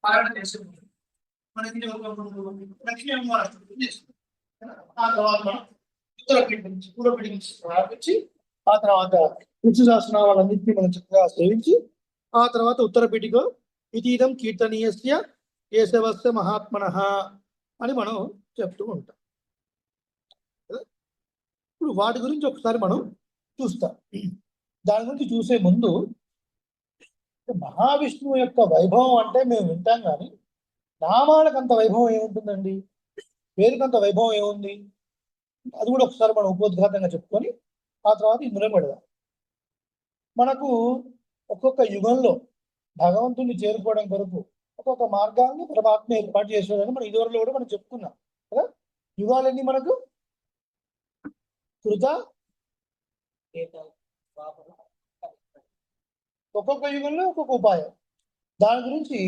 పాలన చేస్తుంది. మనకి లక్ష్మీ అమ్మవారు చేస్తుంది. ఆ తర్వాత మనం ఉత్తరపీఠ నుంచి పూర్వపీఠ నుంచి ప్రారంభించి ఆ తర్వాత విష్ణు సహస్రనామాలన్నింటినీ మనం చక్కగా సేవించి ఆ తర్వాత ఉత్తరపీఠిక ఇతీదం కీర్తనీయస్య కేశవస్య మహాత్మనః అని మనం చెప్తూ ఉంటాం. ఇప్పుడు వాటి గురించి ఒకసారి మనం చూస్తాం. దాని గురించి చూసే ముందు మహావిష్ణువు యొక్క వైభవం అంటే మేము వింటాం కానీ నామాలకు అంత వైభవం ఏముంటుందండి, పేరుకంత వైభవం ఏముంది, అది కూడా ఒకసారి మనం ఉపోద్ఘాతంగా చెప్పుకొని ఆ తర్వాత ఇందులో పెడదాం. మనకు ఒక్కొక్క యుగంలో భగవంతుని చేరుకోవడం కొరకు ఒక్కొక్క మార్గాన్ని పరమాత్మ ఏర్పాటు చేసేదని మనం ఇదివరలో కూడా మనం చెప్పుకున్నాం కదా. యుగాలన్నీ మనకు కృత ఒక్కొక్క యుగంలో ఒక్కొక్క ఉపాయం. దాని గురించి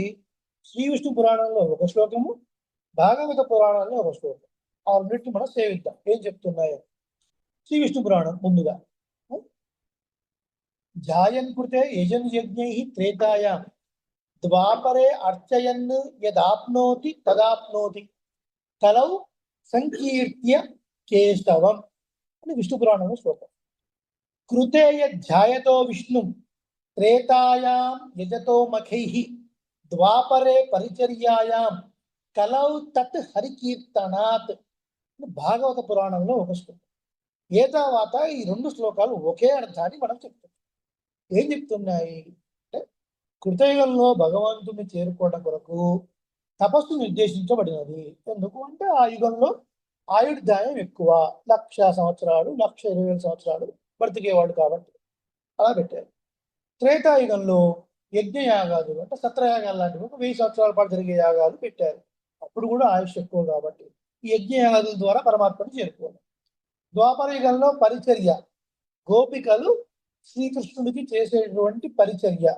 శ్రీ విష్ణు పురాణంలో ఒక శ్లోకము, భాగవత పురాణంలో ఒక శ్లోకం, ఆ రెండింటిని మనం సేవిద్దాం ఏం చెప్తున్నాయో. శ్రీ విష్ణు పురాణం ముందుగా జాయన్ కృతే యజన్ యజ్ఞై త్రేతాయాం ద్వాపరే అర్చయన్ యదాప్నోతి తదాప్నోతి కలౌ సంకీర్త్య కేశవం అని విష్ణు పురాణంలో శ్లోకం. కృతే యధ్యాయతో విష్ణు త్రేతాయాం యజతో మఖైః ద్వాపరే పరిచర్యాయాం కలౌ తత్ హరికీర్తనాత్ భాగవత పురాణంలో ఒక శ్లోకం. ఏ తర్వాత ఈ రెండు శ్లోకాలు ఒకే అర్థాన్ని మనం చెప్తాం. ఏం చెప్తున్నాయి అంటే కృతయుగంలో భగవంతుని చేరుకోవడం కొరకు తపస్సు నిర్దేశించబడినది. ఎందుకు అంటే ఆ యుగంలో ఆయుర్దాయం ఎక్కువ, 1,00,000 సంవత్సరాలు 1,20,000 సంవత్సరాలు బ్రతికేవాడు కాబట్టి అలా పెట్టారు. త్రేతాయుగంలో యజ్ఞయాగాలు అంటే సత్రయాగాలు లాంటివి 1000 సంవత్సరాల పాటు జరిగే యాగాలు పెట్టారు. అప్పుడు కూడా ఆయుష్ ఎక్కువ కాబట్టి ఈ యజ్ఞయాగాల ద్వారా పరమాత్మను చేరుకోవాలి. ద్వాపర యుగంలో పరిచర్య, గోపికలు శ్రీకృష్ణుడికి చేసేటువంటి పరిచర్య,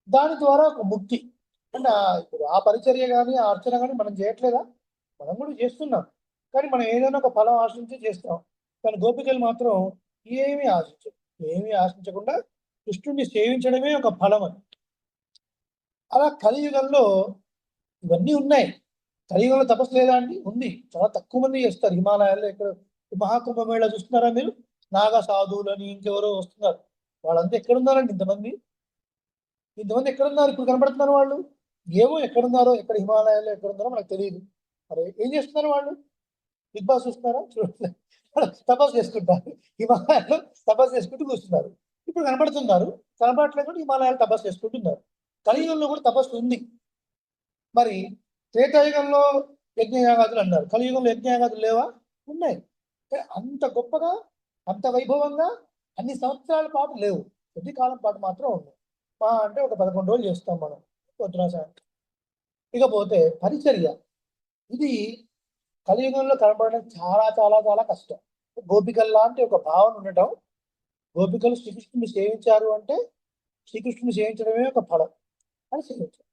దాని ద్వారా ఒక ముక్తి. అంటే ఇప్పుడు ఆ పరిచర్య కానీ ఆ అర్చన కానీ మనం చేయట్లేదా, మనం కూడా చేస్తున్నాం. కానీ మనం ఏదైనా ఒక ఫలం ఆశించి చేస్తాం. కానీ గోపికలు మాత్రం ఏమీ ఆశించకుండా కృష్ణుడిని సేవించడమే ఒక ఫలం అని. అలా కలియుగంలో ఇవన్నీ ఉన్నాయి. కలియుగంలో తపస్సు లేదా అండి? ఉంది. చాలా తక్కువ మంది చేస్తారు. హిమాలయాల్లో ఎక్కడ మహాకుంభమేళ చూస్తున్నారా మీరు? నాగా సాధువులని ఇంకెవరో వస్తున్నారు. వాళ్ళంతా ఎక్కడున్నారండి? ఇంతమంది ఎక్కడున్నారు? ఇప్పుడు కనపడుతున్నారు వాళ్ళు. ఏమో ఎక్కడున్నారో, ఎక్కడ హిమాలయాల్లో ఎక్కడున్నారో మనకు తెలియదు. అరే ఏం చేస్తున్నారు వాళ్ళు? బిగ్ బాస్ చూస్తున్నారా? చూడండి, తపస్సు చేసుకుంటారు. హిమాలయాల్లో తపస్సు చేసుకుంటూ కూర్చున్నారు. ఇప్పుడు కనపడుతున్నారు, కనపడట్లేదు కూడా హిమాలయాలు తపస్సు చేసుకుంటున్నారు. కలియుగంలో కూడా తపస్సు ఉంది. మరి త్రేతాయుగంలో యజ్ఞయాగాదులు అన్నారు, కలియుగంలో యజ్ఞయాగాదులు లేవా? ఉన్నాయి. అంత గొప్పగా అంత వైభవంగా అన్ని సంవత్సరాల పాటు లేవు, కొద్ది కాలం పాటు మాత్రం ఉన్నాయి. అంటే ఒక 11 రోజులు చేస్తాం మనం పొద్దున సాయంత్రం. ఇకపోతే పరిచర్య, ఇది కలియుగంలో కనపడడం చాలా చాలా చాలా కష్టం. గోపికల్ లాంటి ఒక భావన ఉండటం, గోపికలు శ్రీకృష్ణుని సేవించారు అంటే శ్రీకృష్ణుని సేవించడమే ఒక ఫలం అని సేవించారు.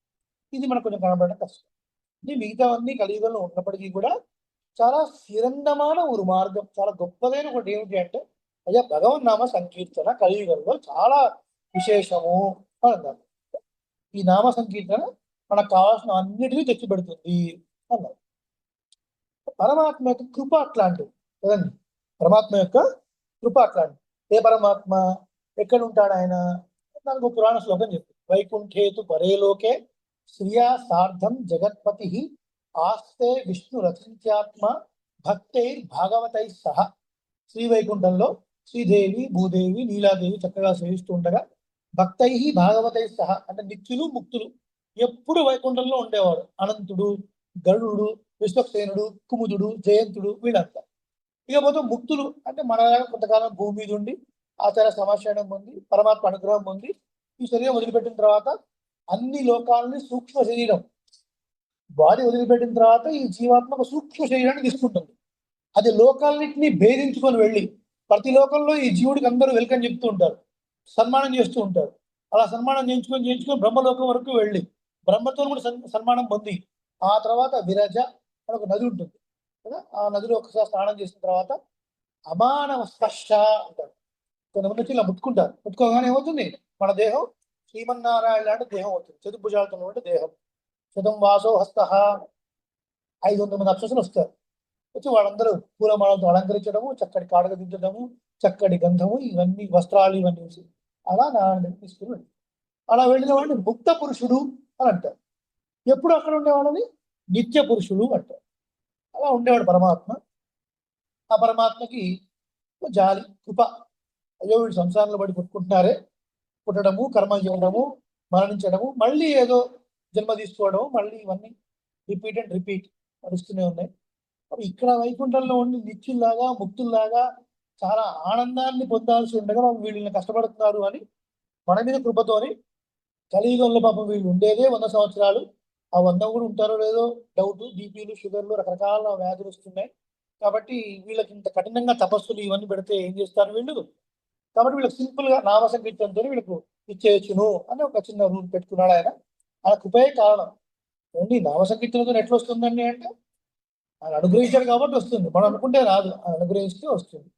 ఇది మనకు కొంచెం కనపడడం కష్టం. ఇది మిగతావన్నీ కలియుగంలో ఉన్నప్పటికీ కూడా చాలా స్థిరందమైన ఒక మార్గం, చాలా గొప్పదైన ఒకటి ఏమిటి అంటే అయ్యా భగవన్నామ సంకీర్తన కలియుగంలో చాలా విశేషము అన్నారు. ఈ నామ సంకీర్తన మనకు కావాల్సిన అన్నిటినీ తెచ్చిపెడుతుంది అన్నారు. పరమాత్మ యొక్క కృప అట్లాంటిది కదండి. పరమాత్మ యొక్క కృప అట్లాంటిది. ఏ పరమాత్మ ఎక్కడ ఉంటాడు ఆయన? దానికి ఒక పురాణ శ్లోకం చెప్తుంది. వైకుంఠేతు పరేలోకే శ్రియా సార్ధం జగత్పతి ఆస్తే విష్ణు రచించాత్మ భక్తైర్ భాగవతై సహ. శ్రీ వైకుంఠంలో శ్రీదేవి భూదేవి నీలాదేవి చక్కగా సేవిస్తూ ఉండగా భక్తై భాగవతై సహ అంటే నిత్యులు ముక్తులు ఎప్పుడు వైకుంఠంలో ఉండేవాడు. అనంతుడు, గరుడు, విశ్వక్సేనుడు, కుముదుడు, జయంతుడు వీళ్ళంతా. ఇకపోతే ముక్తులు అంటే మన కొంతకాలం భూమి మీద ఉండి ఆచార సమాచారం పొంది పరమాత్మ అనుగ్రహం పొంది ఈ శరీరం వదిలిపెట్టిన తర్వాత అన్ని లోకాలని సూక్ష్మ శరీరం బాడీ వదిలిపెట్టిన తర్వాత ఈ జీవాత్మ ఒక సూక్ష్మ శరీరాన్ని తీసుకుంటుంది. అది లోకాలన్నింటినీ భేదించుకొని వెళ్ళి ప్రతి లోకంలో ఈ జీవుడికి అందరూ వెల్కమ్ చెప్తూ ఉంటారు, సన్మానం చేస్తూ ఉంటారు. అలా సన్మానం చేయించుకొని బ్రహ్మలోకం వరకు వెళ్ళి బ్రహ్మతో కూడా సన్మానం పొంది ఆ తర్వాత విరజ అని ఒక నది ఉంటుంది కదా, ఆ నదిలో ఒకసారి స్నానం చేసిన తర్వాత అమానవ స్పర్శ అంటారు. కొంతమంది వచ్చి ఇలా ముట్టుకుంటారు. ముట్టుకోగానే ఏమవుతుంది? మన దేహం శ్రీమన్నారాయణ లాంటి దేహం అవుతుంది, చతుర్భుజాలతో ఉన్నటువంటి దేహం. శతం వాసో హస్త, 500 మంది అప్సరసలు వస్తారు. వచ్చి వాళ్ళందరూ పూలమాలతో అలంకరించడము, చక్కటి కాడగ దిద్దడము, చక్కటి గంధము, ఇవన్నీ వస్త్రాలు ఇవన్నీ వేసి అలా నారాయణ తీసుకుని వెళ్ళి అలా వెళ్ళిన వాడిని ముక్త పురుషుడు అని అంటారు. ఎప్పుడు అక్కడ ఉండేవాళ్ళని నిత్య పురుషుడు అంటారు. అలా ఉండేవాడు పరమాత్మ. ఆ పరమాత్మకి జాలి, కృప. అయ్యో వీడు సంసారంలో పడి పుట్టుకుంటున్నారే, పుట్టడము, కర్మ చేయడము, మరణించడము, మళ్ళీ ఏదో జన్మ తీసుకోవడము, మళ్ళీ ఇవన్నీ రిపీట్ అండ్ రిపీట్ నడుస్తూనే ఉన్నాయి. ఇక్కడ వైకుంఠంలో ఉండి నిత్యుల్లాగా, ముక్తుల్లాగా చాలా ఆనందాన్ని పొందాల్సి ఉండగా వీళ్ళని కష్టపడుతున్నారు అని మన మీద కృపతోని, కలియుగంలో పాపం వీళ్ళు ఉండేదే 100 సంవత్సరాలు. ఆ 100 కూడా ఉంటారో లేదో డౌట్. బీపీలు, షుగర్లు, రకరకాల వ్యాధులు వస్తున్నాయి. కాబట్టి వీళ్ళకి ఇంత కఠినంగా తపస్సులు ఇవన్నీ పెడితే ఏం చేస్తారు వీళ్ళు? కాబట్టి వీళ్ళకి సింపుల్ గా నామ సంకీర్తనతో వీళ్ళకు ఇచ్చేయచ్చును అని ఒక చిన్న రూల్ పెట్టుకున్నాడు ఆయన. ఆ కృపే కారణం. ఓన్లీ నామ సంకీర్తనతో ఎట్లా వస్తుందండి అంటే ఆయన అనుగ్రహించాడు కాబట్టి వస్తుంది, మనం అనుకుంటే రాదు, ఆయన అనుగ్రహిస్తే వస్తుంది.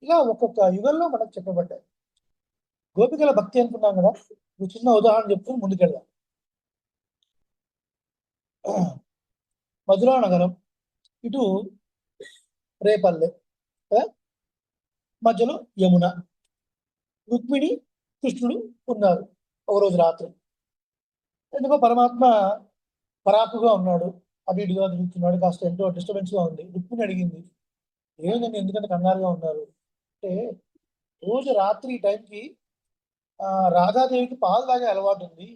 ఇలా ఒక్కొక్క యుగంలో మనకు చెప్పబడ్డాయి. గోపికల భక్తి అనుకున్నాం కదా, ఒక చిన్న ఉదాహరణ చెప్తూ ముందుకెళ్దాం. మధురా నగరం, ఇటు రేపల్లె, మధ్యలో యమున, రుక్మిణి కృష్ణుడు ఉన్నారు. ఒక రోజు రాత్రి ఎందుకో పరమాత్మ పరాకుగా ఉన్నాడు, అటు ఇటుగా తిరుగుతున్నాడు, కాస్త ఎంతో డిస్టర్బెన్స్ గా ఉంది. రుక్మిణి అడిగింది, ఏమైందండి ఎందుకంటే కంగారుగా ఉన్నారు అంటే, రోజు రాత్రి ఈ టైంకి రాధాదేవికి పాలు తాగే అలవాటు ఉంది.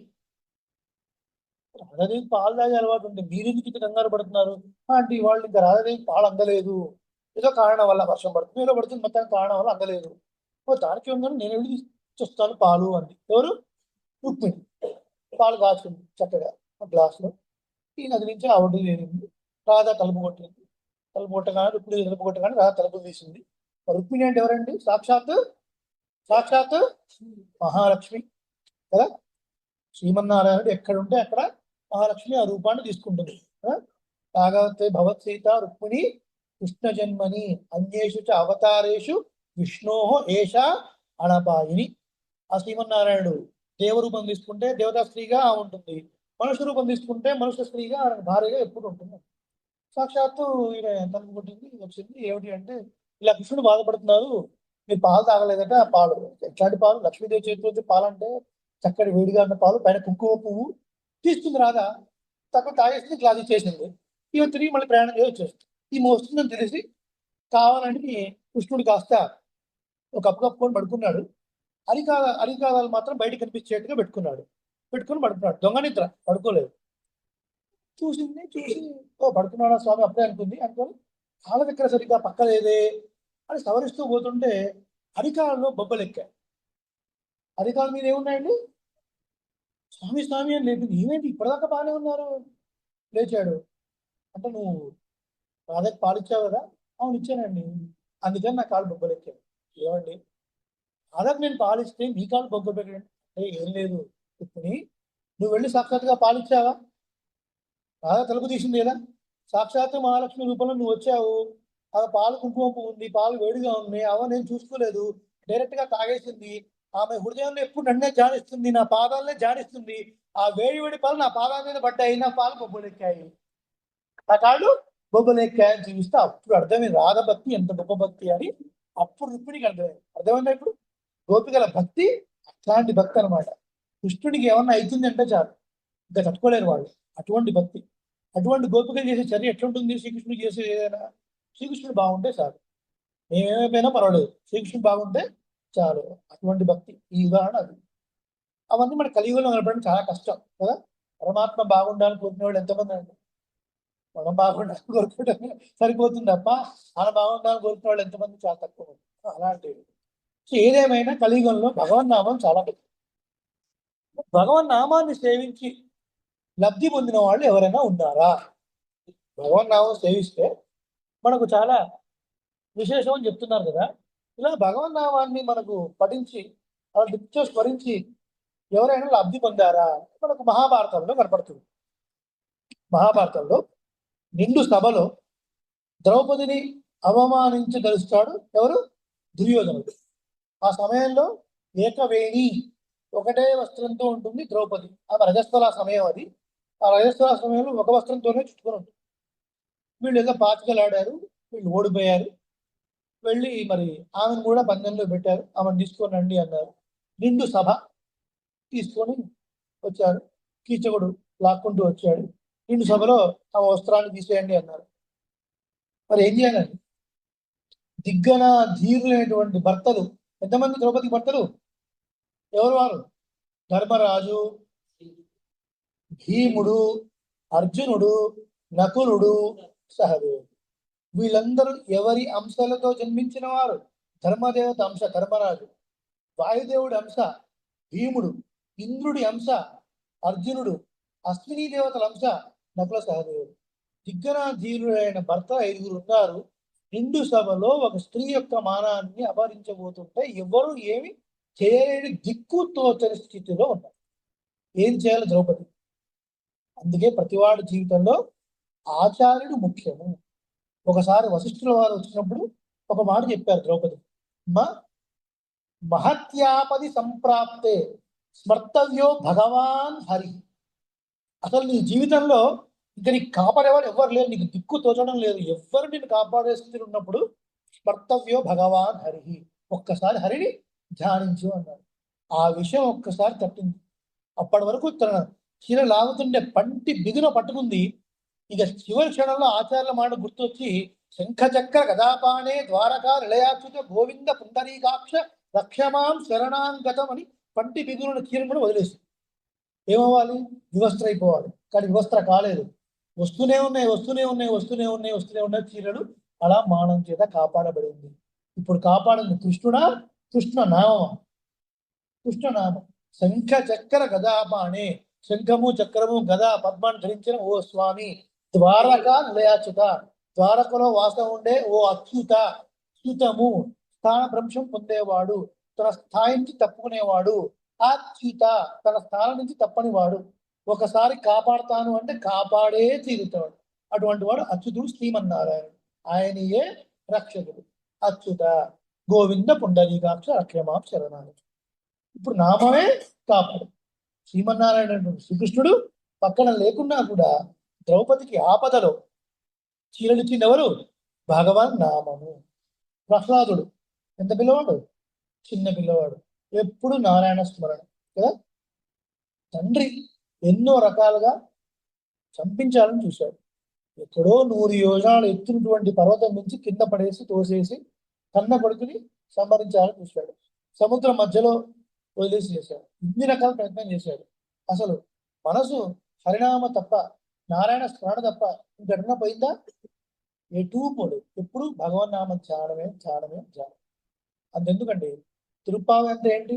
రాధాదేవికి పాలు తాగే అలవాటు ఉంది, మీరు ఎందుకు ఇంత కంగారు పడుతున్నారు అంటే, వాళ్ళు ఇంకా రాధాదేవికి పాలు అందలేదు, ఏదో కారణం వల్ల, వర్షం పడుతుంది ఏదో పడుతుంది, మొత్తానికి కారణం వల్ల అందలేదు. దానికి ఉందని నేను వెళ్ళి చూస్తాను పాలు అంది. ఎవరు? రుక్మిణి. పాలు కాచుకుంది చక్కగా గ్లాసులో. ఈ నది నుంచి ఆవిడ వేరింది. రాధా తలుపు కొట్టింది. తలుపు కొట్టగానే రుక్మిణి తలుపు కొట్టగానే రాధా తలుపు తీసింది. రుక్మిణి అంటే ఎవరండి? సాక్షాత్ మహాలక్ష్మి కదా. శ్రీమన్నారాయణుడు ఎక్కడుంటే అక్కడ మహాలక్ష్మి ఆ రూపాన్ని తీసుకుంటుంది. తాగతే భవత్ సీత రుక్మిణి కృష్ణ జన్మని అన్యేషు చ అవతారేషు విష్ణో ఏష అణపాయిని. ఆ శ్రీమన్నారాయణుడు దేవరూపం తీసుకుంటే దేవతా స్త్రీగా ఉంటుంది, మనుష్య రూపం తీసుకుంటే మనుష్య స్త్రీగా భార్యగా ఎప్పుడు ఉంటుంది. సాక్షాత్తు ఈయన తనకు పుట్టింది వచ్చింది. ఏమిటి అంటే, ఇలా కృష్ణుడు బాధపడుతున్నారు, మీరు పాలు తాగలేదట. పాలు ఎట్లాంటి పాలు? లక్ష్మీదేవి చేతిలో పాలంటే చక్కటి వేడిగా ఉన్న పాలు, పైన కుంకుమ పువ్వు తీసుకుంది రాదా, తక్కువ తాగేసింది, గ్లాస్ ఇచ్చేసింది. ఇవి తిరిగి మళ్ళీ ప్రయాణం చేసి వచ్చేస్తుంది. ఈ వస్తుందని తెలిసి కావాలంటే కృష్ణుడు కాస్త ఒక కప్పు కప్పుకొని పడుకున్నాడు. అరికాదాలు మాత్రం బయట కనిపించేట్టుగా పెట్టుకుని పడుకున్నాడు. దొంగ నిద్ర, పడుకోలేదు. చూసి పడుకున్నాడా స్వామి అప్పుడే అనుకుంది. అనుకొని కాళ్ళ దగ్గర సరిగ్గా పక్కలేదే అని సవరిస్తూ పోతుంటే అరికాలలో బొబ్బలు ఎక్కాయి. అరికాల మీద ఏమున్నాయండి? స్వామి అని లేపింది. ఏమైంది, ఇప్పటిదాకా బాగానే ఉన్నారు. లేచాడు. అంటే నువ్వు రాధకి పాలు ఇచ్చావు కదా? అవును ఇచ్చానండి, అందుకని నా కాళ్ళు బొబ్బలు ఎక్కాయి. ఏమండి, రాధకు నేను పాలిస్తే మీ కాళ్ళు బొబ్బలు పెట్టండి అంటే, ఏం లేదు ఇప్పుడు నువ్వు వెళ్ళి సాక్షాత్తుగా పాలిచ్చావా? రాధ తలుపు తీసింది కదా, సాక్షాత్తు మహాలక్ష్మి రూపంలో నువ్వు వచ్చావు. ఆ పాలు కుంకుమ పువ్వు ఉంది, పాలు వేడిగా ఉంది, అవ నేను చూసుకోలేదు, డైరెక్ట్ గా తాగేసింది. ఆమె హృదయంలో ఎప్పుడు నన్నే జాడిస్తుంది, నా పాదాలనే జాడిస్తుంది. ఆ వేడి పాలు నా పాదాల మీద పడ్డాయి, నా పాలు బొబ్బలెక్కాయి, నా కాళ్ళు బొబ్బలెక్కాయని చూపిస్తే అప్పుడు అర్థమైంది రాధ భక్తి ఎంత గొప్ప భక్తి అని. అప్పుడు రుక్మిణికి అర్థమైందా? ఇప్పుడు గోపికల భక్తి అట్లాంటి భక్తి అనమాట. కృష్ణుడికి ఏమన్నా అవుతుందంటే చాలు, ఇంకా తట్టుకోలేరు వాళ్ళు. అటువంటి భక్తి, అటువంటి గోపికలు చేసే చర్య ఎట్లుంటుంది? శ్రీకృష్ణుడు చేసే ఏదైనా, శ్రీకృష్ణుడు బాగుంటే చాలు, మేమేమైపోయినా పర్వాలేదు, శ్రీకృష్ణుడు బాగుంటే చాలు. అటువంటి భక్తి ఈ ఉదాహరణ అది. అవన్నీ మన కలియుగంలో కనపడడం చాలా కష్టం కదా. పరమాత్మ బాగుండాలని కోరుకునే వాళ్ళు ఎంతమంది అండి? మనం బాగుండాలని కోరుకోవడం సరిపోతుంది తప్ప ఆయన బాగుండాలని కోరుకునే వాళ్ళు ఎంతమంది? చాలా తక్కువ. అలాంటివి. ఏదేమైనా కలియుగంలో భగవన్నామం చాలా గొప్ప. భగవన్నామాన్ని సేవించి లబ్ధి పొందిన వాళ్ళు ఎవరైనా ఉన్నారా? భగవన్నామం సేవిస్తే మనకు చాలా విశేషం అని చెప్తున్నారు కదా. ఇలా భగవన్నామాన్ని మనకు పఠించి అలా స్మరించి ఎవరైనా లబ్ధి పొందారా? మనకు మహాభారతంలో కనపడుతుంది. మహాభారతంలో నిండు సభలో ద్రౌపదిని అవమానించదలుస్తాడు ఎవరు? దుర్యోధనుడు. ఆ సమయంలో ఏకవేణి ఒకటే వస్త్రంతో ఉంటుంది ద్రౌపది. ఆమె రజస్వల సమయం అది. ఆ రజస్వల సమయంలో ఒక వస్త్రంతోనే చుట్టుకొని ఉంటుంది. వీళ్ళు ఏదో పాచికలాడారు, వీళ్ళు ఓడిపోయారు. వెళ్ళి మరి ఆమెను కూడా పందెంలో పెట్టారు. ఆమెను తీసుకొని రండి అన్నారు. నిండు సభ తీసుకొని వచ్చాడు. కీచకుడు లాక్కుంటూ వచ్చాడు. నిండు సభలో ఆ వస్త్రాన్ని తీసేయండి అన్నారు. మరి ఏం చేయాలండి? దిగ్గన ధీరులైనటువంటి భర్తలు ఎంతమంది ద్రౌపది భర్తలు? ఎవరు వారు? ధర్మరాజు, భీముడు, అర్జునుడు, నకులుడు, సహదేవుడు. వీళ్ళందరూ ఎవరి అంశాలతో జన్మించిన వారు? ధర్మదేవత అంశ ధర్మరాజు, వాయుదేవుడి అంశ భీముడు, ఇంద్రుడి అంశ అర్జునుడు, అశ్విని దేవతల అంశ నకుల సహదేవుడు. దిగ్గన ధీరుడైన భర్త 5 ఉన్నారు. నిండు సభలో ఒక స్త్రీ యొక్క మానాన్ని అపహరించబోతుంటే ఎవరు ఏమి చేయలేని దిక్కు తోచని స్థితిలో ఉన్నారు. ఏం చేయాలి ద్రౌపది? అందుకే ప్రతివాడి జీవితంలో ఆచార్యుడు ముఖ్యము. ఒకసారి వశిష్ఠుల వారు వచ్చినప్పుడు ఒక మాట చెప్పారు ద్రౌపది. మహత్యాపది సంప్రాప్తే స్మర్తవ్యో భగవాన్ హరి. అసలు నీ జీవితంలో ఇంకా నీకు కాపాడేవాడు ఎవరు లేరు, నీకు దిక్కు తోచడం లేదు, ఎవ్వరు నిన్ను కాపాడే స్థితిలో ఉన్నప్పుడు స్మర్తవ్యో భగవాన్ హరి, ఒక్కసారి హరిని ధ్యానించు అన్నారు. ఆ విషయం ఒక్కసారి తట్టింది. అప్పటి వరకు తన చీర లాగుతుండే పంటి బిగున పట్టుకుంది. ఇక చివరి క్షణంలో ఆచార్యుల మాట గుర్తొచ్చి శంఖచక్ర గదాపానే ద్వారకా నిలయాచ్యుత గోవింద పుండరీకాక్ష రక్షమాం శరణాంగతం అని పంటి బిగున చీరను కూడా వదిలేసింది. ఏమవ్వాలి? వివస్త్ర అయిపోవాలి. కానీ వివస్త్ర కాలేదు. వస్తూనే ఉన్నాయి చీరలు. అలా మానం చేత కాపాడబడింది. ఇప్పుడు కాపాడింది కృష్ణుడా, కృష్ణ నామమా? కృష్ణనామం. శంఖ చక్ర గదాపానే, శంఖము చక్రము గదా పద్మాన్ని ధరించిన ఓ స్వామి, ద్వారకా నిలయాచ్యుత, ద్వారకలో వాసం ఉండే ఓ అచ్యుత, అచ్యుతము స్థాన భ్రంశం పొందేవాడు, తన స్థాయి నుంచి తప్పుకునేవాడు, అచ్యుత తన స్థానం నుంచి తప్పనివాడు, ఒకసారి కాపాడుతాను అంటే కాపాడే తీరుతాడు. అటువంటి వాడు అచ్యుతుడు శ్రీమన్నారాయణుడు. ఆయనయే రక్షకుడు. అచ్యుత గోవింద పుండరీకాక్ష రక్షమాం శరణాలు. ఇప్పుడు నామమే కాపాడు. శ్రీమన్నారాయణ శ్రీకృష్ణుడు పక్కన లేకున్నా కూడా ద్రౌపదికి ఆపదలో చీరలిచ్చింది ఎవరు? భగవాన్ నామము. ప్రహ్లాదుడు ఎంత పిల్లవాడు? చిన్న పిల్లవాడు. ఎప్పుడు నారాయణ స్మరణ కదా. తండ్రి ఎన్నో రకాలుగా చంపించాలని చూశాడు. ఎక్కడో 100 యోజనాలు ఎత్తున్నటువంటి పర్వతం నుంచి కింద పడేసి తోసేసి కన్న కొడుకుని సంహరించాలని చూశాడు. సముద్రం మధ్యలో వదిలేసి చేశాడు. ఇన్ని రకాల ప్రయత్నం చేశాడు. అసలు మనసు హరినామ తప్ప, నారాయణ స్మరణ తప్ప ఇంకెన్నా పోయిందా? ఎటూ పోలేదు. ఎప్పుడు భగవన్నామ ధ్యానమే ధ్యానమే ధ్యానం. అంతెందుకండి, తిరుప్పావి అంటే ఏంటి?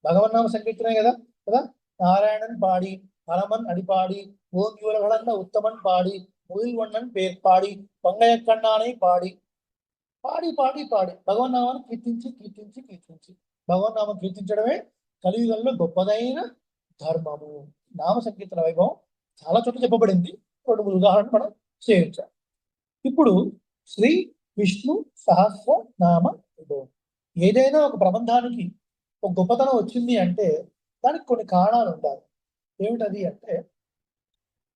భగవన్నామ సంకీర్తనే కదా కదా. నారాయణన్ పాడి పరమన్ అడిపాడి ఓం యువలగడన్న ఉత్తమన్ పాడి ముగిల్ వన్నన్ పేర్పాడి పొంగయక్కన్నానై పాడి పాడి పాడి పాడి భగవన్నామాన్ని కీర్తించి కీర్తించి కీర్తించి భగవన్నామం కీర్తించడమే కలియుగంలో గొప్పదైన ధర్మము. నామ సంకీర్తన వైభవం చాలా చోట్ల చెప్పబడింది. 2-3 ఉదాహరణలు మనం సేవించాలి. ఇప్పుడు శ్రీ విష్ణు సహస్ర నామ వైభవం. ఏదైనా ఒక ప్రబంధానికి ఒక గొప్పతనం వచ్చింది అంటే దానికి కొన్ని కారణాలు ఉండాలి. ఏమిటది అంటే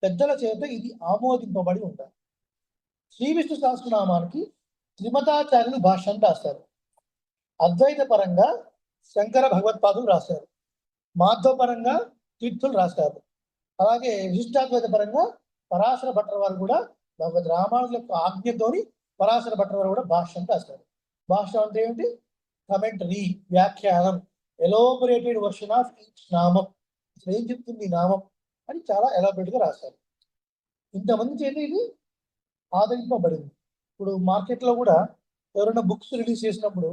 పెద్దల చేత ఇది ఆమోదింపబడి ఉండాలి. శ్రీ విష్ణు సహస్రనామానికి త్రిమతాచార్యులు భాష్యం రాశారు. అద్వైత పరంగా శంకర భగవత్పాదులు రాశారు. మాధవ పరంగా తీర్థులు రాశారు. అలాగే విశిష్టాద్వైత పరంగా పరాశర భట్టర్ వారు కూడా భగవద్ రామానుజుల యొక్క ఆజ్ఞతోని పరాశర భట్టర్ వారు కూడా భాష్యం రాశారు. భాష్యం అంటే ఏమిటి? కమెంటరీ, వ్యాఖ్యానం, ఎలాబొరేటెడ్ వర్షన్ ఆఫ్ ఈచ్ నామం. అసలు ఏం చెప్తుంది ఈ నామం అని చాలా ఎలాబొరేట్ గా రాశారు. ఇంతమంది చేత ఇది ఆదరింపబడింది. ఇప్పుడు మార్కెట్లో కూడా ఎవరైనా బుక్స్ రిలీజ్ చేసినప్పుడు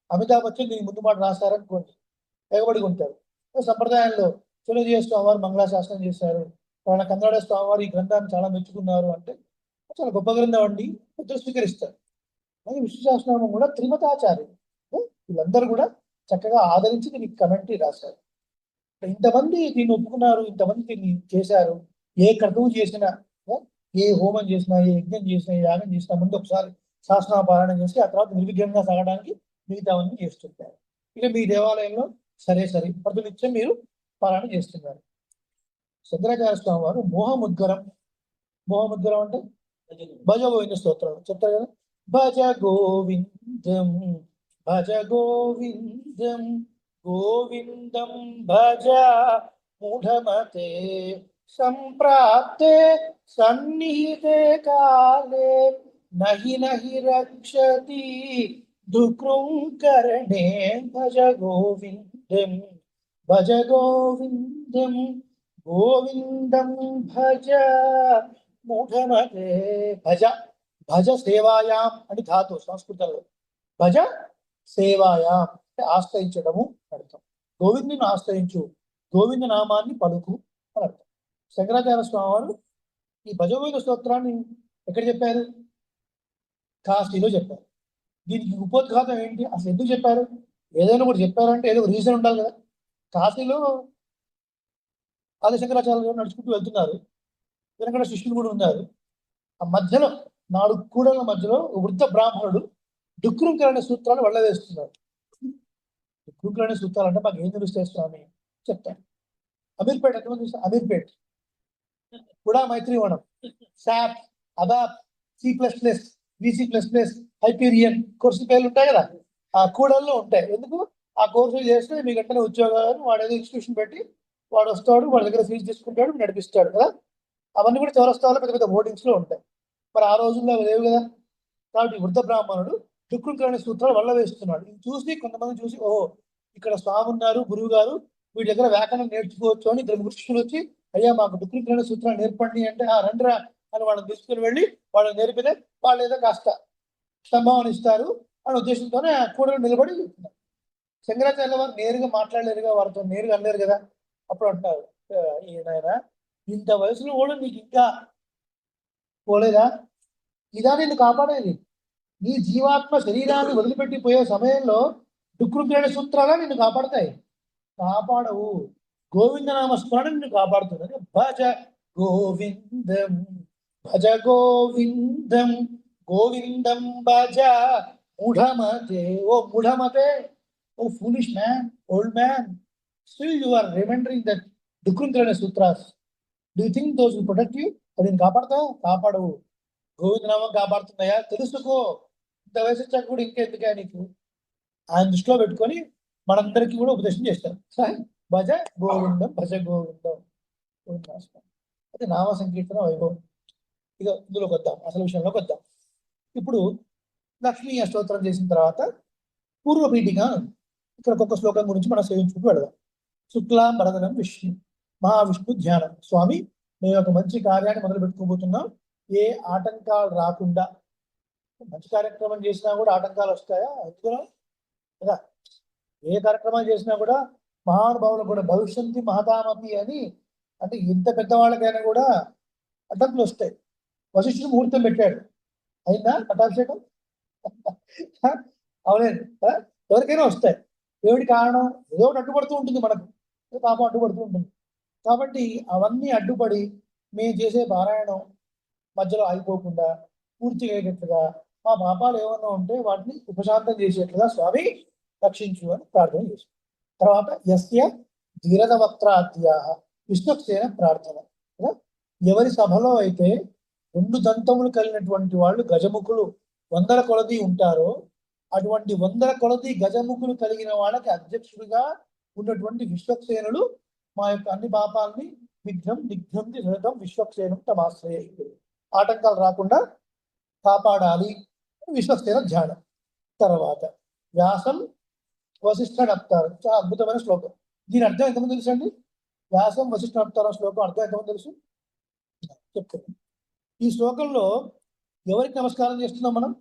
అమితాబ్ బచ్చన్ దీనికి ముందు మాట రాశారనుకోండి, ఎగబడి ఉంటారు. సంప్రదాయంలో చిరంజీవి స్వామివారు మంగళాశాసనం చేశారు, వాళ్ళ కన్నడ స్వామివారు ఈ గ్రంథాన్ని చాలా మెచ్చుకున్నారు అంటే చాలా గొప్ప గ్రంథం అండి, పెద్దలు స్వీకరిస్తారు. అలాగే విష్ణు సహస్రనామం కూడా త్రిమతాచార్యులు వీళ్ళందరూ కూడా చక్కగా ఆదరించి దీనికి కమెంటరీ రాశారు. ఇంతమంది దీన్ని ఒప్పుకున్నారు, ఇంతమంది దీన్ని చేశారు. ఏ క్రతువు చేసినా, ఏ హోమం చేసినా, ఏ యజ్ఞం చేసినా, ఏ యాగం చేసినా ముందు ఒకసారి సహస్రనామ పారాయణం చేసి ఆ తర్వాత నిర్విఘ్నంగా సాగడానికి మిగతావన్నీ చేస్తుంటారు. ఇక మీ దేవాలయంలో సరే సరే ప్రతినిత్యం మీరు పారాయణ చేస్తున్నారు. శంకరాచార్య స్వామి వారు మోహముద్గరం అంటే భజ గోవింద స్తోత్రం చెప్తారు కదా. భజ గోవిందం భజ గోవిందం గోవిందం భజ మూఢమతే సంప్రాప్తే సన్నిహితే కాలే నహి నహి రక్షతి దుఃఖృంకరణే భజ గోవిందం గోవిందం భజ మూఢమతే. భజ భజ సేవాయాం అని ధాతు సంస్కృతంలో. భజ సేవాయాం అంటే ఆశ్రయించడము అర్థం. గోవిందుని ఆశ్రయించు, గోవింద నామాన్ని పలుకు అని అర్థం. శంకరాచార్య స్వామి వారు ఈ భజగోవింద స్తోత్రాన్ని ఎక్కడ చెప్పారు? కాశీలో చెప్పారు. దీనికి ఉపోద్ఘాతం ఏంటి? అసలు ఎందుకు చెప్పారు? ఏదైనా కూడా చెప్పారంటే ఏదో రీజన్ ఉండాలి కదా. కాశీలో ఆది శంకరాచార్య గారు నడుచుకుంటూ వెళ్తున్నారు. వెనకడ శిష్యులు కూడా ఉన్నారు. ఆ మధ్యలో 4 కూడల మధ్యలో వృద్ధ బ్రాహ్మణుడు డుక్రుంకరణ సూత్రాలు వెళ్ళవేస్తున్నారు. డుక్రుంకరణ సూత్రాలు అంటే మాకు ఏం తెలుస్తాయి స్వామి చెప్తాను. అమీర్పేట ఎంతమంది చూస్తారు? అమీర్పేట్, కూడా మైత్రివనం, సాప్, అబాప్, C++, VC++, హైపీరియన్ కోర్సు పేర్లు ఉంటాయి కదా, ఆ కూడల్లో ఉంటాయి. ఎందుకు? ఆ కోర్సులు చేస్తే మీకు వెంటనే ఉద్యోగాలు వాడు ఏదో ఇన్స్టిట్యూషన్ పెట్టి వాడు వస్తాడు, వాడి దగ్గర ఫీజు తీసుకుంటాడు, నడిపిస్తాడు కదా. అవన్నీ కూడా చౌరస్తాలో పెద్ద పెద్ద బోర్డింగ్స్ లో ఉంటాయి. మరి ఆ రోజుల్లో అవి లేవు కదా. కాబట్టి వృద్ధ బ్రాహ్మణుడు డుక్రుంకరణ సూత్రాలు వల్ల వేస్తున్నాడు. ఇది చూసి కొంతమంది చూసి, ఓహో ఇక్కడ స్వామి ఉన్నారు, గురువు గారు, వీటి దగ్గర వ్యాకరణం నేర్చుకోవచ్చు అని 2 శిష్యులు వచ్చి, అయ్యా మాకు డుక్రుంకరణ సూత్రాలు నేర్పండి అంటే, ఆ రండిరా అని వాళ్ళని తీసుకుని వెళ్ళి వాళ్ళని నేర్పితే వాళ్ళు ఏదో కాస్త సంభావన ఇస్తారు అనే ఉద్దేశంతోనే ఆ కూడలు నిలబడి చెప్తున్నారు. శంకరాచార్య వారు నేరుగా మాట్లాడలేరుగా, వారితో నేరుగా అనలేరు కదా. అప్పుడు అంటారు, ఈయన ఇంత వయసులో కూడా నీకు ఇంకా పోలేదా? ఇదా నిన్ను కాపాడేది? నీ జీవాత్మ శరీరాన్ని వదిలిపెట్టిపోయే సమయంలో డుక్రుంకరణ సూత్రాలా నిన్ను కాపాడతాయి? కాపాడవు. గోవిందనామ స్మరణ నిన్ను కాపాడుతున్నది. భజ గోవిందం గోవిందం భజ మూఢమతే. ఓ మూఢమతే, O foolish man, old man, still you are remembering that డుక్రుంకరణ sutras. Do you think those will protect you? అది కాపాడతావు? కాపాడవు. గోవిందనామం కాపాడుతున్నాయా తెలుసుకో. ఇంత వయసు వచ్చాక కూడా ఇంకెందుకే నీకు? ఆయన దృష్టిలో పెట్టుకొని మనందరికీ కూడా ఉపదేశం చేస్తారు. భజ గోవిందం గోవిందం. అది నామ సంకీర్తన వైభవం. ఇక ఇందులోకి వద్దాం, అసలు విషయంలోకి వద్దాం. ఇప్పుడు లక్ష్మీ అష్టోత్తరం చేసిన తర్వాత పూర్వపీఠిక ఇక్కడ ఒక్కొక్క శ్లోకం గురించి మనం సేవించుకుంటూ వెళదాం. శుక్లాం వరదనం విష్ణు మహావిష్ణు ధ్యానం. స్వామి, మేము ఒక మంచి కార్యాన్ని మొదలు పెట్టుకోబోతున్నాం. ఏ ఆటంకాలు రాకుండా. మంచి కార్యక్రమం చేసినా కూడా ఆటంకాలు వస్తాయా? ఎందుకు కదా. ఏ కార్యక్రమాలు చేసినా కూడా మహానుభావులు కూడా భవిష్యంతి మహతామపి అని, అంటే ఇంత పెద్దవాళ్ళకైనా కూడా అడ్డంకులు వస్తాయి. వశిష్ఠుడు ముహూర్తం పెట్టాడు, అయిందా పట్టాభిషేకం? అవునండి, ఎవరికైనా వస్తాయి. ఏమిటి కారణం? ఏదో ఒకటి అడ్డుపడుతూ ఉంటుంది, మనకు పాపం అడ్డుపడుతూ ఉంటుంది. కాబట్టి అవన్నీ అడ్డుపడి మేము చేసే పారాయణం మధ్యలో ఆగిపోకుండా పూర్తిగా అయ్యేటట్లుగా, మా పాపాలు ఏమన్నా ఉంటే వాటిని ఉపశాంతం చేసేట్లుగా స్వామి రక్షించు అని ప్రార్థన చేశాం. తర్వాత యస్య ధీరద వక్త్రాద్యా విష్ణుసేన ప్రార్థన. ఎవరి సభలో అయితే 2 దంతములు కలిగినటువంటి వాళ్ళు గజముఖులు 100 కొలది ఉంటారో, అటువంటి 100 కొలది గజముఖులు కలిగిన వాళ్ళకి అధ్యక్షుడిగా ఉన్నటువంటి విశ్వక్సేనుడు మా యొక్క అన్ని పాపాలని విఘ్నం నిఘ్నంతి సహితం విశ్వక్సేనం తమాశ్రయ, ఆటంకాలు రాకుండా కాపాడాలి విశ్వక్సేన ధ్యానం. తర్వాత వ్యాసం వశిష్ఠ నప్తారం. చాలా అద్భుతమైన శ్లోకం. దీని అర్థం ఎంతమంది తెలుసు అండి? వ్యాసం వశిష్ఠ నప్తారం శ్లోకం అర్థం ఎంతమంది తెలుసు చెప్తున్నాం. ఈ శ్లోకంలో ఎవరికి నమస్కారం చేస్తున్నాం మనం?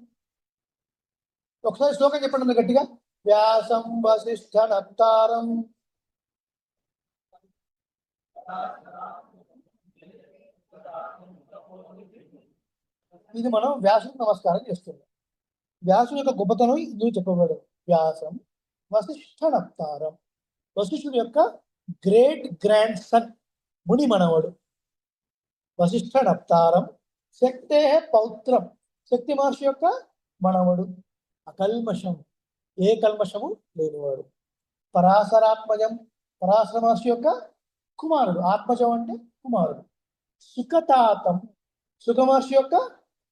ఒకసారి శ్లోకం చెప్పండి మీరు గట్టిగా. వ్యాసం వశిష్ఠ నప్తారం. ఇది మనం వ్యాసునికి నమస్కారం చేస్తున్నాం. వ్యాసుని యొక్క గొప్పతనం ఇందులో చెప్పబడదు. వ్యాసం వశిష్ఠ నప్తారం, వశిష్ఠుడి యొక్క గ్రేట్ గ్రాండ్ సన్, ముని మనవడు. వశిష్ఠ నప్తారం శక్తే పౌత్రం, శక్తి మహర్షి యొక్క మనవడు. అకల్మషం, ఏ కల్మషము లేనివాడు. పరాశరాత్మజం, పరాశర మహర్షి యొక్క కుమారుడు. ఆత్మజం అంటే కుమారుడు. సుఖతాతం, సుఖ మహర్షి యొక్క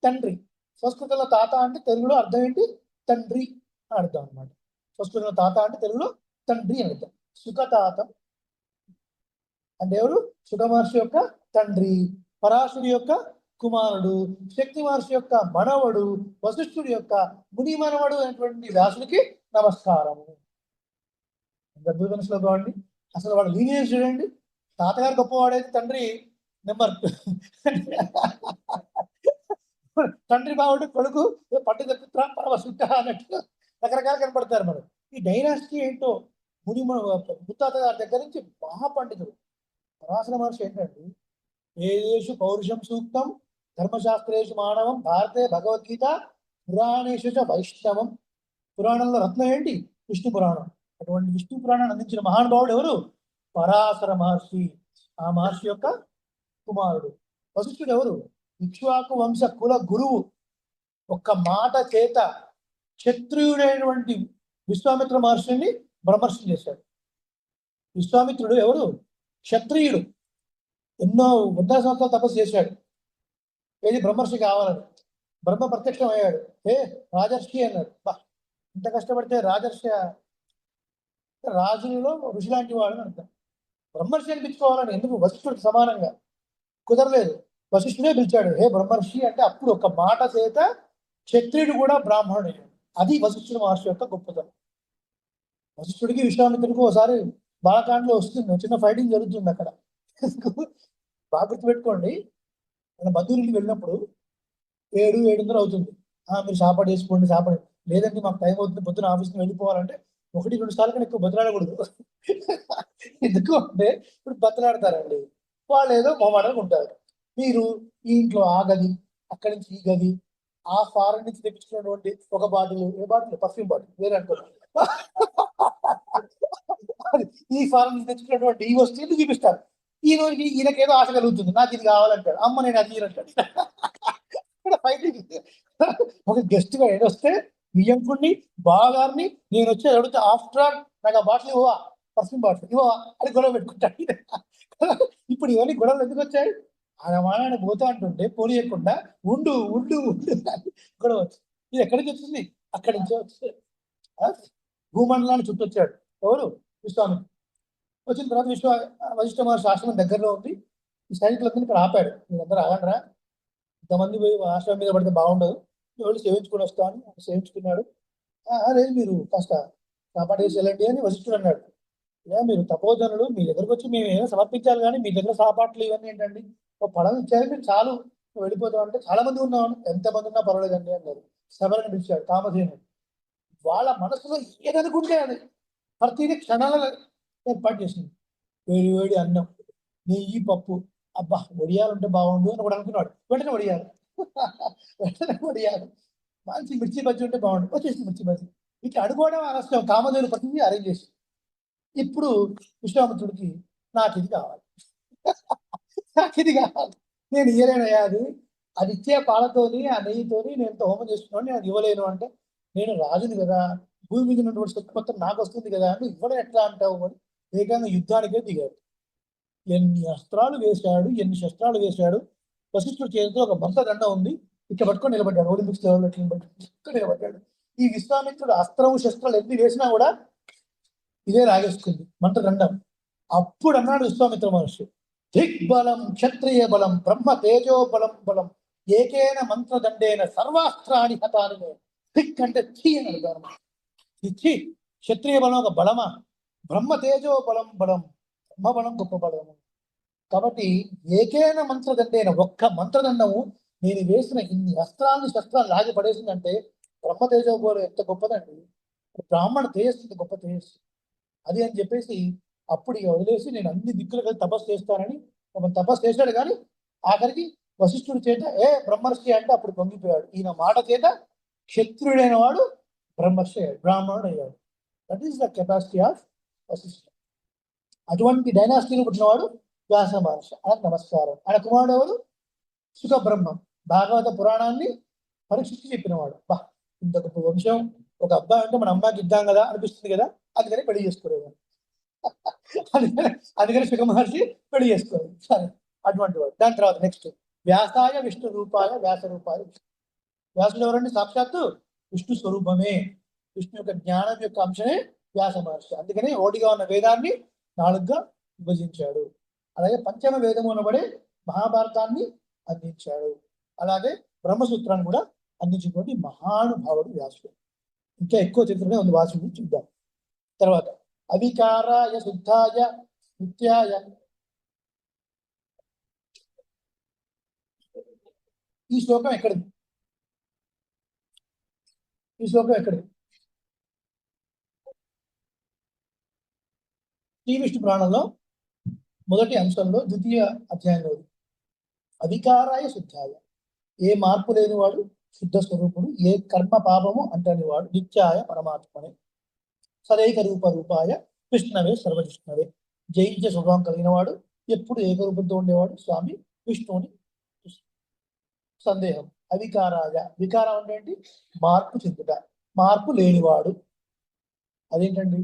తండ్రి. సంస్కృతంలో తాత అంటే తెలుగులో అర్థం ఏంటి? తండ్రి అని అర్థం అనమాట. సంస్కృతంలో తాత అంటే తెలుగులో తండ్రి అని అర్థం. సుఖతాతం అంటే ఎవరు? సుఖ మహర్షి యొక్క తండ్రి, పరాశుడి యొక్క కుమారుడు, శక్తి మహర్షి యొక్క మనవడు, వశిష్ఠుడి యొక్క ముని మనవడు అయినటువంటి వ్యాసుడికి నమస్కారము. అద్భుతమైన శ్లోకం అండి. అసలు వాడు లీనియర్ చూడండి. తాతగారు గొప్పవాడైతే తండ్రి నెంబర్ తండ్రి బావుడు, కొడుకు పట్టు పుత్ర పరమశుద్ధ అన్నట్టు రకరకాలు కనపడతారు. మనం ఈ డైనాసిటీ ఏంటో ముని ముత్తాత గారి దగ్గర నుంచి మహాపండితుడు పరాశర మహర్షి ఏంటండి, వేదేషు పౌరుషం సూక్తం, ధర్మశాస్త్రేషు మానవం, భారతే భగవద్గీత, పురాణేషు చ వైష్ణవం. పురాణంలో రత్నం ఏంటి? విష్ణు పురాణం. అటువంటి విష్ణు పురాణాన్ని అందించిన మహానుభావుడు ఎవరు? పరాశర మహర్షి. ఆ మహర్షి యొక్క కుమారుడు. వశిష్ఠుడు ఎవరు? ఇక్ష్వాకు వంశ కుల గురువు. ఒక్క మాట చేత క్షత్రియుడైనటువంటి విశ్వామిత్ర మహర్షిని బ్రహ్మర్షి చేశాడు. విశ్వామిత్రుడు ఎవరు? క్షత్రియుడు. ఎన్నో వందల సంవత్సరాలు తపస్సు చేశాడు. ఏది? బ్రహ్మర్షి కావాలని. బ్రహ్మ ప్రత్యక్షం అయ్యాడు. ఏ రాజర్షి అన్నాడు. బా, ఇంత కష్టపడితే రాజర్షి, రాజులలో ఋషి లాంటి వాడు అని అర్థం. బ్రహ్మర్షి అనిపించుకోవాలని ఎందుకు? వశిష్ఠుడికి సమానంగా కుదరలేదు. వశిష్ఠుడే పిలిచాడు, హే బ్రహ్మర్షి అంటే. అప్పుడు ఒక మాట చేత క్షత్రియుడు కూడా బ్రాహ్మణుడు అయ్యాడు. అది వశిష్ఠుడు మహర్షి యొక్క గొప్పతనం. వశిష్ఠుడికి విశ్వామిత్రుడికి ఒకసారి బాలకాండలో వస్తుంది, చిన్న ఫైటింగ్ జరుగుతుంది అక్కడ. బాగా గుర్తుపెట్టుకోండి, మన బంధువులకి వెళ్ళినప్పుడు 7-7:30 అవుతుంది. మీరు సాపాటు వేసుకోండి, సాపాడు. లేదండి మాకు టైం అవుతుంది, పొద్దున ఆఫీస్కి వెళ్ళిపోవాలంటే 1-2 సార్లు కన్నా ఎక్కువ బతలాడకూడదు. ఎందుకు అంటే ఇప్పుడు బతలాడతారండి వాళ్ళు, ఏదో మొహమాటంగా ఉంటారు. మీరు ఈ ఇంట్లో ఆ గది, అక్కడి నుంచి ఈ గది, ఆ ఫారెన్ నుంచి తెప్పించుకున్నటువంటి ఒక బాటిల్, ఏ బాటిల్? పర్ఫ్యూమ్ బాటిల్ వేరే అనుకోండి. ఈ ఫారెన్ నుంచి తెచ్చుకున్నటువంటి ఈ వస్తువులు చూపిస్తారు. ఈ రోజుకి ఈయనకి ఏదో ఆశ కలుగుతుంది, నాకు ఇది కావాలంటాడు. అమ్మ నేను అది అంటాడు. ఫైటింగ్. ఒక గెస్ట్ గా ఏదొస్తే బియ్యంకుడిని బాగారిని నేను వచ్చి అడిగితే, ఆఫ్టర్ ఆల్ నాకు ఆ బాటిల్ ఇవ్వవా, పర్ఫ్యూమ్ బాటిల్ ఇవ్వవా అని గొడవ పెట్టుకుంటాడు. ఇప్పుడు ఇవన్నీ గొడవలు ఎందుకు వచ్చాయి? ఆయన పోతా అంటుంటే పోనీయకుండా ఉండు ఉండు ఉండు గొడవ వచ్చింది. ఇది ఎక్కడికి వచ్చింది? అక్కడి నుంచే వచ్చి భూమండలాన్ని చుట్టొచ్చాడు. ఎవరు? విశ్వామిత్రుడు. వచ్చిన తర్వాత వశిష్ఠ మహర్షి ఆశ్రమం దగ్గరలో ఉంది. ఈ సైనికులందరినీ ఇక్కడ ఆపాడు. మీరందరూ ఆగండ్రా, ఇంతమంది పోయి ఆశ్రమం మీద పడితే బాగుండదు, ఎవరు సేవించుకొని వస్తాను. సేవించుకున్నాడు. లేదు మీరు కాస్త కాపాటు వేసి వెళ్ళండి అని వశిష్ఠుడు అన్నాడు. మీరు తపోధనులు, మీ దగ్గరకు వచ్చి మేము ఏమైనా సమర్పించాలి, కానీ మీ దగ్గర సాపాట్లు ఇవన్నీ ఏంటండి? ఒక పడవ ఇచ్చారు, మీరు చాలు వెళ్ళిపోతాం అంటే, చాలా మంది ఉన్నాను, ఎంతమంది ఉన్నా పర్వాలేదండి అన్నారు. సభలను పిలిచాడు కామధేను. వాళ్ళ మనసులో ఏదనుకుంటే అది ప్రతిదీ క్షణాలలో ఏర్పాటు చేసింది. వేడి వేడి అన్నం, నెయ్యి, పప్పు. అబ్బా వడియాలుంటే బాగుండు అని కూడా అనుకున్నాడు. వెంటనే వడియాలు, వెంటనే వడియాలు. మంచి మిర్చి బజ్జి ఉంటే బాగుండు, వచ్చేసి మిర్చి బజ్జి. ఇట్లా అనుకోవడం ఆలస్యం. కామధేను ప్రతిదీ అరేంజ్ చేసి, ఇప్పుడు విశ్వామిత్రుడికి నాకు ఇది కావాలి, నాకు ఇది కావాలి, నేను ఇయ్యలేనయ్యా, అది ఇచ్చే పాలతోని ఆ నెయ్యితోని నేను హోమం చేసుకున్నాను, నేను అది ఇవ్వలేను అంటే, నేను రాజుని కదా, భూమి మీద ఉన్నటువంటి శక్తి మొత్తం నాకు వస్తుంది కదా, నువ్వు ఇవ్వడం ఎట్లా అంటావు అని ఏకంగా యుద్ధానికే దిగాడు. ఎన్ని అస్త్రాలు వేశాడు, ఎన్ని శస్త్రాలు వేశాడు. వశిష్ఠుడి చేతితో ఒక మంత్రదండ ఉంది, ఇక్కడ పట్టుకొని నిలబడ్డాడు. ఒలింపిక్స్ లెవెల్లో పట్టుకొని నిలబడ్డాడు. ఈ విశ్వామిత్రుడు అస్త్రము శస్త్రాలు ఎన్ని వేసినా కూడా ఇదే లాగేసుకుంది మంత్రదండం. అప్పుడు అన్నాడు విశ్వామిత్ర మహర్షి, దిగ్బలం క్షత్రియ బలం బ్రహ్మ తేజో బలం బలం ఏకేన మంత్రదండేన సర్వాస్త్రాన్ని హతాని. దిక్ అంటే ఛీ అని అర్థం. ఛీ, క్షత్రియ బలం ఒక బలమా? బ్రహ్మ తేజో బలం బలం, బ్రహ్మ బలం గొప్ప బలము. కాబట్టి ఏకేన మంత్రదండేన, ఒక్క మంత్రదండము నేను వేసిన ఇన్ని అస్త్రాన్ని శస్త్రాలు లాగి పడేసిందంటే బ్రహ్మ తేజో బలం ఎంత గొప్పదండి. బ్రాహ్మణ తేజస్సు గొప్ప తేజస్సు అది అని చెప్పేసి అప్పుడు వదిలేసి, నేను అన్ని దిక్కులు కలిసి తపస్సు చేస్తానని తపస్సు చేశాడు. కానీ ఆఖరికి వశిష్ఠుడి చేత బ్రహ్మర్షి అంటే అప్పుడు పొంగిపోయాడు. ఈయన మాట చేత క్షత్రుడైన వాడు బ్రహ్మర్షి అయ్యాడు, బ్రాహ్మణుడు అయ్యాడు. That is the capacity of వశిష్ఠుడు. అటువంటి డైనాసిటీని పుట్టినవాడు వ్యాస మహర్షి. ఆయనకు నమస్కారం. ఆయన కుమారుడు ఎవరు? సుఖబ్రహ్మం. భాగవత పురాణాన్ని పరీక్షించి చెప్పినవాడు. బా, ఇంత గొప్ప వంశం, ఒక అబ్బాయి అంటే మన అమ్మాయికి ఇద్దాం కదా అనిపిస్తుంది కదా, అందుకని పెళ్లి చేసుకోలేదు. అందుకని సుఖ మహర్షి పెళ్లి చేసుకోలేదు. సరే, అటువంటి వాడు. దాని తర్వాత నెక్స్ట్ వ్యాసాయ విష్ణు రూపాయ వ్యాస రూపాయ. వ్యాసుడు ఎవరండి? సాక్షాత్తు విష్ణు స్వరూపమే. విష్ణు యొక్క జ్ఞానం యొక్క అంశమే వ్యాస మహర్షి. అందుకని ఓటిగా ఉన్న వేదాన్ని 4గా విభజించాడు. అలాగే పంచమ వేదము అనబడే మహాభారతాన్ని అందించాడు. అలాగే బ్రహ్మసూత్రాన్ని కూడా అందించినటువంటి మహానుభావుడు వ్యాసుడు. ఇంకా ఎక్కువ చరిత్రనే ఉంది వ్యాసుడు, చూద్దాం. తర్వాత అవికారాయ శుద్ధాయ నిత్యాయ. ఈ శ్లోకం ఎక్కడిది? ఈ శ్లోకం ఎక్కడిది? శ్రీ విష్ణు పురాణంలో మొదటి అంశంలో ద్వితీయ అధ్యాయంలో అవికారాయ శుద్ధాయ, ఏ మార్పు లేనివాడు, శుద్ధ స్వరూపుడు, ఏ కర్మ పాపము అంటని వాడు, నిత్యాయ పరమాత్మనే, సదైక రూపాయ విష్ణవే సర్వజిష్ణవే, జయించే స్వభావం కలిగిన వాడు, ఎప్పుడు ఏకరూపంతో ఉండేవాడు స్వామి విష్ణువుని. సందేహం. అవికారాయ, వికారం అంటే ఏంటి? మార్పు చెందుట, మార్పు లేనివాడు. అదేంటండి?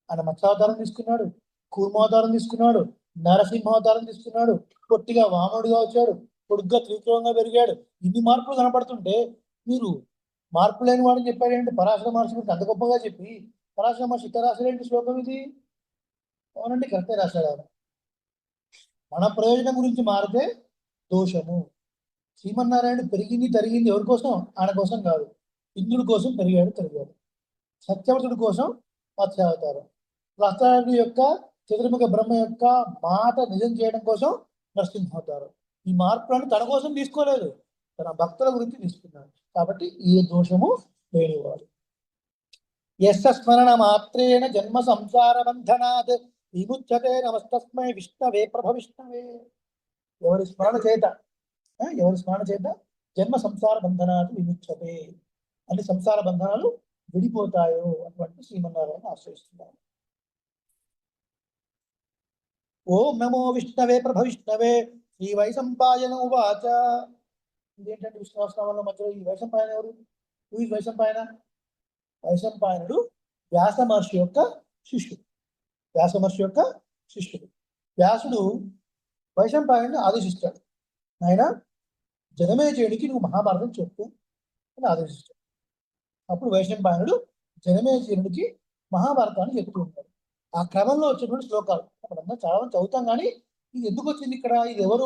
ఆయన మత్స్యావతారం తీసుకున్నాడు, కూర్మావతారం తీసుకున్నాడు, నరసింహావతారం తీసుకున్నాడు, పొట్టిగా వామనుడిగా వచ్చాడు, పొడుగ్గా త్రివిక్రమంగా పెరిగాడు. ఇన్ని మార్పులు కనపడుతుంటే మీరు మార్పు లేని వాడని చెప్పాడు ఏంటి? పరాశర మహర్షి గురించి అంత గొప్పగా చెప్పి పరాశర మహర్షి ఇట్లా రాశాడేంటి శ్లోకం ఇది? అవునండి, కరెక్టే రాశాడు ఆయన. మన ప్రయోజనం గురించి మారితే దోషము. శ్రీమన్నారాయణ పెరిగింది తరిగింది ఎవరి కోసం? ఆయన కోసం కాదు. ఇంద్రుడి కోసం పెరిగాడు తరిగాడు. సత్యవతుడి కోసం మత్స్యావతారం. ప్రహ్లాదుడి యొక్క చతుర్ముఖ బ్రహ్మ యొక్క మాట నిజం చేయడం కోసం నరసింహావతారం. ఈ మార్పులను తన కోసం తీసుకోలేదు, తన భక్తుల గురించి తీసుకున్నాడు. కాబట్టి ఏ దోషము లేనివాడు. యస్య స్మరణ మాత్రేణ జన్మ సంసార బంధనాత్ విముచ్యతే నమస్తస్మై విష్ణవే ప్రభ విష్ణవే. ఎవరి స్మరణ చేత జన్మ సంసార బంధనాలు విముచ్యతే, అన్ని సంసార బంధనాలు విడిపోతాయో అటువంటి శ్రీమన్నారాయణ ఆశ్రయిస్తున్నారు. ఓం నమో విష్ణవే ప్రభ విష్ణవే శ్రీ వైశంపాయన ఉవాచ. ఇదేంటంటే విష్ణువాసనామంలో మధ్యలో ఈ వైశంపాయన ఎవరు? ఈ వైశంపాయన, వైశంపాయనుడు వ్యాస మహర్షి యొక్క శిష్యుడు. వ్యాసుడు వైశంపాయనుడిని ఆదేశిస్తాడు. ఆయన జనమేజయుడికి నువ్వు మహాభారతం చెప్పు అని ఆదేశిస్తాడు. అప్పుడు వైశంపాయనుడు జనమేజయుడికి మహాభారతాన్ని చెప్తూ ఉంటాడు. ఆ క్రమంలో వచ్చేటువంటి శ్లోకాలు అక్కడంతా చాలా మంది చదువుతాం, కానీ ఇది ఎందుకు వచ్చింది ఇక్కడ, ఇది ఎవరు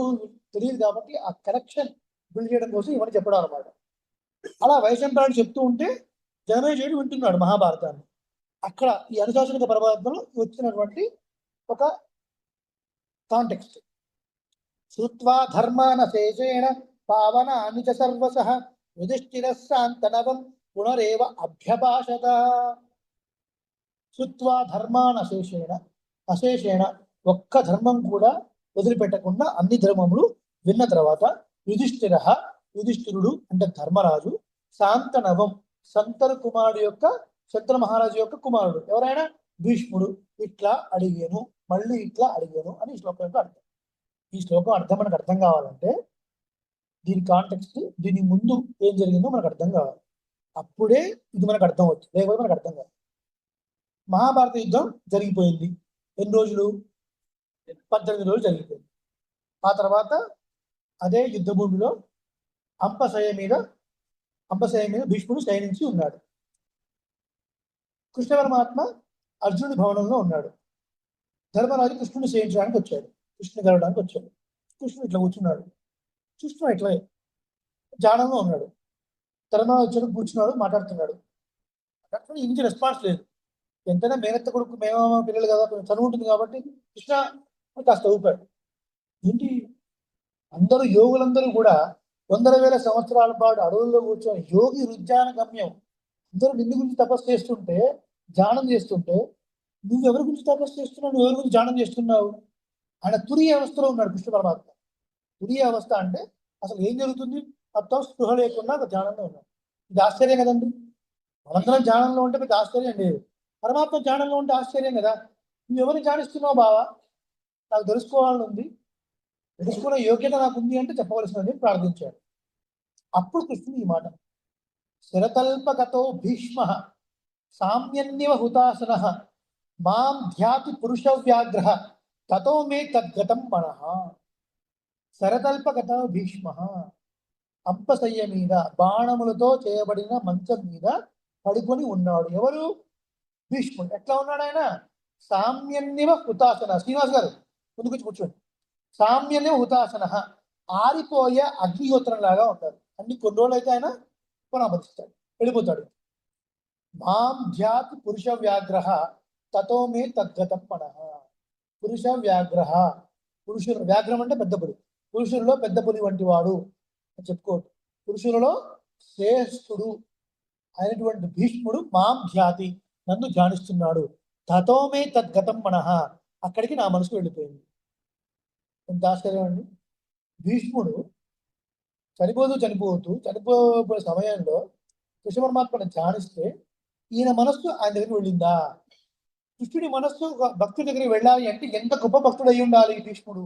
తెలియదు. కాబట్టి ఆ కనెక్షన్ బిల్డ్ చేయడం కోసం ఇవన్నీ చెప్పడం అనమాట. అలా వైశంపాయనుడు చెప్తూ ఉంటే జనమేజయుడు వింటున్నాడు మహాభారతాన్ని. అక్కడ ఈ అనుశాసనిక పరమాత్మలో వచ్చినటువంటి ఒక కాంటెక్స్ట్. శ్రుత్వా ధర్మాన శేషేణ పావనాని చ సర్వసః యుధిష్ఠిరః శాంతనవం పునరేవ అభ్యభాషత. శ్రుత్వా ధర్మాన అశేషేణ, ఒక్క ధర్మం కూడా వదిలిపెట్టకుండా అన్ని ధర్మములు విన్న తర్వాత యుధిష్ఠిరుడు అంటే ధర్మరాజు, శాంతనవం శంతను కుమారుడు యొక్క, శంతను మహారాజు యొక్క కుమారుడు ఎవరైనా భీష్ముడు ఇట్లా అడిగాను, మళ్ళీ ఇట్లా అడిగాను అని ఈ శ్లోకం యొక్క అర్థం. ఈ శ్లోకం అర్థం మనకు అర్థం కావాలంటే దీని కాంటెక్స్ట్, దీని ముందు ఏం జరిగిందో మనకు అర్థం కావాలి. అప్పుడే ఇది మనకు అర్థం అవుతుంది, లేకపోతే మనకు అర్థం కాదు. మహాభారత యుద్ధం జరిగిపోయింది. ఎన్ని రోజులు? 18 రోజులు జరిగిపోయింది. ఆ తర్వాత అదే యుద్ధ భూమిలో అంపశయ మీద భీష్ముడు శయనించి ఉన్నాడు. కృష్ణ పరమాత్మ అర్జునుడి భవనంలో ఉన్నాడు. ధర్మరాజు కృష్ణుని సేవించడానికి వచ్చాడు, కృష్ణుని కలవడానికి వచ్చాడు. కృష్ణుడు ఇట్లా కూర్చున్నాడు, కృష్ణుడు ఇట్లా జానంలో ఉన్నాడు. ధర్మరాజు వచ్చాడు, కూర్చున్నాడు, మాట్లాడుతున్నాడు. ఇంటి రెస్పాన్స్ లేదు. ఎంతైనా మేనత్త కొడుకు మేనమామ పిల్లలు కదా, కొంచెం చదువు ఉంటుంది కాబట్టి కృష్ణ కాస్త ఊపాడు. ఏంటి, అందరూ యోగులందరూ కూడా 100,000 సంవత్సరాల పాటు అడవుల్లో కూర్చొని యోగి రుజ్జాన గమ్యం, అందరూ నిన్ను గురించి తపస్సు చేస్తుంటే, ధ్యానం చేస్తుంటే, నువ్వు ఎవరి గురించి తపస్సు చేస్తున్నావు, నువ్వు ఎవరి గురించి ధ్యానం చేస్తున్నావు? ఆయన తురియ అవస్థలో ఉన్నాడు కృష్ణ పరమాత్మ. తురియ అవస్థ అంటే అసలు ఏం జరుగుతుంది? మొత్తం స్పృహ లేకుండా ఒక ధ్యానంలో ఉన్నాడు. ఇది ఆశ్చర్యం కదండి. మనందరం ధ్యానంలో ఉంటే పెద్ద ఆశ్చర్యం లేదు, పరమాత్మ ధ్యానంలో ఉంటే ఆశ్చర్యం కదా. నువ్వు ఎవరిని ధ్యానిస్తున్నావు బావా? నాకు తెలుసుకోవాలని ఉంది, తెలుసుకునే యోగ్యత నాకు ఉంది అంటే చెప్పవలసినది ప్రార్థించాడు. అప్పుడు కృష్ణుడు ఈ మాట, శరతల్పగతో భీష్మ సామ్యన్యవ హుతాసనః మాం ధ్యాతి పురుష వ్యాఘ్రః తతో మే తద్గతం మనః. శరతల్పగత భీష్మ అంపశయ్య మీద బాణములతో చేయబడిన మంచం మీద పడుకొని ఉన్నాడు. ఎవరు? భీష్ముడు. ఎట్లా ఉన్నాడు ఆయన? సామ్యన్యవ హుతాసన. శ్రీనివాస్ గారు ముందుకొచ్చి కూర్చోండి. సామ్యన్యవ హుతాసన, ఆరిపోయే అగ్నిహోత్రం లాగా ఉంటారు. అన్ని కొన్ని రోజులు అయితే ఆయన పునఃపతిస్తాడు, వెళ్ళిపోతాడు. మాం ధ్యాత్ పురుష వ్యాఘ్రః తతో మే తద్గతం మనః. పురుష వ్యాఘ్రః, పురుషులు వ్యాఘ్రం అంటే పెద్ద పులి, పురుషులలో పెద్ద పులి వంటి వాడు అని చెప్పుకోవద్దు. పురుషులలో శ్రేష్ఠుడు అయినటువంటి భీష్ముడు మాం ధ్యాతి, నన్ను ధ్యానిస్తున్నాడు. తతో మే తద్గతం మనః, అక్కడికి నా మనసు వెళ్ళిపోయింది. ఎంత ఆశ్చర్యం అండి. భీష్ముడు చనిపోయే సమయంలో కృష్ణ పరమాత్మను ధ్యానిస్తే ఈయన మనస్సు ఆయన దగ్గరికి వెళ్ళిందా? కృష్ణుడి మనస్సు భక్తుడి దగ్గరికి వెళ్ళాలి అంటే ఎంత గొప్ప భక్తుడు అయి ఉండాలి భీష్ముడు.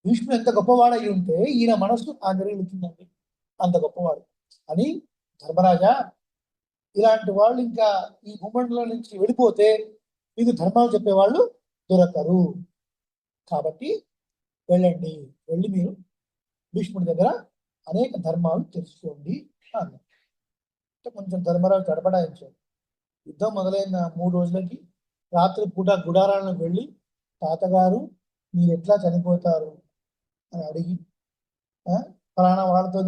భీష్ముడు ఎంత గొప్పవాడు అయి ఉంటే ఈయన మనస్సు ఆయన దగ్గరికి వెళ్తుందండి. అంత గొప్పవాడు అని. ధర్మరాజా, ఇలాంటి వాళ్ళు ఇంకా ఈ భూమండలం నుంచి వెళ్ళిపోతే మీకు ధర్మాలు చెప్పేవాళ్ళు దొరకరు. కాబట్టి వెళ్ళండి, వెళ్ళి మీరు భీష్ముడి దగ్గర అనేక ధర్మాలు తెలుసుకోండి అన్నారు. కొంచెం ధర్మరాజు గడపడాయించాడు. యుద్ధం మొదలైన 3 రోజులకి రాత్రి పూట గుడారాలను వెళ్ళి, తాతగారు మీరు ఎట్లా చనిపోతారు అని అడిగి, ఫలానా వాళ్ళతో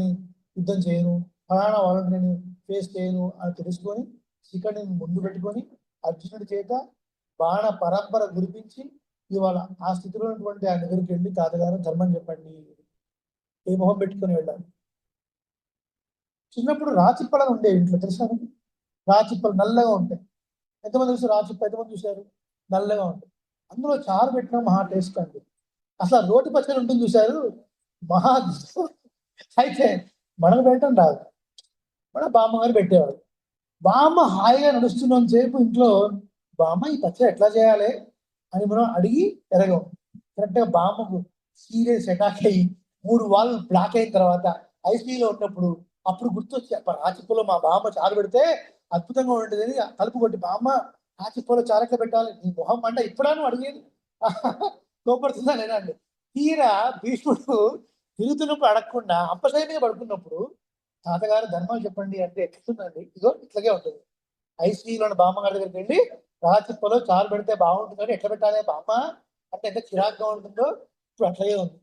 యుద్ధం చేయను, ఫలానా వాళ్ళని నేను ఫేస్ చేయను అని తెలుసుకొని శిఖండిని ముందు పెట్టుకొని అర్జునుడి చేత బాణ పరంపర గురిపించి ఇవాళ ఆ స్థితిలో ఉన్నటువంటి ఆయన దగ్గరికి వెళ్ళి, తాతగారు ధర్మం చెప్పండి, ఏ మొహం పెట్టుకొని వెళ్ళాలి. చిన్నప్పుడు రాచిప్పలను ఉండే ఇంట్లో తెలుసా? రాచిప్పలు నల్లగా ఉంటాయి. ఎంతమంది చూసారు రాచిప్ప? ఎంతమంది చూశారు? నల్లగా ఉంటాయి. అందులో చారు పెట్టిన మహా టేస్ట్ అండి. అసలు రోటి పచ్చడి ఉంటుంది చూశారు, మహా. అయితే మనకు పెట్టడం రాదు, మన బామ్మగారు పెట్టేవాడు. బామ్మ హాయిగా నడుస్తున్నంత సేపు ఇంట్లో బామ్మ ఈ పచ్చడి ఎట్లా చేయాలి అని మనం అడిగి ఎరగం. కరెక్ట్గా బామ్మకు సీరియస్ అటాక్ అయ్యి 3 వారాలు బ్లాక్ అయిన తర్వాత ఐసీయూలో ఉన్నప్పుడు అప్పుడు గుర్తొచ్చి రాచిప్పలో మా బామ్మ చారు పెడితే అద్భుతంగా ఉంటుంది అని తలుపు కొట్టి, బామ్మ రాచిప్పలో చారు ఎట్లా పెట్టాలి, నీ మొహం అంటే ఇప్పుడాను అడిగేది. కోపడుతుందా లేదా అండి. తీరా భీష్ముడు తిరుగుతున్నప్పుడు అడగకుండా అంపశయ్య మీద పడుకున్నప్పుడు తాతగారు ధర్మాలు చెప్పండి అంటే ఎట్లుందండి, ఇదో ఇట్లాగే ఉంటుంది. ఐసీయూలోని బామ్మగారి దగ్గరికి వెళ్ళి రాచిప్పలో చారు పెడితే బాగుంటుందని ఎట్లా పెట్టాలి బామ్మ అంటే ఎంత చిరాగ్గా ఉంటుందో ఇప్పుడు అట్లాగే ఉంది.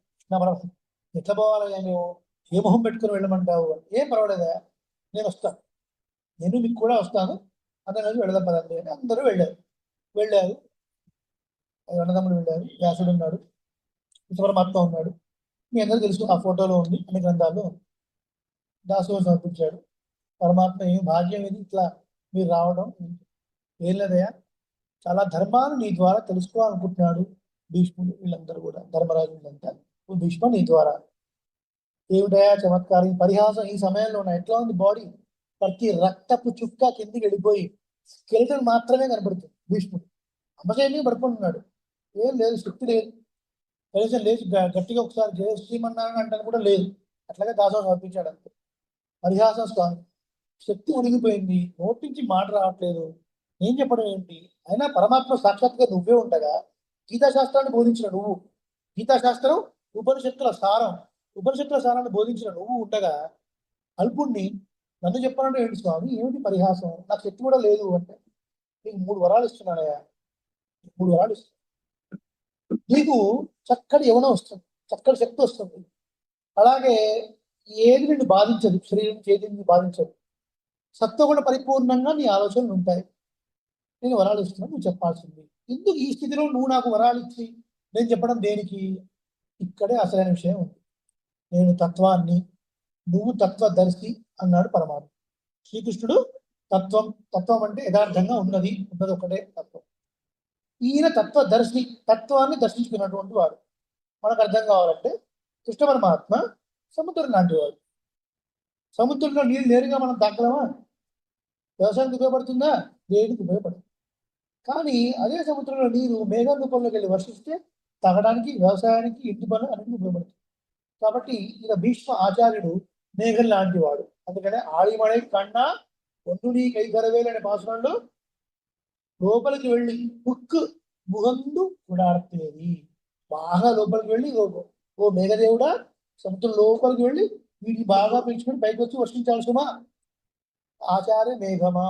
ఎట్లా పోవాలి, నేను ఏ మొహం పెట్టుకుని వెళ్ళమంటావు? ఏం పర్వాలేదా, నేను వస్తాను, నేను మీకు కూడా వస్తాను, అందరూ వెళదాం పదండి అని అందరూ వెళ్ళారు. అన్నదమ్ముడు వెళ్ళారు. వ్యాసుడు ఉన్నాడు, పరమాత్మ ఉన్నాడు, మీ అందరూ తెలుసు, ఆ ఫోటోలో ఉంది, అన్ని గ్రంథాల్లో ఉంది. దాసోహం సమర్పించాడు. పరమాత్మ ఏం భాగ్యం ఇది, ఇట్లా మీరు రావడం, ఏం లేదయా, చాలా ధర్మాలు నీ ద్వారా తెలుసుకోవాలనుకుంటున్నాడు భీష్ముడు. వీళ్ళందరూ కూడా ధర్మరాజు వీళ్ళంతా, భీష్మ నీ ద్వారా ఏమిటయా చమత్కారం, పరిహాసం. ఈ సమయంలో ఎట్లా ఉంది బాడీ, ప్రతి రక్తపు చుక్క కిందికి వెళ్ళిపోయి స్కెలిటన్ మాత్రమే కనబడుతుంది. భీష్ముడు అమ్మశయ్య పడుకుంటున్నాడు, ఏం లేదు, శక్తి లేదు, కనీసం లేచి గట్టిగా ఒకసారి జయ శ్రీమన్నారాయణ అంటాను కూడా లేదు. అట్లాగే దాసోహం సమర్పించాడు అంతే. పరిహాసం స్వామి, శక్తి ఉడిగిపోయింది, నోటి నుంచి మాట రావట్లేదు, ఏం చెప్పడం ఏంటి? అయినా పరమాత్మ సాక్షాత్గా నువ్వే ఉండగా గీతాశాస్త్రాన్ని బోధించిన నువ్వు, గీతాశాస్త్రం ఉపనిషత్తుల సారాన్ని బోధించిన నువ్వు ఉండగా అల్పుణ్ణి నన్ను చెప్పాలంటే ఏంటి స్వామి, ఏమిటి పరిహాసం, నాకు శక్తి కూడా లేదు అంటే నీకు 3 వరాలు ఇస్తున్నానయా, 3 వరాలు ఇస్తున్నా. నీకు చక్కటి యవనం వస్తుంది, చక్కటి శక్తి వస్తుంది, అలాగే ఏది నిన్ను బాధించదు, శరీరం చేతి బాధించదు, సత్వగుణ పరిపూర్ణంగా నీ ఆలోచనలు ఉంటాయి. నేను వరాలు ఇస్తున్నా, నువ్వు చెప్పాల్సింది. ఎందుకు ఈ స్థితిలో నువ్వు నాకు వరాలు ఇచ్చి నేను చెప్పడం దేనికి? ఇక్కడే అసలైన విషయం ఉంది. నేను తత్వాన్ని, నువ్వు తత్వదర్శి అన్నాడు పరమాత్మ. శ్రీకృష్ణుడు తత్వం అంటే యథార్థంగా ఉన్నది ఒకటే తత్వం. ఈయన తత్వదర్శి, తత్వాన్ని దర్శించుకున్నటువంటి వాడు. మనకు అర్థం కావాలంటే కృష్ణ పరమాత్మ సముద్రం లాంటి వాడు. సముద్రంలో నీళ్ళు నేరుగా మనం తాకలమా? వ్యవసాయానికి ఉపయోగపడుతుందా? దేనికి ఉపయోగపడుతుంది. కానీ అదే సముద్రంలో నీరు మేఘం రూపంలోకి వెళ్ళి వర్షిస్తే తాగడానికి, వ్యవసాయానికి, ఇంటి పనులు అన్నింటినీ ఉపయోగపడుతుంది. కాబట్టి ఈయన భీష్మ ఆచార్యుడు మేఘం లాంటి వాడు. అందుకనే ఆడిమడై కన్నా ఒండు నీ కైగరవేలు అనే భాషణంలో లోపలికి వెళ్ళి ముక్కు ముహందు గుడార్తేది బాగా లోపలికి వెళ్ళి ఓ మేఘదేవుడా సముద్రం లోపలికి వెళ్ళి వీటిని బాగా పెంచుకొని పైకి వచ్చి వర్షించాలి సుమా ఆచార్య మేఘమా.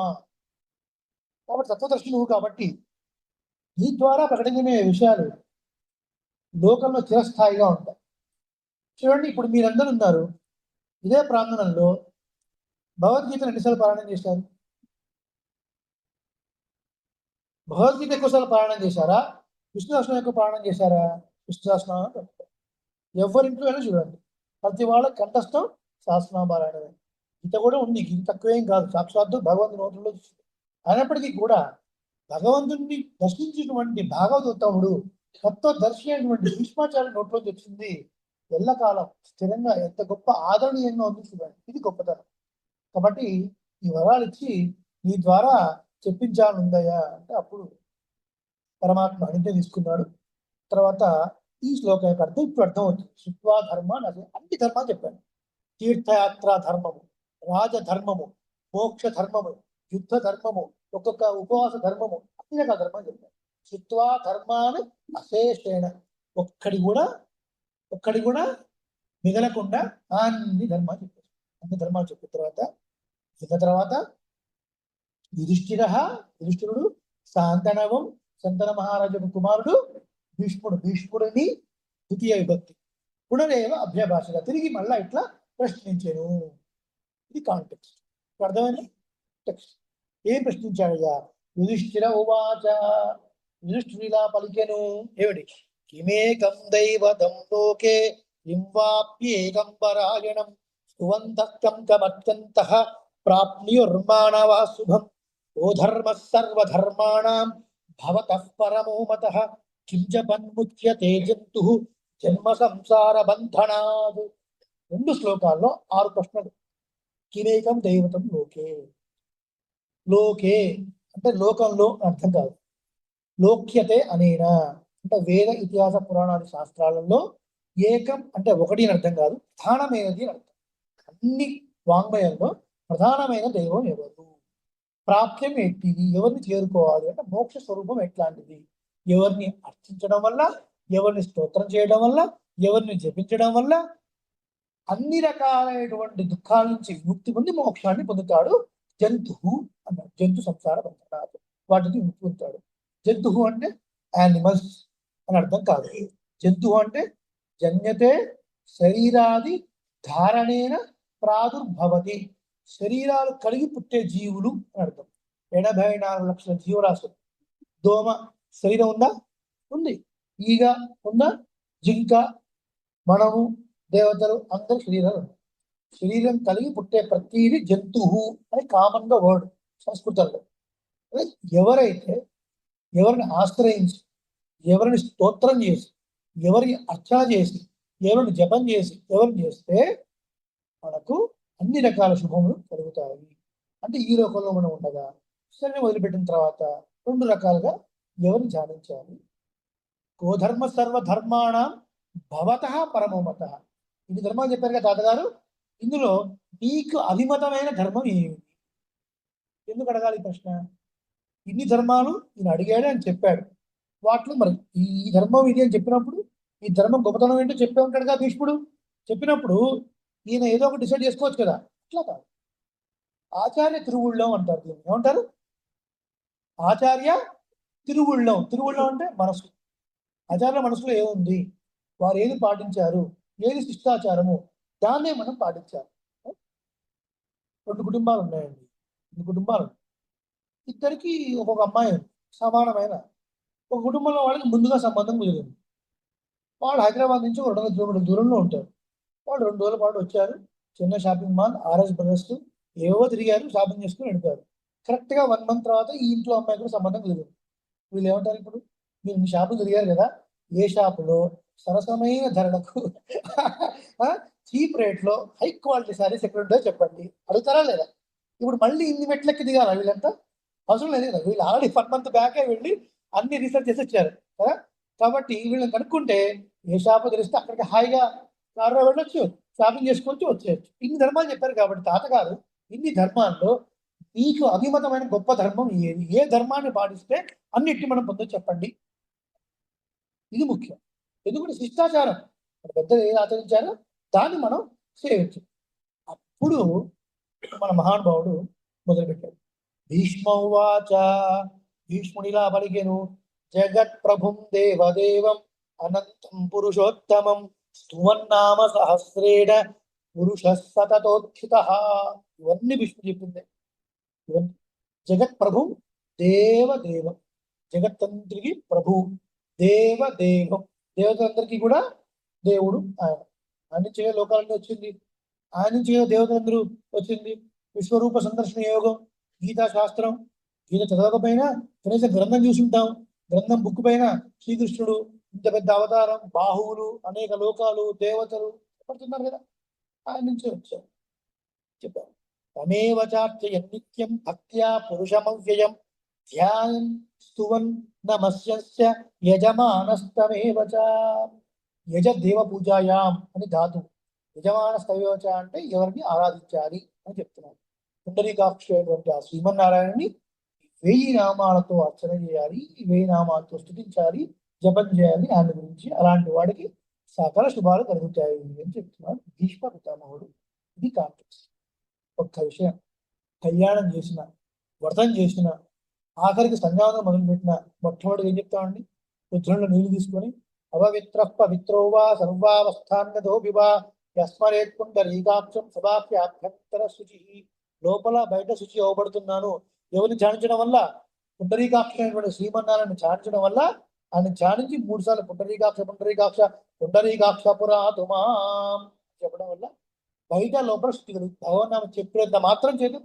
కాబట్టి తత్వదర్శి నువ్వు కాబట్టి నీ ద్వారా ప్రకటించే విషయాలు లోకంలో చిరస్థాయిగా ఉంటాయి. చూడండి, ఇప్పుడు మీరందరూ ఉన్నారు, ఇదే ప్రాంగణంలో భగవద్గీతను ఎన్నిసార్లు పారాయణం చేశారు? భగవద్గీత ఎక్కువసార్లు పారాయణం చేశారా? విష్ణుదాసనం ఎక్కువ పారాయణం చేశారా? విష్ణుదాసనం ఎవరింట్లో అయినా చూడండి, ప్రతి వాళ్ళ కంఠస్థం సహస్రనామ పారాయణమే. గీత కూడా ఉంది, గీత తక్కువేం కాదు, సాక్షాత్తు భగవంతుని నోట్లో చూస్తుంది. అయినప్పటికీ కూడా భగవంతుడిని దర్శించినటువంటి భాగవతోత్తముడు తత్వదర్శి అయినటువంటి భీష్మాచార్య నోట్లోకి వచ్చింది ఎల్లకాలం స్థిరంగా ఎంత గొప్ప ఆదరణీయంగా ఉంది చూడండి. ఇది గొప్పతనం. కాబట్టి ఈ వరాలు ఇచ్చి నీ ద్వారా చెప్పించానుందయ్యా అంటే అప్పుడు పరమాత్మ అడిగితే తీసుకున్నాడు. తర్వాత ఈ శ్లోకం యొక్క అర్థం ఇప్పుడు అర్థం అవుతుంది. శుత్వా ధర్మ అన్ని ధర్మాలు చెప్పాను. తీర్థయాత్ర ధర్మము, రాజధర్మము, మోక్ష ధర్మము, యుద్ధ ధర్మము, ఒక్కొక్క ఉపవాస ధర్మము, అన్ని రకాల ధర్మాలు చెప్పాను. శుత్వా ధర్మాన్ని అశేషేణ ఒక్కడి కూడా మిగలకుండా అన్ని ధర్మాలు చెప్పారు. అన్ని ధర్మాలు చెప్పిన తర్వాత యుధిష్ఠిరుడు శాంతనవం శంతన మహారాజు కుమారుడు భీష్ముడిని ద్వితీయ విభక్తి పునరేవ అభ్యభాషగా తిరిగి మళ్ళా ఇట్లా ప్రశ్నించాను. ఇది కాంటెక్స్ట్. అర్థమైంది? టెక్స్ట్ ఏం ప్రశ్నించాడయ్యా? యుధిష్ఠిర ఉవాచ, యుధిష్ఠిరిలా పలికెను ఏమిటి? కిమేకం దైవతం లోకే కింవాప్యేకం పరాయణం సువంతకం కమత్యంతః ప్రాప్నుర్మానవః శుభం ఓ ధర్మ సర్వధర్మాణాం భవతః పరమో మతః కిం జపన్ముచ్యతే జంతుః జన్మ సంసార బంధనాద్. 2 శ్లోకాల్లో 6 ప్రశ్నలు. కిమేకం దైవతం లోకే అంటే లోకంలో అర్థం కాదు. లోక్యతే అనేనా అంటే వేద ఇతిహాస పురాణాది శాస్త్రాలలో ఏకం అంటే ఒకటి అని అర్థం కాదు, ప్రధానమైనది అని అర్థం. అన్ని వాంగ్మయంలో ప్రధానమైన దైవం ఎవరు? ప్రాప్యం ఎట్టిది? ఎవరిని చేరుకోవాలి అంటే మోక్ష స్వరూపం ఎట్లాంటిది? ఎవరిని అర్చించడం వల్ల, ఎవరిని స్తోత్రం చేయడం వల్ల, ఎవరిని జపించడం వల్ల అన్ని రకాలైనటువంటి దుఃఖాల నుంచి విముక్తి పొంది మోక్షాన్ని పొందుతాడు. జంతువు అన్నాడు. జంతు సంసార బంధనాలు, వాటిని విముక్తి పొందుతాడు. జంతువు అంటే యానిమల్స్ అని అర్థం కాదు. జంతువు అంటే జన్యతే శరీరాది ధారణేన ప్రాదుర్భవతి, శరీరాలు కలిగి పుట్టే జీవులు అని అర్థం. 84 లక్షల జీవరాశులు. దోమ శరీరం ఉందా? ఉంది. ఈగ ఉందా? జింక, మనము, దేవతలు అందరూ శరీరాలు ఉన్నాయి. శరీరం కలిగి పుట్టే ప్రతిదీ జంతువు అని కామన్ గా వర్డ్ సంస్కృతంలో. ఎవరైతే ఎవరిని ఆశ్రయించి, ఎవరిని స్తోత్రం చేసి, ఎవరిని అర్చన చేసి, ఎవరిని జపం చేసి, ఎవరిని చేస్తే మనకు అన్ని రకాల శుభములు కలుగుతాయి. అంటే ఈ లోకంలో మనం ఉండగా శరీరం వదిలిపెట్టిన తర్వాత 2 రకాలుగా ఎవరిని ధ్యానించాలి? గోధర్మ సర్వధర్మాణం భవతః పరమోమతః. ఇన్ని ధర్మాలు చెప్పారు కదా తాతగారు. ఇందులో నీకు అభిమతమైన ధర్మం ఏమిటి? ఎందుకు అడగాలి ఈ ప్రశ్న? ఇన్ని ధర్మాలు ఈయన అడిగాడు అని చెప్పాడు. వాటిలో మరి ఈ ధర్మం ఇది అని చెప్పినప్పుడు ఈ ధర్మం గొప్పతనం ఏంటో చెప్పే ఉంటాడు కదా భీష్ముడు. చెప్పినప్పుడు ఈయన ఏదో ఒకటి డిసైడ్ చేసుకోవచ్చు కదా. అట్లా కాదు. ఆచార్య తిరువుళ్ళం అంటారు. దీన్ని ఏమంటారు? ఆచార్య తిరువుళ్ళం. తిరువుళ్ళం అంటే మనసు. ఆచార్య మనసులో ఏముంది, వారు ఏది పాటించారు, ఏది శిష్టాచారము, దాన్నే మనం పాటించాలి. 2 కుటుంబాలు ఉన్నాయండి. 2 కుటుంబాలు, ఇద్దరికి ఒక్కొక్క అమ్మాయి సమానమైన ఒక కుటుంబంలో వాళ్ళకి ముందుగా సంబంధం కుదిరింది. వాళ్ళు హైదరాబాద్ నుంచి 200 కిలోమీటర్ల దూరంలో ఉంటారు. వాళ్ళు 2 రోజుల పాటు వచ్చారు. చిన్న షాపింగ్ మాల్, ఆర్ఎస్ బ్రదర్స్ ఏవో తిరిగారు, షాపింగ్ చేసుకుని వెళ్ళిపోయారు. కరెక్ట్గా 1 మంత్ తర్వాత ఈ ఇంట్లో అమ్మాయి కూడా సంబంధం కుదిరింది. వీళ్ళు ఏమంటారు? ఇప్పుడు మీరు మీ షాపులు తిరిగారు కదా, ఏ షాపులో సరసమైన ధరలకు చీప్ రేట్లో హై క్వాలిటీ శారీస్ ఎక్కడ ఉంటుందో చెప్పండి. అడుగుతారా లేదా? ఇప్పుడు మళ్ళీ ఇన్ని మెట్లెక్కి దిగాల వీళ్ళంతా? అవసరం లేదు కదా. వీళ్ళు ఆల్రెడీ 1 మంత్ బ్యాకే వెళ్ళి అన్ని రీసెర్చ్ చేసి వచ్చారు కదా. కాబట్టి వీళ్ళని కనుక్కుంటే ఏ షాపు తెలిస్తే అక్కడికి హాయిగా కారులో వెళ్ళొచ్చు, షాపింగ్ చేసుకోవచ్చు, వచ్చేయచ్చు. ఇన్ని ధర్మాలు చెప్పారు కాబట్టి తాతగారు ఇన్ని ధర్మాల్లో నీకు అభిమతమైన గొప్ప ధర్మం ఏది, ఏ ధర్మాన్ని పాటిస్తే అన్నిటిని మనం పొందొచ్చు చెప్పండి. ఇది ముఖ్యం. ఎందుకంటే శిష్టాచారం పెద్దలు ఏది ఆచరించారో దాన్ని మనం సేవించు. అప్పుడు మన మహానుభావుడు మొదలుపెట్టాడు. భీష్మౌవాచ, భీష్ముడిలా పలికెను, జగత్ ప్రభుం దేవదేవం అనంతం పురుషోత్తమం స్తువన్నామ సహస్రేణ పురుష సతతోత్థిత. ఇవన్నీ భీష్ముడు చెప్పిందే. ఇవన్నీ జగత్ ప్రభు దేవదేవం, జగత్తంత్రికి ప్రభు దేవదేవం, దేవతలందరికీ కూడా దేవుడు ఆయన. ఆయన నుంచి లోకాలన్నీ వచ్చింది, ఆయన నుంచి దేవతలందరూ వచ్చింది. విశ్వరూప సందర్శన యోగం, గీతా శాస్త్రం, గీత చదవకపోయినా కనీసం గ్రంథం చూసుంటాం. గ్రంథం బుక్ పైన శ్రీకృష్ణుడు ఇంత పెద్ద అవతారం, బాహువులు, అనేక లోకాలు, దేవతలు పడుతున్నారు కదా, ఆయన నుంచి వచ్చారు. చెప్పారు తమేవ చార్చయ నిత్యం భక్త్యా పురుషమవ్యయం ధ్యానం స్తువన్ నమస్య యజమానస్తమేవ చ. యజ దేవ పూజాయాం అని ధాతు, యజమానస్తమేవ చ అంటే ఎవరిని ఆరాధించాలి అని చెప్తున్నారు. పుండరీకాక్షుడైనటువంటి ఆ శ్రీమన్నారాయణని 1000 నామాలతో అర్చన చేయాలి, 1000 నామాలతో స్తుతించాలి, జపం చేయాలి ఆయన గురించి. అలాంటి వాడికి సకల శుభాలు కలుగుతాయి అని చెప్తున్నారు భీష్మ పితామహుడు. ఇది కాంటెక్స్ట్. ఒక్క విషయం, కళ్యాణం చేసిన, వ్రతం చేసిన, ఆఖరికి సంధ్యావందనం మొదలుపెట్టిన మొట్టమొదటి ఏం చెప్తామండి? రుద్రంలో నీళ్లు తీసుకొని అపవిత్ర పవిత్రో వా సర్వావస్థాన్యతో వివా యస్మరేత్ పుండరీకాక్షం సభాభ్యంతర శుచి. లోపల బయట శుచి అవ్వబడుతున్నాను ఎవరిని ధ్యానించడం వల్ల? పుండరీకాక్ష శ్రీమన్నారాయణ ధ్యానించడం వల్ల. ఆయన ధ్యానించి 3 సార్లు పుండరీకాక్ష పుండరీకాక్ష పుండరీకాక్ష పురాతుమాం చెప్పడం వల్ల బయట లోపల శుద్ధి కలుగుతుంది. భగవన్నామం చెప్పినంత మాత్రం చేతి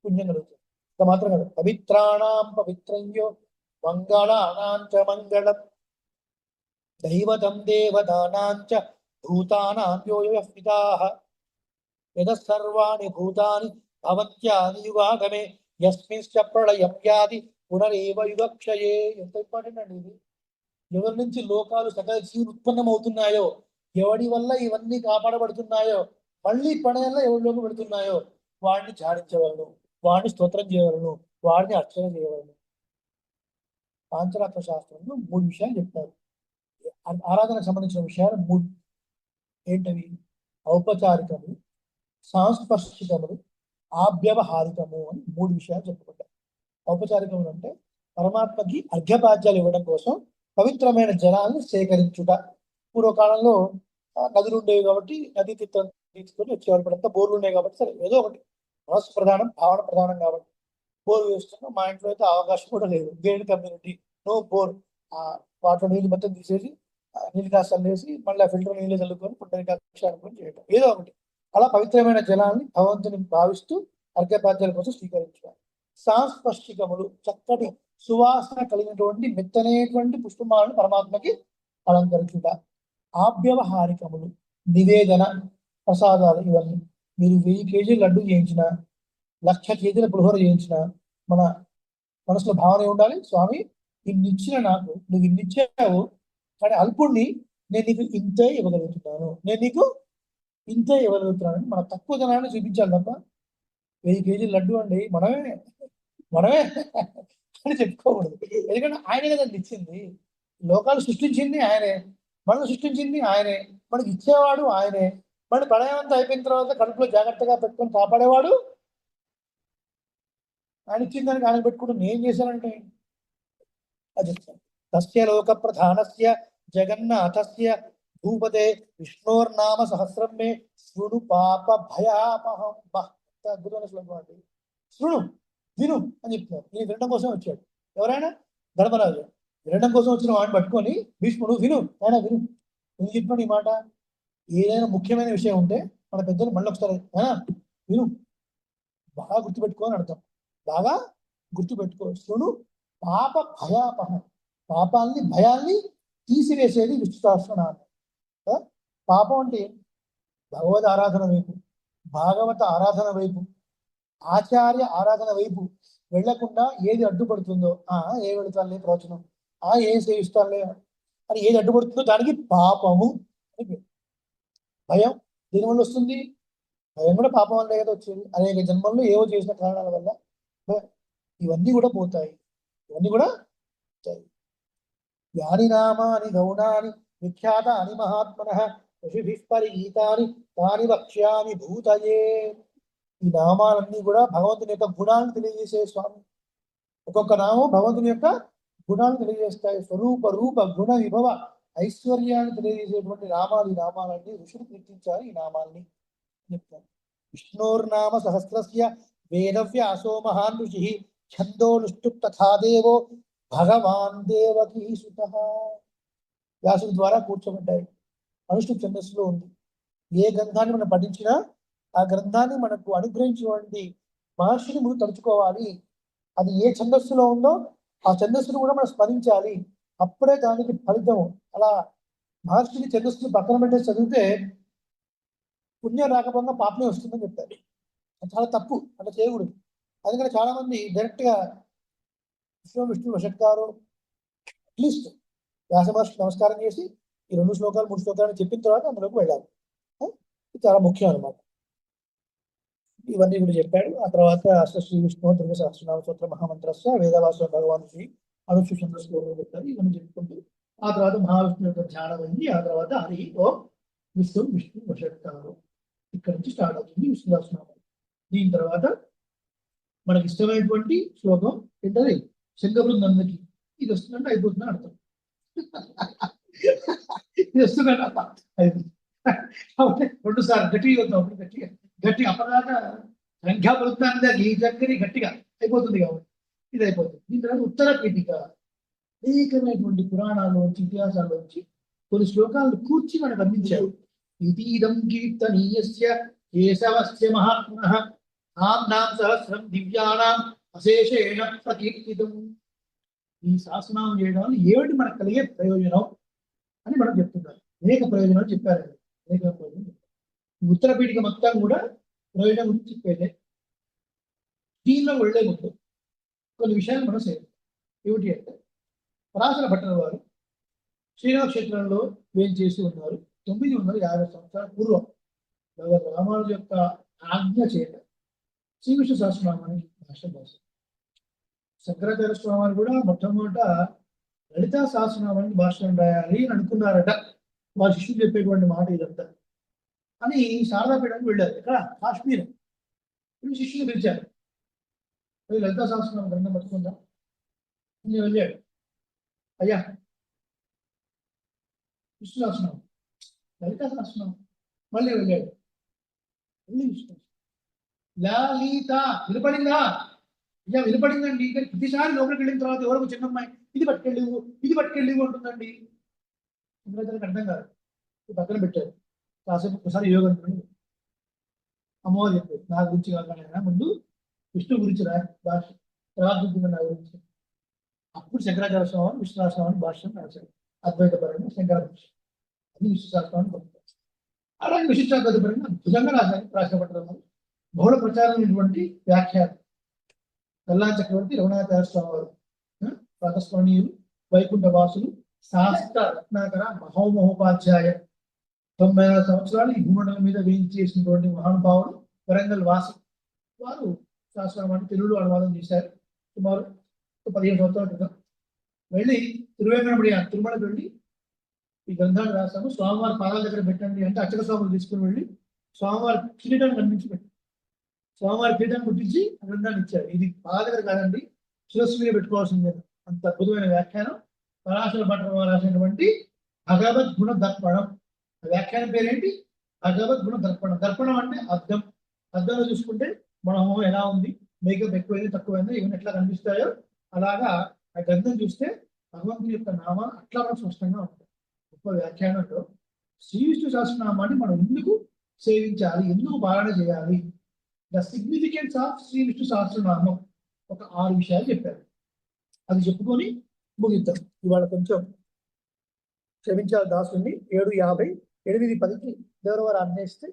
పుణ్యం కలుగుతుంది. ఇంత మాత్రం కాదు, పవిత్రాణం పవిత్రయ్యో మంగళానాంచ మంగళం దైవతం దేవతానాంచ భూతానాంయోపితాః యదసర్వాణి భూతాని భవంత్యాది యుగాగమే యస్మిశ్చ ప్రళయం యాది పునరేవ యుగక్షయే. ఎంత ఇంపార్టెంట్ అండి ఇది. ఎవరి నుంచి లోకాలు సకల జీవులు ఉత్పన్నం అవుతున్నాయో, ఎవడి వల్ల ఇవన్నీ కాపాడబడుతున్నాయో, మళ్ళీ ప్రళయంలో ఎవరిలోకి పెడుతున్నాయో వాడిని ధ్యానించవలను, వాడిని స్తోత్రం చేయవలను, వాడిని అర్చన చేయవలను. పాంచరాత్ర శాస్త్రంలో 3 విషయాలు చెప్తారు. ఆరాధనకు సంబంధించిన విషయాలు 3 ఏంటవి? ఔపచారికములు, సాంస్పర్శికములు, ఆభ్యవహారికము అని 3 విషయాలు చెప్పుకుంటారు. ఔపచారికములు అంటే పరమాత్మకి అర్ఘ్యపాద్యాలు ఇవ్వడం కోసం పవిత్రమైన జలాన్ని సేకరించుట. పూర్వకాలంలో నదులు ఉండేవి కాబట్టి నదీ తీర్థం తీసుకొని వచ్చేవాళ్ళు. ఇప్పుడంతా బోర్లు ఉన్నాయి కాబట్టి సరే ఏదో ఒకటి, మనస్సు ప్రధానం, భావన ప్రధానం కాబట్టి బోర్ వేస్తున్నాం. మా ఇంట్లో అయితే అవకాశం కూడా లేదు, గేడ్ కమ్యూనిటీ, నో బోర్. వాటర్ నీళ్ళు మొత్తం తీసేసి నీళ్ళు కాస్త వేసి మళ్ళీ ఫిల్టర్ నీళ్ళు చల్లుకొని పుండరీకాక్ష అనుకొని చేయటం ఏదో ఒకటి. అలా పవిత్రమైన జలాన్ని భగవంతుని భావిస్తూ అర్ఘ్యపాద్యాల కోసం స్వీకరించాలి. సాంస్పర్శికములు, చక్కటి సువాసన కలిగినటువంటి మెత్తనేటువంటి పుష్పమాలను పరమాత్మకి అలంకరించుట. ఆభ్యవహారికములు, నివేదన, ప్రసాదాలు. ఇవన్నీ మీరు 1000 కేజీల లడ్డు చేయించిన, 1,00,000 కేజీల పులిహోర చేయించిన మన మనసులో భావన ఉండాలి, స్వామి ఇన్నిచ్చిన నాకు, నువ్వు ఇన్నిచ్చావు కానీ అల్పుణ్ణి, నేను నీకు ఇంతే ఇవ్వగలుగుతున్నాను, నేను నీకు ఇంతే ఇవ్వగలుగుతున్నాను. మన తక్కువ ధనాన్ని చూపించాలి తప్ప 1000 కేజీల లడ్డు అండి మనమే అని చెప్పుకోకూడదు. ఎందుకంటే ఆయనే కదా ఇచ్చింది. లోకాలు సృష్టించింది ఆయనే, మనల్ని సృష్టించింది ఆయనే, మనకి ఇచ్చేవాడు ఆయనే. మన ప్రళయం అయిపోయిన తర్వాత కడుపులో జాగ్రత్తగా పెట్టుకొని కాపాడేవాడు ఆయన. ఇచ్చిన దానికి ఆయన పెట్టుకుంటూ నేను చేశానంటే అది చెప్తాను. తస్య లోక ప్రధానస్య జగన్నాథస్య భూపతే విష్ణోర్నామ సహస్రం మే శృణు పాప భయాపహం. అద్భుతమైన శ్లోకం అండి. శృణు, విను అని చెప్తున్నారు. ఈయన వినడం కోసం వచ్చాడు. ఎవరైనా ధర్మరాజు వినడం కోసం వచ్చిన వాడిని పట్టుకొని భీష్ముడు విను, ఆయన విను, నేను చెప్పినాడు ఈ మాట. ఏదైనా ముఖ్యమైన విషయం ఉంటే మన పెద్దలు మళ్ళీ ఒకసారి విను, బాగా గుర్తుపెట్టుకో అని అర్థం. బాగా గుర్తుపెట్టుకో. శృణు పాప భయాపహం, పాపాలని భయాల్ని తీసివేసేది విష్ణు సహస్రనామం. పాపం అంటే భగవద్ ఆరాధన వైపు, భాగవత ఆరాధన వైపు, ఆచార్య ఆరాధన వైపు వెళ్లకుండా ఏది అడ్డుపడుతుందో ఏ వెళుతానులే ప్రవచనం, ఏం సేవిస్తానులే అని ఏది అడ్డుపడుతుందో దానికి పాపము అని పేరు. భయం దీనివల్ల వస్తుంది, భయం కూడా పాపం వల్లే కదా వచ్చేది. అనేక జన్మల్లో ఏవో చేసిన కారణాల వల్ల ఇవన్నీ కూడా పోతాయి, ఇవన్నీ కూడా పోతాయి. యాని నామాని గౌణాని విఖ్యాతాని మహాత్మనః ఋషిభిః పరిగీతాని తాని వక్ష్యామి భూతయే. ఈ నామాలన్నీ కూడా భగవంతుని యొక్క గుణాలను తెలియజేసే స్వామి. ఒక్కొక్క నామం భగవంతుని యొక్క గుణాలను తెలియజేస్తాయి. స్వరూప రూప గుణ విభవ ఐశ్వర్యాన్ని తెలియజేసేటువంటి నామాలు. ఈ నామాలన్నీ ఋషులు కీర్తించారు. ఈ నామాల్ని చెప్తారు. విష్ణోర్నామ సహస్రస్య వేదవ్యాసో మహాన్ ఋషి ఛందోనుష్ఠు తథా దేవో భగవాన్ దేవకీ సుతః. వ్యాసుడి ద్వారా కూర్చోబడ్డాయి. అనుష్ఠుప్ ఛందస్సులో ఉంది. ఏ గ్రంథాన్ని మనం పఠించినా ఆ గ్రంథాన్ని మనకు అనుగ్రహించినటువంటి మహర్షిని ముందు తలుచుకోవాలి. అది ఏ ఛందస్సులో ఉందో ఆ ఛందస్సును కూడా మనం స్మరించాలి. అప్పుడే దానికి ఫలితం. అలా మహర్షిని ఛందస్సుని పక్కన పెట్టేసి చదివితే పుణ్యం రాకపోగా పాపమే వస్తుందని చెప్తారు. అది చాలా తప్పు, అట్లా చేయకూడదు. అందుకని చాలా మంది డైరెక్ట్ గా విష్ణు వషట్కారు అట్లీస్ట్ వ్యాస మహర్షికి నమస్కారం చేసి ఈ 2 శ్లోకాలు 3 శ్లోకాలు చెప్పిన తర్వాత అందులోకి వెళ్ళాలి. ఇది చాలా ముఖ్యం అన్నమాట. ఇవన్నీ కూడా చెప్పాడు. ఆ తర్వాత శ్రీ విష్ణు దుర్గ సహస్రనామ స్తోత్ర మహామంత్రస్య వేదవాస భగవాన్ శ్రీ అనుష్ఠుప్ ఛందస్సులో చెప్తారు. ఇవన్నీ చెప్పుకుంటూ ఆ తర్వాత మహావిష్ణు యొక్క ధ్యానం అయింది. ఆ తర్వాత హరి ఓం విష్ణు వషట్కారు ఇక్కడ నుంచి స్టార్ట్ అవుతుంది విష్ణు సహస్రనామం. దీని తర్వాత మనకి ఇష్టమైనటువంటి శ్లోకం ఏంటది? శంఖబృందందకి ఇది వస్తుందంటే అయిపోతుందని అర్థం. ఇది వస్తుందంట కాబట్టి 2 సార్లు గట్టిగా వద్దాం. గట్టిగా అప్పటిదాకా శంఖబృందందకి దగ్గరి గట్టిగా అయిపోతుంది కాబట్టి ఇది అయిపోతుంది. దీని తర్వాత ఉత్తర పీఠిక అనేకమైనటువంటి పురాణాల్లోంచి ఇతిహాసాల్లోంచి కొన్ని శ్లోకాలను కూర్చి మనకు అందించారు. ఇదీదం కీర్తనీయస్య కేశవస్య మహాత్మనః నామ్నాం సహస్రం దివ్యానాం అశేషేణ ప్రకీర్తితం. ఈ సహస్రనామం చేయడం వల్ల ఏమిటి మనకు కలిగే ప్రయోజనం అని మనం చెప్తున్నారు. అనేక ప్రయోజనాలు చెప్పారు. అనేక ప్రయోజనం ఉత్తర పీఠిక మొత్తం కూడా ప్రయోజనం గురించి చెప్పేదే. దీనిలో వెళ్ళే ముందు కొన్ని విషయాలు మనం సేవ ఏమిటి అంటే, పరాశర భట్టర్ వారు శ్రీరామ క్షేత్రంలో వేంచేసి ఉన్నారు. 950 సంవత్సరాల పూర్వం రామానుజు యొక్క ఆజ్ఞ చేత శ్రీ విష్ణు సహస్రనామానికి భాష్యం రాశారు. శంకరాచార్య స్వామి వారు కూడా మొట్టమొదట లలితా సహస్రనామానికి భాష్యం రాయాలి అని అనుకున్నారట. వారి శిష్యులు చెప్పేటువంటి మాట ఇదంతా అని శారదాపీఠానికి వెళ్ళారు. ఇక్కడ కాశ్మీర్ శిష్యులు పిలిచారు. లలితా సహస్రనామం గ్రంథం పట్టుకుందా నేను వెళ్ళాడు. అయ్యా విష్ణు సహస్రనామం లలితా సహస్రనామం మళ్ళీ వెళ్ళాడు. మళ్ళీ విష్ణు లలిత వినపడిందా? ఇలా వినపడిందండి. కానీ ప్రతిసారి లోపలికి వెళ్ళిన తర్వాత ఎవరో చిన్నమ్మాయి ఇది పట్టుకెళ్ళి ఉంటుందండి. ఇంద్రజలకు అర్థం కాదు. పక్కన పెట్టారు. కాసేపు ఒకసారి యోగం అమ్మవారు చెప్పారు, నా గురించి కాకుండా ముందు విష్ణు గురించి రా భాష, తర్వాత నా గురించి. అప్పుడు శంకరాచార్య స్వామి విష్ణు సహస్రనామాన్ని భాష్యం రాశారు. అద్వైతపరంగా శంకర భాష అది విష్ణు సహస్రనామాన్ని పంపుతారు. అలాగే విశిష్టాద్వైతపరంగా భుజంగా రాసినపడ్డారు. బహుళ ప్రచారమైనటువంటి వ్యాఖ్యానం కల్లా చక్రవర్తి రఘునాథాచార్య స్వామి వారు ప్రాతస్మరణీయులు, వైకుంఠ వాసులు, శాస్త్ర రత్నాకర మహోమహోపాధ్యాయ 96 సంవత్సరాలు ఈ భూమండలం మీద వేయించేసినటువంటి మహానుభావుడు వరంగల్ వాసి. వారు సహస్రనామాన్ని తెలుగులో అనువాదం చేశారు. సుమారు 15 సంవత్సరాల క్రితం వెళ్ళి తిరుమలకి వెళ్ళి ఈ గ్రంథాన్ని రాశాము. స్వామివారి పాదాల దగ్గర పెట్టండి అంటే అర్చక స్వాములు తీసుకుని వెళ్ళి స్వామివారి కిరీటాన్ని కనిపించి పెట్టి స్వామివారి కిరీటాన్ని కుట్టించి ఆ గ్రంథాన్ని ఇచ్చారు. ఇది పాదాల దగ్గర కాదండి, శిరస్సు మీద పెట్టుకోవాల్సిందే. అంత అద్భుతమైన వ్యాఖ్యానం పరాశర భట్టర్ వారు రాసినటువంటి భగవద్ గుణ దర్పణం. వ్యాఖ్యానం పేరేంటి? భగవద్ గుణ దర్పణం. దర్పణం అంటే అద్దం. అద్దంలో చూసుకుంటే మన మొహం ఎలా ఉంది, మేకప్ ఎక్కువైంది తక్కువైంది ఇవన్నీ ఎట్లా కనిపిస్తాయో అలాగా ఆ గ్రంథం చూస్తే భగవంతుని యొక్క నామం అట్లా మనకు స్పష్టంగా ఉంటుంది. గొప్ప వ్యాఖ్యానంలో శ్రీ విష్ణు సహస్రనామాన్ని మనం ఎందుకు సేవించాలి, ఎందుకు పాలన చేయాలి, the significance of Shri Vishnu Sahasranamam ఒక 6 విషయాలు చెప్పారు. అది చెప్పుకొని ముగిద్దాం. ఇవాళ కొంచెం క్షమించాలి దాసుని. 7:50 8:10కి దేవరవారు ఆజ్ఞయిస్తే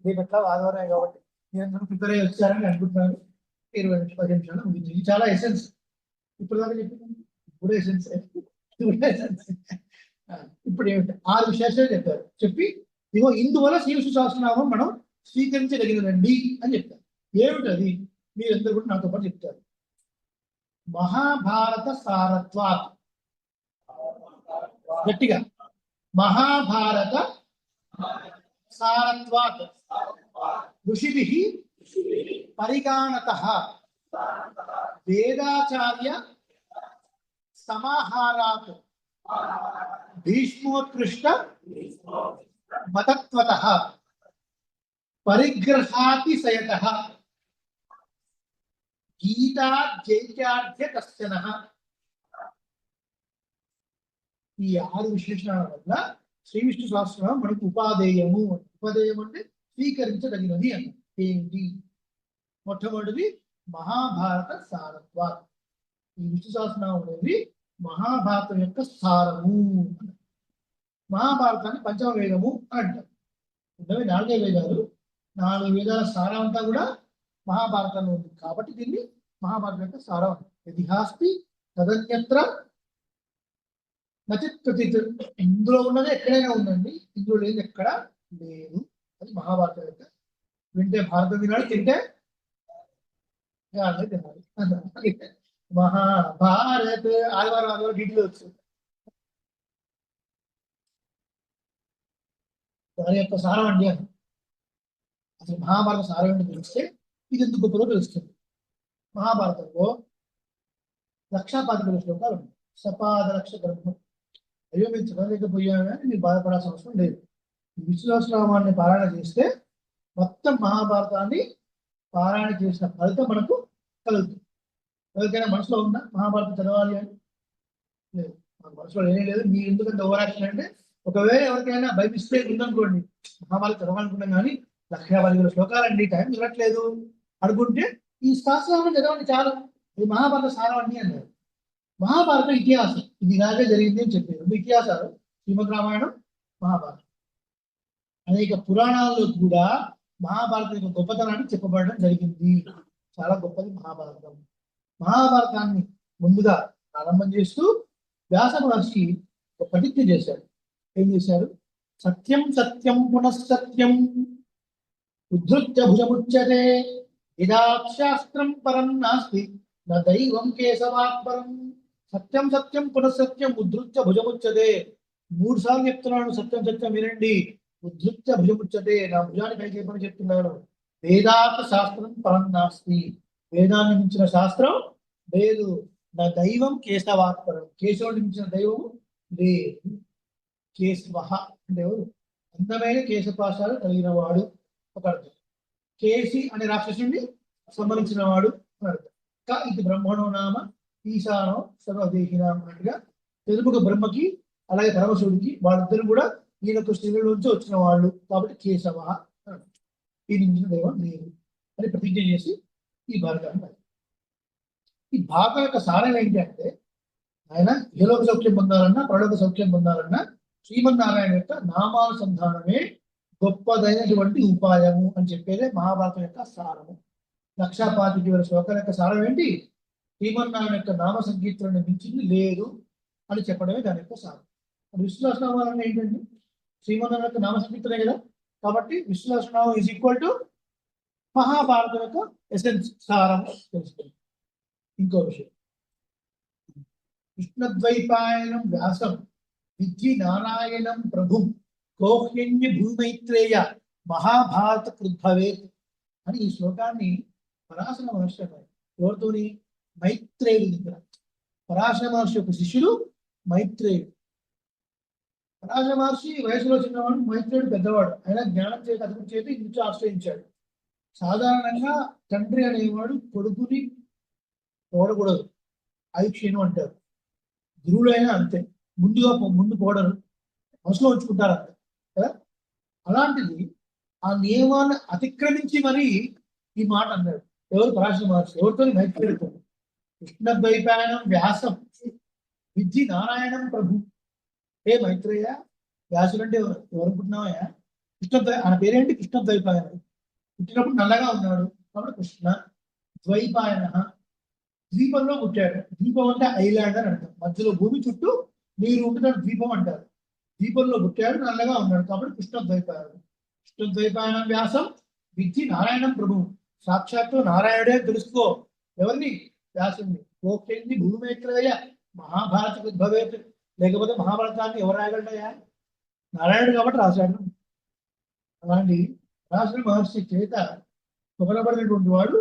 రేపు ఎట్లా ఆదివారం కాబట్టి నేను ప్రిపేర్ అయ్యి వచ్చారని అనుకుంటున్నాను. 20-15 నిమిషాలు ముగించింది. ఇది చాలా ఎసెన్స్. ఇప్పుడు దాకా చెప్పింది ఇప్పుడు ఎసెన్స్. ఇప్పుడు ఏమిటి 6 విశేషాలు చెప్పారు. చెప్పి ఇగో ఇందువల్ల శ్రీ విష్ణు సహస్రనామం మనం స్వీకరించగలిగినండి అని చెప్తారు. ఏమిటది మీరందరూ కూడా నాతో పాటు చెప్తారు. మహాభారత సారత్వాత్. గట్టిగా మహాభారత సారత్వాత్ ఋషిభిః పరిగాణతః వేదాచార్య సమాహారాత్ భీష్మోత్కృష్ట మతత్వతః పరిగ్రహాతి సయతః గీతా జైత్యార్థ్య కశ్చనః. ఈ 6 విశేషణాల వల్ల శ్రీ విష్ణు సహస్రనామం మనకు ఉపాదేయము. ఉపాదేయం అంటే స్వీకరించదగినది అని. ఏంటి? మొట్టమొదటిది మహాభారత సారత్వం. ఈ విష్ణు సహస్రనామం అనేది మహాభారతం యొక్క సారము. మహాభారతాన్ని పంచమ వేదము అని అంటారు. ఉన్నవి 4 వేదాలు. 4 వేదాల సారం అంతా కూడా మహాభారతంలో ఉంది కాబట్టి దీన్ని మహాభారతం యొక్క సారం. ఇతిహాస్తి తదన్యత్ర నచిత్. ఇందులో ఉన్నది ఎక్కడైనా ఉందండి, ఇందులో లేదు ఎక్కడ లేదు. అది మహాభారతం యొక్క. వింటే భారతం వినాలి, తింటే తినాలి. మహాభారత్ ఆదివారం డీటెయిల్ వచ్చింది. దాని యొక్క సారం అండి అని. అసలు మహాభారత సారం ఏంటో తెలిస్తే ఇది ఎందుకు గొప్పదో తెలుస్తుంది. మహాభారతంలో 1,25,000 శ్లోకాలు ఉన్నాయి. సపాద లక్ష గ్రంథం. అయ్యో మీరు చదవలేకపోయామని మీరు బాధపడాల్సిన అవసరం లేదు. విష్ణు సహస్రనామాన్ని పారాయణ చేస్తే మొత్తం మహాభారతాన్ని పారాయణ చేసిన ఫలితం మనకు కలుగుతుంది. ఎవరికైనా మనసులో ఉందా మహాభారతం చదవాలి అని? లేదు, మన మనసులో ఏమీ లేదు. మీరు ఎందుకంటే ఓవరాక్షన్ అంటే, ఒకవేళ ఎవరికైనా బై మిస్టేక్ ఉందనుకోండి, మహాభారతం చదవాలనుకున్నాం కానీ 1,50,000 శ్లోకాలండి, టైం దొరకట్లేదు అనుకుంటే ఈ సహస్రనామం చదవండి చాలు. ఇది మహాభారత సారం అండి అన్నారు. మహాభారతం ఇతిహాసం. ఇది ఇలాగే జరిగింది అని చెప్పారు. 2 ఇతిహాసాలు, శ్రీమద్ రామాయణం, మహాభారతం. అనేక పురాణాల్లో కూడా మహాభారతం యొక్క గొప్పతనాన్ని చెప్పబడడం జరిగింది. చాలా గొప్పది మహాభారతం. మహాభారతాన్ని ముందుగా ప్రారంభం చేస్తూ వ్యాస మహర్షి ఒక ప్రతిజ్ఞ చేశారు. ఏం చేశారు? సత్యం సత్యం పునఃసత్యం ఉద్ధృత్య భుజముచ్యతే ఇదాశాస్త్రం పరం నాస్తి న దైవం కేశవాత్పరం. సత్యం సత్యం పునఃసత్యం ఉద్ధృత్య భుజముచ్యతే. 3 సార్లు చెప్తున్నాను, సత్యం సత్యం వినండి. ఉద్ధృత్య భుజముచ్యతే, నా భుజాన్ని పైకి చెప్పని చెప్తున్నాను. వేదాంత శాస్త్రం పరం నాస్తి, వేదాన్ని మించిన శాస్త్రం లేదు. నా దైవం కేశవాత్పరం, కేశవుని మించిన దైవము లేదు. కేశవ అంటే ఎవరు? అందమైన కేశపాశాలు కలిగిన వాడు ఒక అర్థం. కేసి అనే రాక్షసుని సంబంధించిన వాడు అని అర్థం. ఇది బ్రహ్మణో నామ ఈశానో సర్వదేహిన అన్నట్టుగా తెలుగుగా బ్రహ్మకి అలాగే పరమశివుడికి వాళ్ళిద్దరు కూడా ఈయనకు స్త్రీల నుంచి వచ్చిన వాళ్ళు కాబట్టి కేశవ. ఈ మించిన దైవం లేదు అని ప్రతిజ్ఞ చేసి ఈ భారతాన్ని. ఈ భారతం యొక్క సారం ఏంటి అంటే, ఆయన ఇహలోక సౌఖ్యం పొందాలన్నా పరలోక సౌఖ్యం పొందాలన్నా శ్రీమన్నారాయణ యొక్క నామానుసంధానమే గొప్పదైనటువంటి ఉపాయము అని చెప్పేదే మహాభారతం యొక్క సారము. 1,25,000 శ్లోకాల యొక్క సారం ఏంటి? శ్రీమన్నారాయణ యొక్క నామ సంకీర్తనను మించింది లేదు అని చెప్పడమే దాని యొక్క సారం. విష్ణు సహస్రనామాలు ఏంటండి? శ్రీమన్నారాయణ యొక్క నామ సంకీర్తనే కదా. కాబట్టి Vishnu Sahasranamam is equal to Mahabharatam యొక్క ఎసెన్స్, సారం తెలుస్తుంది. ఇంకో విషయం, కృష్ణద్వైపాయనం వ్యాసం విద్యి నారాయణం ప్రభుం కోహ్యన్య భూమైత్రేయ మహాభారత కృద్భవేత్ అని ఈ శ్లోకాన్ని పరాశర మహర్షి అన్నారు. ఎవరితోని? మైత్రేయుడి దగ్గర. పరాశర మహర్షి యొక్క శిష్యుడు మైత్రేయుడు. పరాశర మహర్షి వయసులో చిన్నవాడు, మైత్రేయుడు పెద్దవాడు. ఆయన జ్ఞానం చేత అదుపు చేతి ఇంటి ఆశ్రయించాడు. సాధారణంగా తండ్రి అనేవాడు కొడుకుని పోడకూడదు, ఐక్షేణం అంటారు. గురువులైనా అంతే, ముందు పోడరు, మనసులో ఉంచుకుంటారు అంతే కదా. అలాంటిది ఆ నియమాన్ని అతిక్రమించి మరి ఈ మాట అన్నాడు. ఎవరు? పరాశర మహర్షి. ఎవరితో? మైత్రేయుడితో. కృష్ణద్వైపాయనం వ్యాసం విద్యి నారాయణం ప్రభు. ఏ మైత్రేయ, వ్యాసుడు అంటే ఎవరు అనుకుంటున్నావా? ఆయన పేరేంటి? కృష్ణద్వైపాయనం. పుట్టినప్పుడు నల్లగా ఉన్నాడు కాబట్టి కృష్ణ ద్వైపాయన. ద్వీపంలో పుట్టాడు. ద్వీపం అంటే ఐలాండ్ అని అంటారు. మధ్యలో భూమి చుట్టూ నీరు ఉంటున్న ద్వీపం అంటారు. ద్వీపంలో పుట్టాడు, నల్లగా ఉన్నాడు కాబట్టి కృష్ణద్వైపాయనం. కృష్ణద్వైపాయనం వ్యాసం విద్యి నారాయణం ప్రభు. సాక్షాత్తు నారాయణుడే తెలుసుకో. ఎవరిని? వ్యాసుని. ఓకేంది భూమిత్రయ మహాభారత ఉద్భవేత్, లేకపోతే మహాభారతాన్ని ఎవరు రాయగలడయా? నారాయణుడు కాబట్టి రాశాడు. అలాంటి వ్యాసుడు మహర్షి చేత పొగడబడినటువంటి వాడు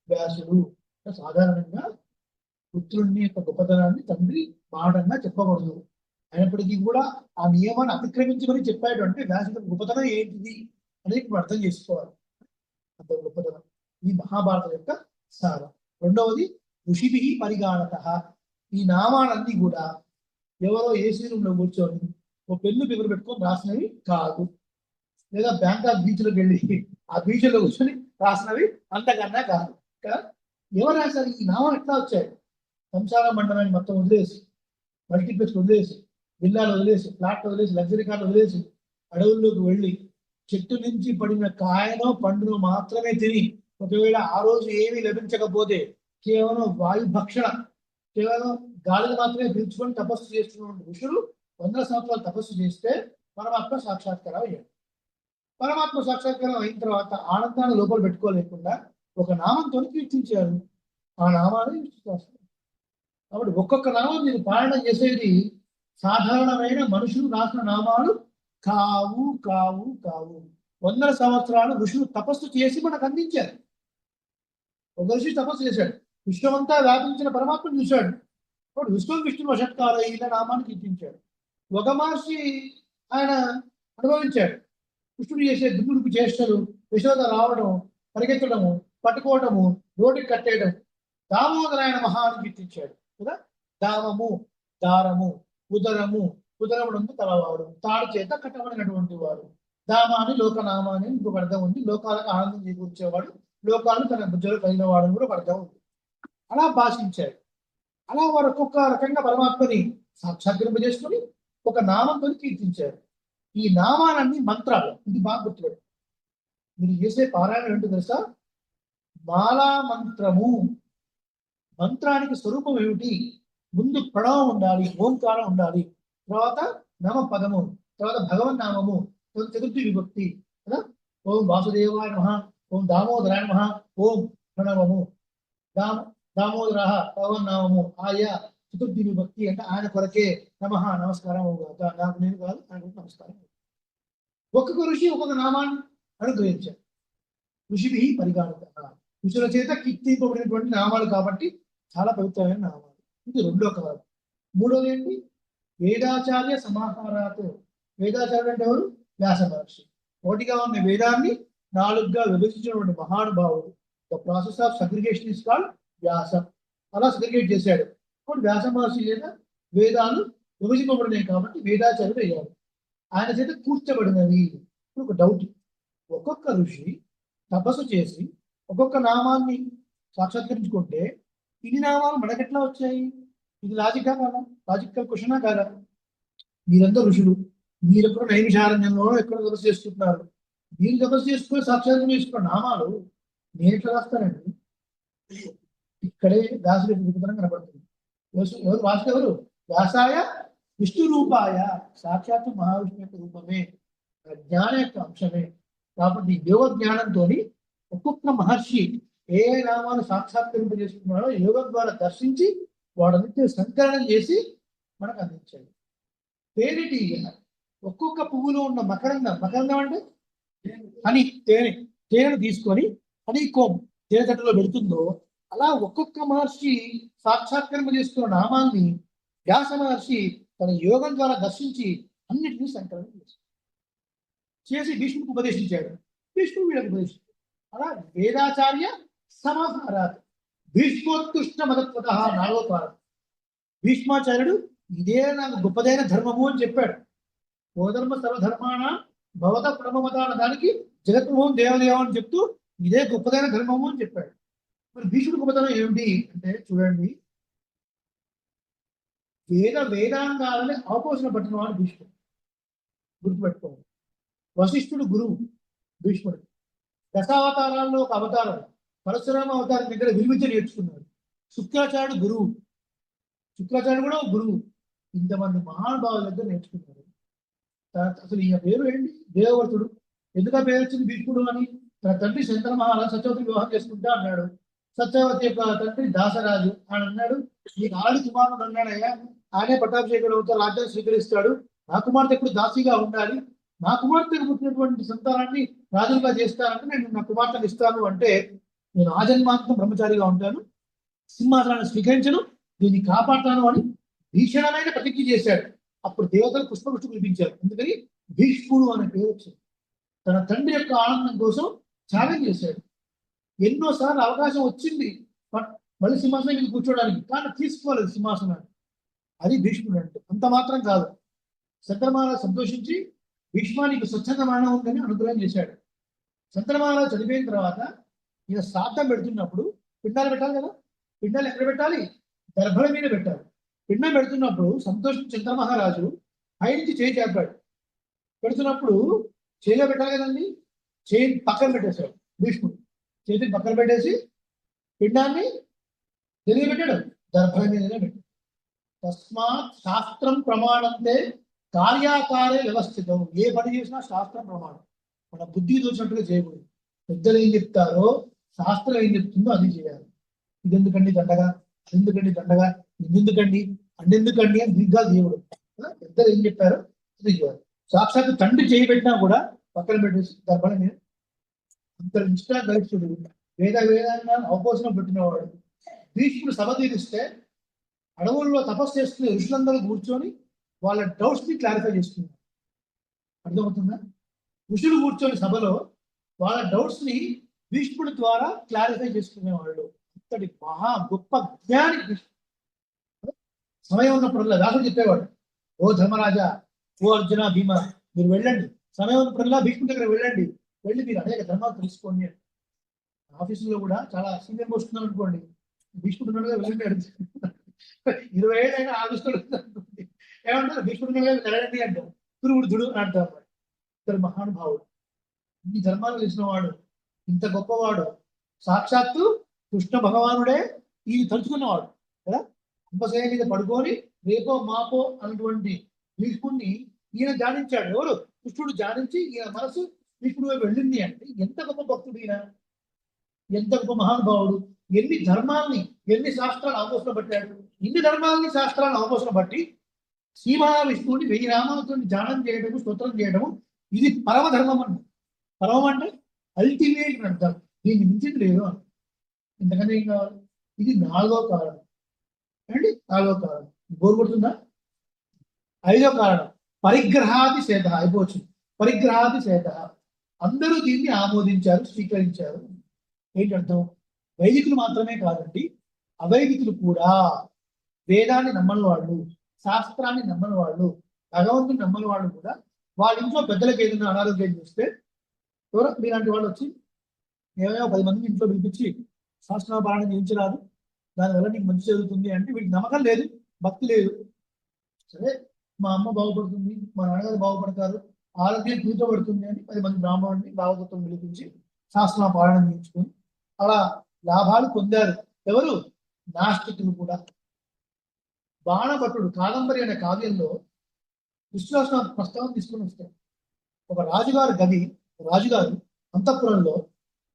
వ్యాసుడు. సాధారణంగా పుత్రుడిని యొక్క గొప్పతనాన్ని తండ్రి మాటంగా చెప్పకూడదు. అయినప్పటికీ కూడా ఆ నియమాన్ని అతిక్రమించి మరి చెప్పాడు అంటే వ్యాసుడు గొప్పతనం ఏంటిది అనేది ఇప్పుడు అర్థం చేసుకోవాలి. అంత గొప్పతనం ఈ మహాభారతం యొక్క సారం. రెండవది ఋషిభి పరిగాణత. ఈ నామాలన్నీ కూడా ఎవరో ఏసీ రూమ్లో కూర్చొని ఓ పెన్ను పేపర్ పెట్టుకొని రాసినవి కాదు, లేదా బ్యాంకాక్ బీచ్లోకి వెళ్ళి ఆ బీచ్లో కూర్చొని రాసినవి అంతకన్నా కాదు. కదా, ఎవరు రాశారు ఈ నామాలు? ఎట్లా వచ్చాయి? సంసార మండలాన్ని మొత్తం వదిలేసి, మల్టీప్లెక్స్ వదిలేసి, విల్లాలు వదిలేసి, ఫ్లాట్ వదిలేసి, లగ్జరీ కార్లు వదిలేసి, అడవుల్లోకి వెళ్ళి చెట్టు నుంచి పడిన కాయనో పండును మాత్రమే తిని, ఒకవేళ ఆ రోజు ఏమీ లభించకపోతే కేవలం వాయు భక్షణ, కేవలం గాలిని మాత్రమే పీల్చుకొని తపస్సు చేస్తున్న ఋషులు 100 సంవత్సరాలు తపస్సు చేస్తే పరమాత్మ సాక్షాత్కారం అయ్యాడు. పరమాత్మ సాక్షాత్కారం అయిన తర్వాత ఆనందాన్ని లోపల పెట్టుకోలేకుండా ఒక నామంతో కీర్తించారు. ఆ నామాన్ని కాబట్టి ఒక్కొక్క నామం మీరు పాలన చేసేది సాధారణమైన మనుషులు రాసిన నామాలు కావు కావు కావు. 100 సంవత్సరాలు ఋషులు తపస్సు చేసి మనకు అందించారు. ఒక ఋషి తపస్సు చేశాడు, విశ్వమంతా వ్యాపించిన పరమాత్మను చూశాడు. అప్పుడు విశ్వం విష్ణు వషత్కార ఇలా నామాన్ని కీర్తించాడు. ఒక మహర్షి ఆయన అనుభవించాడు. కృష్ణుడు చేసే దుర్గుడుకు చేష్టలు, విశ్వత రావడం, పరిగెత్తడము, పట్టుకోవడము, రోడ్డుకి కట్టేయడం. దామోదరాయణ మహాన్ని కీర్తించాడు కదా. దామము, దారము, ఉదరము, ఉదరముడందు తలవాడు, తాడు చేత కట్టబడినటువంటి వాడు. దామాని లోకనామాని ఇంకొక అర్థం ఉంది, లోకాలకు ఆనందం చేకూర్చేవాడు, లోకాలను తన బుద్ధులు కలిగిన వాడు కూడా ఒక అర్థం ఉంది. అలా భాషించాడు. అలా వారు ఒక్కొక్క రకంగా పరమాత్మని సాక్షాత్కరింపజేసుకొని ఒక నామంతో కీర్తించారు. ఈ నామాలన్నీ మంత్రాలు. ఇది బాగా గుర్తుపెట్టు. మీరు చేసే పారాయణం ఏంటో తెలుసా? మాలా మంత్రము. మంత్రానికి స్వరూపం ఏమిటి? ముందు ప్రణవం ఉండాలి, ఓంకారం ఉండాలి, తర్వాత నమ పదము, తర్వాత భగవన్ నామము, తర్వాత చతుర్థి విభక్తి కదా. ఓం వాసుదేవాయ నమః, ఓం దామోదరాయ నమః, ఓం ప్రణవము, దామోదర భగవన్ నామము, ఆయా చతుర్థి విభక్తి అంటే ఆయన కొరకే నమః నమస్కారం, నాకు నేను కాదు ఆయన నమస్కారం. ఒక్కొక్క ఋషి ఒక్కొక్క నామాన్ని అనుగ్రహించారు. ఋషిభి పరిగాణిత, ఋషుల చేత కీర్తింపబడినటువంటి నామాలు కాబట్టి చాలా పవిత్రమైన నామాలు. ఇది రెండో కాలం. మూడోది ఏంటి? వేదాచార్య సమాహారాత్. వేదాచార్యుడు అంటే ఎవరు? వ్యాస మహర్షి. ఒకటిగా ఉన్న వేదాన్ని 4గా విభజించినటువంటి మహానుభావుడు. The process of segregation is called వ్యాసం. అలా సగ్రిగేట్ చేశాడు. ఇప్పుడు వ్యాస మహర్షి చేత వేదాలు విభజింపబడినాయి కాబట్టి వేదాచార్యుడు అయ్యాడు. ఆయన చేత కూర్చబడినవి. ఇప్పుడు ఒక డౌట్, ఒక్కొక్క ఋషి తపస్సు చేసి ఒక్కొక్క నామాన్ని సాక్షాత్కరించుకుంటే ఇన్ని నామాలు మనకెట్లా వచ్చాయి? ఇది లాజికా కాదా? లాజికల్ క్వశ్చనా కాదా? మీరంతా ఋషులు, మీరు ఎక్కడో నైమిషారణ్యంలో ఎక్కడో తపస్సు చేసుకుంటున్నారు. మీరు తపస్సు చేసుకుని సాక్షాత్కారం చేసుకున్న నామాలు నేను ఎట్లా రాస్తానండి? ఇక్కడే వ్యాసుడి విపుతంగా కనబడుతుంది. ఎవరు వ్యాసుడు? ఎవరు? వ్యాసాయ విష్ణు రూపాయ, సాక్షాత్తు మహావిష్ణు యొక్క రూపమే, జ్ఞాన యొక్క అంశమే. కాబట్టి యోగ జ్ఞానంతో ఒక్కొక్క మహర్షి ఏ నామాన్ని సాక్షాత్కరింపజేసుకున్నాడో యోగం ద్వారా దర్శించి వాడన్నిటిని సంకలనం చేసి మనకు అందించాడు. తేనెటి ఒక్కొక్క పువ్వులో ఉన్న మకరందం, మకరందం అంటే హనీ, తేనెను తీసుకొని హనీ కోమ్ తేనె తట్టులో పెడుతుందో అలా ఒక్కొక్క మహర్షి సాక్షాత్కరింప చేసుకున్న నామాన్ని వ్యాస మహర్షి తన యోగం ద్వారా దర్శించి అన్నిటినీ సంకలనం చేసి భీష్ముడికి ఉపదేశించాడు. భీష్ముడు వీళ్ళకి ఉపదేశించాడు. అలా వేదాచార్య సమాహారాత్. భీష్మోత్కృష్ట మదత్వత 4వ కాలం. భీష్మాచార్యుడు ఇదే నాకు గొప్పదైన ధర్మము అని చెప్పాడు. గోధర్మ సర్వధర్మాన భవత ప్రమమత అన్న దానికి జగత్మోహం దేవదేవం అని చెప్తూ ఇదే గొప్పదైన ధర్మము అని చెప్పాడు. మరి భీష్ముడు గొప్పతనం ఏమిటి అంటే చూడండి, వేదాంగాలని అవపోసన పట్టిన వాడు భీష్ముడు. గుర్తుపెట్టుకోండి. వశిష్ఠుడు గురువు భీష్ముడు. దశావతారాల్లో ఒక అవతారం. పరశురామ అవతారం దగ్గర విలువిద్య నేర్చుకున్నాడు. శుక్రాచార్యుడు గురువు. శుక్రాచార్యుడు కూడా గురువు. ఇంతమంది మహానుభావుల దగ్గర నేర్చుకున్నాడు. అసలు ఈయన పేరు ఏంటి? దేవవ్రతుడు. ఎందుకు పేరు వచ్చింది భీష్ముడు అని? తన తండ్రి శంకర మహారాజు సత్యవతి వివాహం చేసుకుంటా అన్నాడు. సత్యవతి యొక్క తండ్రి దాసరాజు ఆయన అన్నాడు, ఈ నాలుగు కుమారుడు అన్నాడయ్యా, ఆయనే పట్టాభిషేకుడు అవుతారు, రాజ్యాన్ని స్వీకరిస్తాడు, నా కుమార్తె ఎప్పుడు దాసిగా ఉండాలి, నా కుమార్తెకు పుట్టినటువంటి సంతానాన్ని రాజులుగా చేస్తానంటే నేను నా కుమార్తెను ఇస్తాను అంటే, నేను ఆజన్మాంతం బ్రహ్మచారిగా ఉంటాను, సింహాసనాన్ని స్వీకరించను, దీన్ని కాపాడుతాను అని భీషణమైన ప్రతిజ్ఞ చేశాడు. అప్పుడు దేవతలు పుష్పవృష్టి కురిపించారు. అందుకని భీష్ముడు అనే పేరు వచ్చింది. తన తండ్రి యొక్క ఆనందం కోసం త్యాగం చేశాడు. ఎన్నోసార్లు అవకాశం వచ్చింది మళ్ళీ సింహాసనం మీద కూర్చోడానికి, కానీ తీసుకోలేదు సింహాసనాన్ని. అది భీష్ముడు అంటే. అంత మాత్రం కాదు, శంకరమాల సంతోషించి భీష్మానికి స్వచ్ఛంద మరణం ఉందని అనుగ్రహం చేశాడు. శంకరమాల చదివిన తర్వాత ఈయన శ్రాద్ధం పెడుతున్నప్పుడు పిండాలు పెట్టాలి కదా, పిండాలు ఎక్కడ పెట్టాలి? దర్భల మీద పెట్టాలి. పిండం పెడుతున్నప్పుడు సంతోషించి శంకర మహారాజు పైనుంచి చేయి చేపాడు. పెడుతున్నప్పుడు చేయిలో పెట్టాలి కదండి, చేయి పక్కన పెట్టేశాడు భీష్ముడు. చేతిని పక్కన పెట్టేసి పిండాన్ని తెలియ పెట్టాడు, దర్భల మీదనే పెట్టాడు. తస్మాత్ శాస్త్రం ప్రమాణంతే కార్యాకారే వ్యవస్థితం. ఏ పని చేసినా శాస్త్రం ప్రమాణం, మన బుద్ధికి తోచినట్టుగా చేయకూడదు. పెద్దలు ఏం చెప్తారో, శాస్త్రం ఏం చెప్తుందో అది చేయాలి. ఇది ఎందుకండి దండగా, ఎందుకండి దండగా, ఎందుకండి అన్నెందుకండి అని దీర్ఘాలు దేవుడు. పెద్దలు ఏం చెప్పారో అది చేయాలి. సాక్షాత్ తండ్రి చేయబెట్టినా కూడా పక్కన పెట్టేసి దర్భల మీద. అంత నిష్ఠా గరిష్ఠుడు, వేదాన్ని అవపోసనం పెట్టినవాడు. భీష్ముడు సభ తీరిస్తే అడవుల్లో తపస్సు చేస్తున్న ఋషులందరూ కూర్చొని వాళ్ళ డౌట్స్ ని క్లారిఫై చేస్తున్నారు. అర్థమవుతుందా? ఋషులు కూర్చొని సభలో వాళ్ళ డౌట్స్ ని భీష్ముడి ద్వారా క్లారిఫై చేసుకునేవాళ్ళు. అంతటి మహా గొప్ప జ్ఞాని భీష్ముడు. సమయం ఉన్నప్పుడల్లా దాసుడు చెప్పేవాడు, ఓ ధర్మరాజా, ఓ అర్జున, భీమ, మీరు వెళ్ళండి, సమయం ఉన్నప్పుడల్లా భీష్ముడి దగ్గర వెళ్ళండి, వెళ్ళి మీరు అనేక ధర్మాలు తెలుసుకోండి. ఆఫీసులో కూడా చాలా సీనియర్ పోస్ట్ ఉన్నారు అనుకోండి, భీష్ముడు ఉన్నాడుగా వెళ్ళండి అడుగుతుంది. 20 ఏళ్ళైనా ఆఫీసులో అనుకోండి, ఏమంటారు భీష్ముడు వెళ్ళండి అంటారు, తురుగుడు దుడు అంటారు. ఇద్దరు మహానుభావుడు, ఇన్ని ధర్మాలు తెలిసిన వాడు, ఇంత గొప్పవాడు, సాక్షాత్తు కృష్ణ భగవానుడే ఈ తలుచుకున్నవాడు కదా. కుంభసేన మీద పడుకొని రేపో మాపో అన్నటువంటి భీష్ముడిని ఈయన ధ్యానించాడు. ఎవరు? కృష్ణుడు ధ్యానించి ఈయన మనసు భీష్ముడు వైపు వెళ్ళింది అంటే ఎంత గొప్ప భక్తుడు ఈయన, ఎంత గొప్ప మహానుభావుడు. ఎన్ని ధర్మాల్ని, ఎన్ని శాస్త్రాలు అవపోసన పట్టాడు. ఇన్ని ధర్మాలని శాస్త్రాలను అవపోసన బట్టి శ్రీ మహావిష్ణువుని 1000 నామాలతో ధ్యానం చేయడము, స్తోత్రం చేయడము, ఇది పరమధర్మం అన్న. పరమం అంటే అల్టిమేట్ అర్థం, దీన్ని మించింది లేదు అని. ఇంతకన్నా ఏం కావాలి? ఇది 4వ కారణం అండి. 4వ కారణం బోర్ కొడుతుందా? 5వ కారణం పరిగ్రహాది సేత. అయిపోవచ్చు. పరిగ్రహాది సేత, అందరూ దీన్ని ఆమోదించారు, స్వీకరించారు. ఏంటి అర్థం? వైదికులు మాత్రమే కాదండి, అవైదికులు కూడా, వేదాన్ని నమ్మని వాళ్ళు, శాస్త్రాన్ని నమ్మని వాళ్ళు, భగవంతుని నమ్మని వాళ్ళు కూడా వాళ్ళ ఇంట్లో పెద్దలకు ఏదైనా అనారోగ్యం చేస్తే ఎవరో మీలాంటి వాళ్ళు వచ్చి ఏమైనా 10 మందిని ఇంట్లో పిలిపించి శాస్త్రాపాలన చేయించరాదు, దానివల్ల నీకు మంచి జరుగుతుంది అంటే వీడికి నమ్మకం లేదు, భక్తి లేదు. సరే, మా అమ్మ బాగుపడుతుంది, మా నాన్నగారు బాగుపడతారు, ఆరోగ్యం కూర్చోబడుతుంది అని 10 మంది బ్రాహ్మణుడిని భాగవతం పిలిపించి శాస్త్రాపాలన చేయించుకొని అలా లాభాలు పొందారు. ఎవరు? నాస్తికులు కూడా. బాణభటుడు కాదంబరి అనే కావ్యంలో విశ్వాసం ప్రస్తావన తీసుకుని వస్తాడు. ఒక రాజుగారు గది, రాజుగారు అంతఃపురంలో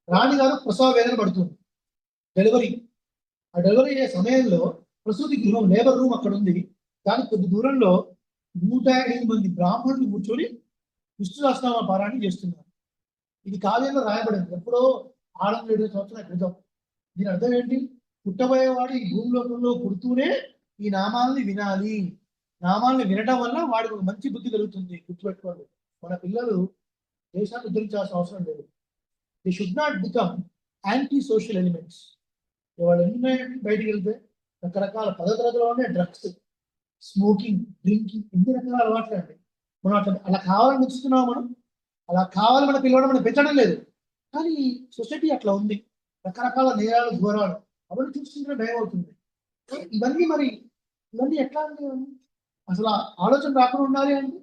రాణిగారు ప్రసవ వేదన పడుతుంది, డెలివరీ. ఆ డెలివరీ అయ్యే సమయంలో ప్రసూతి గృహం, లేబర్ రూమ్ అక్కడ ఉంది. దానికి కొద్ది దూరంలో 105 మంది బ్రాహ్మణులు కూర్చొని విష్ణు సహస్రనామ పారాయణ చేస్తున్నారు. ఇది కావ్యంలో రాయబడింది, ఎప్పుడో 607 సంవత్సరాల క్రితం. దీని అర్థం ఏంటి? పుట్టబోయేవాడు ఈ భూమిలోకంలో పుడుతూనే ఈ నామాలని వినాలి, నామాలని వినడం వల్ల వాడికి ఒక మంచి బుద్ధి కలుగుతుంది. గుర్తుపెట్టుకోండి, మన పిల్లలు దేశాన్ని ఉద్ధరించాల్సిన అవసరం లేదు. The should not become anti social elements. వాళ్ళు ఎన్ని బయటికి వెళ్తే రకరకాల పద్ధతులలోనే డ్రగ్స్, స్మోకింగ్, డ్రింకింగ్, ఎన్ని రకాల అలవాట్లు అండి. మనం అలా కావాలని పెంచుతున్నాం, మనం అలా కావాలి మన పిల్లవాడు మనం పెంచడం లేదు. కానీ సొసైటీ అట్లా ఉంది, రకరకాల నేరాలు, ఘోరాలు అవన్నీ చూస్తుంటే భయం అవుతుంది. ఇవన్నీ ఎట్లా అండి? అసలు ఆలోచన రాకుండా ఉండాలి అంటే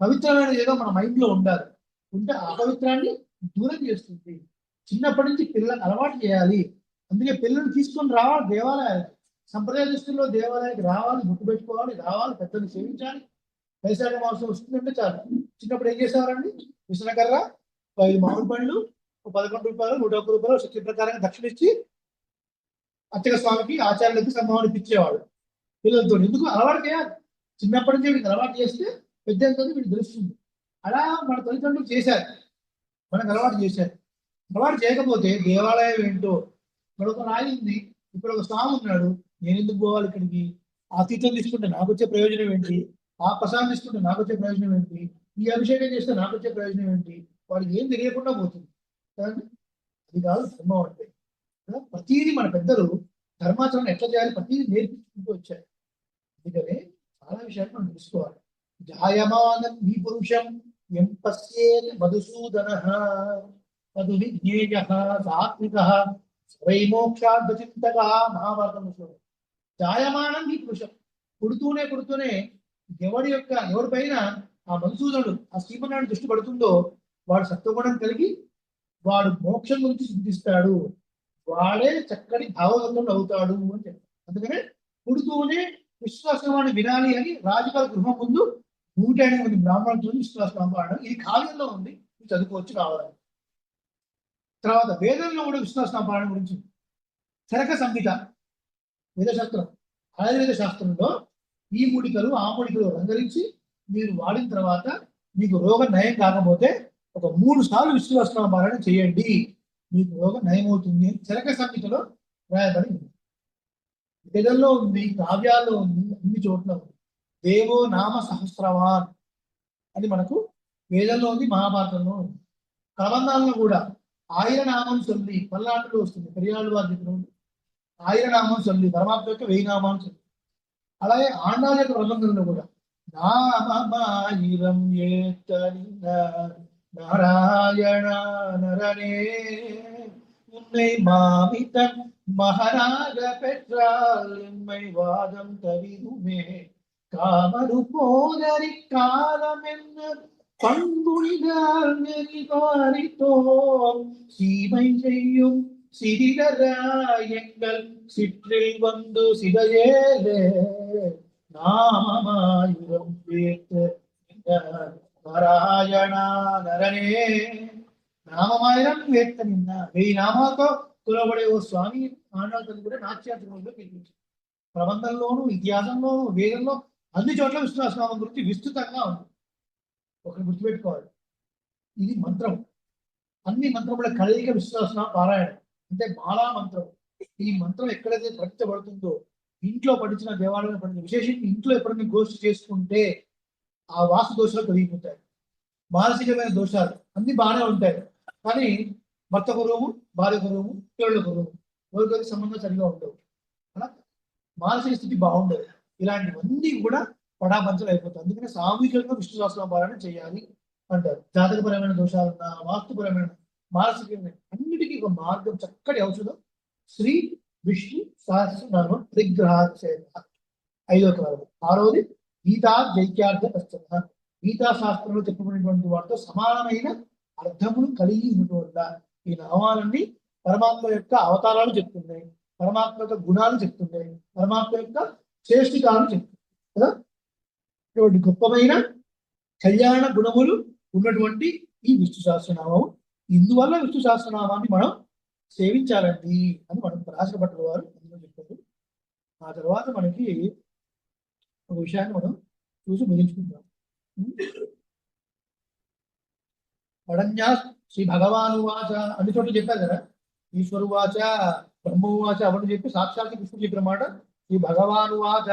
పవిత్రమైనది ఏదో మన మైండ్ లో ఉండాలి. ఉంటే ఆ పవిత్రాన్ని దూరం చేస్తుంది. చిన్నప్పటి నుంచి పిల్లలకు అలవాటు చేయాలి. అందుకే పిల్లల్ని తీసుకొని రావాలి దేవాలయానికి. సంప్రదాయ దృష్టిలో దేవాలయానికి రావాలి, గుర్తు పెట్టుకోవాలి, రావాలి, పెద్దలు సేవించాలి. వైశాఖ మాసం వస్తుందంటే చాలు. చిన్నప్పుడు ఏం చేసేవారండి? విసనకర్ర, 5 మామిడి పండ్లు, 11 రూపాయలు, 101 రూపాయలు శక్తి ప్రకారంగా దక్షిణ ఇచ్చి అర్చక స్వామికి ఆచార్యులకి సంభావన ఇప్పించేవాడు పిల్లలతో. ఎందుకు అలవాటు చేయాలి, చిన్నప్పటి నుంచి వీడికి అలవాటు చేస్తే పెద్ద వీడికి తెలుస్తుంది. అలా మన తల్లిదండ్రులు చేశారు, మనకు అలవాటు చేశారు. అలవాటు చేయకపోతే దేవాలయం ఏంటో, ఇక్కడ ఒక రాయి ఉంది, ఇక్కడ ఒక స్వామి ఉన్నాడు, నేను ఎందుకు పోవాలి ఇక్కడికి, ఆ తీర్థం తీసుకుంటే నాకు వచ్చే ప్రయోజనం ఏంటి, ఆ ప్రసాదం తీసుకుంటే నాకు వచ్చే ప్రయోజనం ఏంటి, ఈ అభిషేకం చేస్తే నాకు వచ్చే ప్రయోజనం ఏంటి, వాడికి ఏం తెలియకుండా పోతుంది కదండి. అది కాదు ధర్మం అంటే. ప్రతిదీ మన పెద్దలు ధర్మాచరణ ఎట్లా చేయాలి ప్రతిదీ నేర్పించుకుంటూ వచ్చారు. అందుకనే చాలా విషయాలు మనం తెలుసుకోవాలి. జాయమానం ఈ పురుషం ఎం పశ్యేత్ మధుసూదన తదు విజ్ఞేయ సాత్విక వైమోక్షార్థచింతక. మహాభారతం శ్లోకం. జాయమానం ఈ పురుషం, పుడుతూనే పుడుతూనే ఎవరి పైన ఆ మధుసూదనుడు ఆ శ్రీమన్నాడు దృష్టి పడుతుందో వాడు సత్వగుణం కలిగి వాడు మోక్షం గురించి చింతిస్తాడు, వాడే చక్కటి భావగతుడు అవుతాడు అని చెప్పారు. అందుకనే పుడుతూనే విశ్వాసనామాన్ని వినాలి అని రాజుగారి గృహం ముందు 108 మంది బ్రాహ్మణులతో విశ్వాసనామం పాడడం. ఇది కావ్యంలో ఉంది, చదువుకోవచ్చు కావాలని. తర్వాత వేదంలో కూడా విశ్వాసనామ పాడడం గురించి చరక సంహిత వేదశాస్త్రం, ఆయుర్వేద శాస్త్రంలో ఈ మూడికలు ఆ మూడికలు రంగరించి మీరు వాడిన తర్వాత మీకు రోగం నయం కాకపోతే ఒక 3 సార్లు విశ్వాసనామ పారాయణ చేయండి, మీకు రోగం నయమవుతుంది అని చరక సంహితలో రాయబడి ఉంది. వేదంలో ఉంది, కావ్యాల్లో ఉంది, అన్ని చోట్ల ఉంది. దేవో నామ సహస్రవాన్ అని మనకు వేదంలో ఉంది, మహాభారతంలో ఉంది. ప్రబంధాలను కూడా ఆయిరనామం చొల్లి పల్లాటులో వస్తుంది, పెరియాళ్ళు వారి ఆయిరనామం చొల్లి పరమాత్మ యొక్క 1000 నామాలు చొల్లి. అలాగే ఆండాల యొక్క ప్రబంధంలో కూడా నామమాయిరం నారాయణ నరనే உன்னை மாமிதன் மகனாக பெற்றால் எம்மை வாதம் தவிருமே காமரு போதறி காலம் என்ன பண்புணிதால் நெறிகாரித்தோம் சீமை செய்யும் சிறிதராயங்கள் சிற்றில் வந்து சிதையேலே நாமமாயிரம் பேர்த்த నారాయణ నరనే. నామమాయిరం వేత్త నిన్న 1000 నామాలతో కులబడే ఓ స్వామి ఆండాళ్ళని కూడా నాట్యాత్మకంలో కనిపించింది. ప్రబంధంలోను, ఇతిహాసంలోను, వేదంలో అన్ని చోట్ల విశ్వాసనామం గురించి విస్తృతంగా ఉంది. ఒకటి గుర్తుపెట్టుకోవాలి, ఇది మంత్రం. అన్ని మంత్రముల కలయిక విశ్వాసనామ పారాయణం అంటే మాలా మంత్రం. ఈ మంత్రం ఎక్కడైతే పఠించబడుతుందో, ఇంట్లో పఠించిన దేవాలయంలో పఠించిన, విశేషంగా ఇంట్లో ఎప్పుడైనా గోష్ఠి చేసుకుంటే ఆ వాస్తు దోషాలు తొలగిపోతాయి. మానసికమైన దోషాలు అన్ని బాగానే ఉంటాయి, కానీ భర్తకు రూము, భార్యకు రూము, పిల్లలకు రూము, ఎవరికొరికి సంబంధం సరిగా ఉండవు, అలా మానసిక స్థితి బాగుండదు. ఇలాంటివన్నీ కూడా పడాపంచలు అయిపోతాయి. అందుకని సామూహికంగా విష్ణు సహస్రనామ పారాయణ చేయాలి అంటారు. జాతకపరమైన దోషాలున్నా, వాస్తుపరమైన, మానసికమైన అన్నిటికీ ఒక మార్గం, చక్కటి ఔషధం శ్రీ విష్ణు సహస్రనామ త్రిగ్రహాక్షేమ. 5వ క్రమం. 6వది గీతా జైక్యార్థ కష్టం. గీతా శాస్త్రంలో చెప్పబడినటువంటి వాటితో సమానమైన అర్థములు కలిగి ఉండటం. ఈ నామాలన్నీ పరమాత్మ యొక్క అవతారాలు చెప్తున్నాయి, పరమాత్మ యొక్క గుణాలు చెప్తున్నాయి, పరమాత్మ యొక్క శ్రేష్ఠితాలు చెప్తున్నాయి కదా. ఇటువంటి గొప్పమైన కళ్యాణ గుణములు ఉన్నటువంటి ఈ విష్ణు సహస్రనామం. ఇందువల్ల విష్ణు సహస్రనామాన్ని మనం సేవించాలండి అని మనం రాసిన భట్టుల వారు అందులో చెప్పారు. ఆ తర్వాత మనకి ఒక విషయాన్ని మనం చూసి ముగించుకుంటాం. పడన్యా శ్రీ భగవానువాచ అన్ని చోట్ల చెప్పారు కదా, ఈశ్వరువాచ బ్రహ్మవాచ అవన్నీ చెప్పి సాక్షాత్ కృష్ణుడు చెప్పిన మాట. శ్రీ భగవానువాచ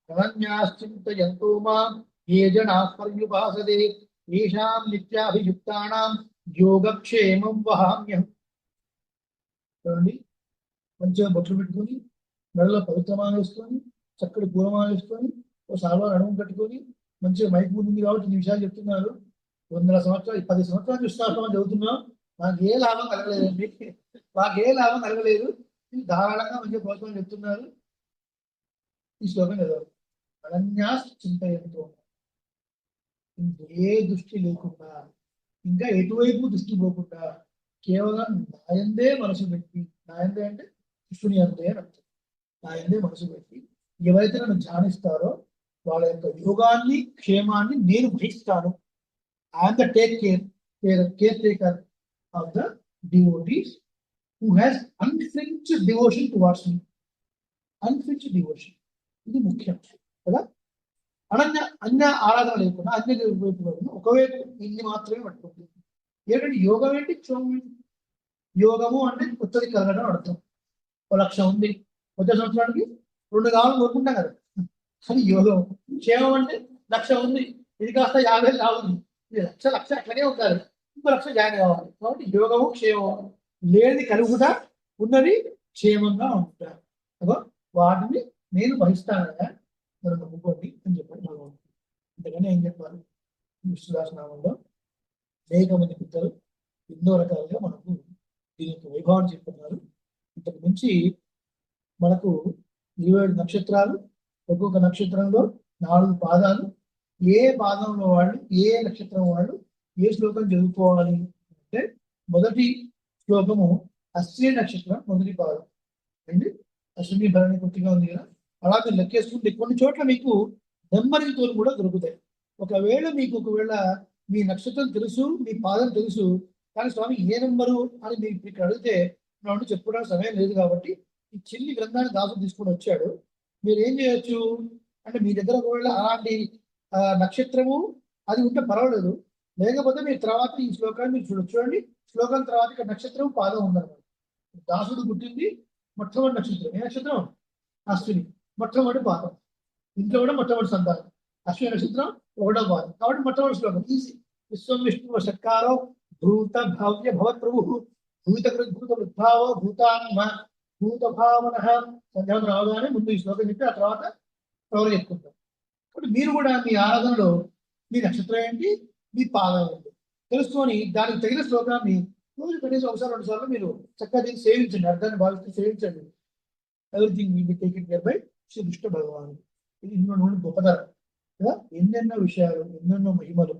పడన్యాశ్చింతయంతో మాం ఏ జనాః పర్యుపాసతే తేషాం నిత్యాభియుక్తానాం యోగక్షేమం వహామ్యహం. చూడండి, మంచిగా బొట్లు పెట్టుకొని, మెడలో పవిత్రమాల వేసుకొని, చక్కటి పూలమాల వేసుకొని, ఓ సాల్వాలు అడుగు కట్టుకొని, మంచిగా మైక్ ముందు కాబట్టి ఈ విషయాలు చెప్తున్నారు. 100 సంవత్సరాలు 10 సంవత్సరాలు విశ్వాసం చదువుతున్నాం, నాకు ఏ లాభం కలగలేదండి, మాకే లాభం కలగలేదు. ధారాళంగా మంచిగా ప్రోత్సాహం చెప్తున్నారు. ఈ శ్లోకం చదవాలి. అనన్యాస్ చింతయంతో, ఏ దృష్టి లేకుండా, ఇంకా ఎటువైపు దృష్టి పోకుండా, కేవలం నాయందే మనసు పెట్టి, నాయందే అంటే కృష్ణుని అందే అని అర్థం, నాయందే మనసు పెట్టి ఎవరైతే నన్ను ధ్యానిస్తారో వాళ్ళ యొక్క యోగాన్ని, క్షేమాన్ని నేను వహిస్తాను. I'm the care taker of the devotees who has unflinched devotion towards me. Unfinished devotion. ఇది ముఖ్యం కదా. అన్య ఆరాధన లేకుండా అన్య వైపు ఒకవైపు ఇన్ని మాత్రమే పట్టుకుంటుంది. ఏంటంటే యోగం ఏంటి, క్షోమం ఏంటి? యోగము అంటే కొత్తది కలగడం అర్థం. 1,00,000 ఉంది, వచ్చే సంవత్సరానికి 2 కావాలని కోరుకుంటాం కదా, అది యోగం. క్షేమం అంటే 1,00,000 ఉంది, ఇది కాస్త 50,000 కావాలి, ఇది లక్ష అట్లనే ఉండాలి, ఇంకో 1,00,000 జాయిన్ కావాలి. కాబట్టి యోగము క్షేమం, లేనిది కలుగుతా, ఉన్నది క్షేమంగా ఉంటా. వాటిని నేను వహిస్తానగా మనం నమ్ముకోండి అని చెప్పాడు భగవంతుడు. ఇంతకనే ఏం చెప్పాలి? విష్ణుదాసనామంలో అనేక మంది పెద్దలు ఎన్నో రకాలుగా మనకు దీని యొక్క వైభవం చెప్తున్నారు. ఇంతకు మించి మనకు 27 నక్షత్రాలు, ఒక్కొక్క నక్షత్రంలో 4 పాదాలు. ఏ పాదంలో వాళ్ళు, ఏ నక్షత్రం వాళ్ళు ఏ శ్లోకం చదువుకోవాలి అంటే, మొదటి శ్లోకము అశ్విని నక్షత్రం మొదటి పాదం అండి. అశ్విని భరణి కొద్దిగా ఉంది కదా, అలా మీరు లెక్కేసుకుంటే కొన్ని చోట్ల మీకు నెంబరింగ్తో కూడా దొరుకుతాయి. ఒకవేళ మీ నక్షత్రం తెలుసు, మీ పాదం తెలుసు, కానీ స్వామి ఏ నెంబరు అని మీకు ఇక్కడ అడిగితే నా చెప్పుకోవడానికి సమయం లేదు. కాబట్టి ఈ చిన్ని గ్రంథాన్ని దాసు తీసుకొని వచ్చాడు. మీరు ఏం చేయొచ్చు అంటే, మీ దగ్గర ఒకవేళ అలాంటి నక్షత్రము అది ఉంటే పర్వాలేదు, లేకపోతే మీరు తర్వాత ఈ శ్లోకాన్ని మీరు చూడండి. శ్లోకం తర్వాత ఇక్కడ నక్షత్రం పాదం ఉందన్నమాట. దాసుడు పుట్టింది మొట్టమొదటి నక్షత్రం. ఏ నక్షత్రం? అశ్విని, మొట్టమొదటి పాదం. ఇంట్లో కూడా మొట్టమొదటి సంతానం అశ్విని నక్షత్రం, 1వ పాదం. కాబట్టి మొట్టమొదటి శ్లోకం ఈజీ. విశ్వం విష్ణు షట్కారో భూత భవ్య భవత్ ప్రభు భూత భూత ఉద్భావ భూతాత్మ భూత భావన సంధ్యావం రావగానే ముందు ఈ శ్లోకం చెప్పి ఆ తర్వాత ఎవరు చెప్పుకుంటాం. కాబట్టి మీరు కూడా మీ ఆరాధనలో మీ నక్షత్రం ఏంటి, మీ పాదం ఏంటి తెలుసుకొని దానికి తగిన శ్లోకాన్ని రోజు కనీసం ఒకసారి 2 సార్లు మీరు చక్కగా దీన్ని సేవించండి. అర్థాన్ని భావిస్తూ సేవించండి. Everything will be taken care by Shri Krishna Bhagavan. ఇది ఇందులో గొప్పతనం కదా. ఎన్నెన్నో విషయాలు, ఎన్నెన్నో మహిమలు,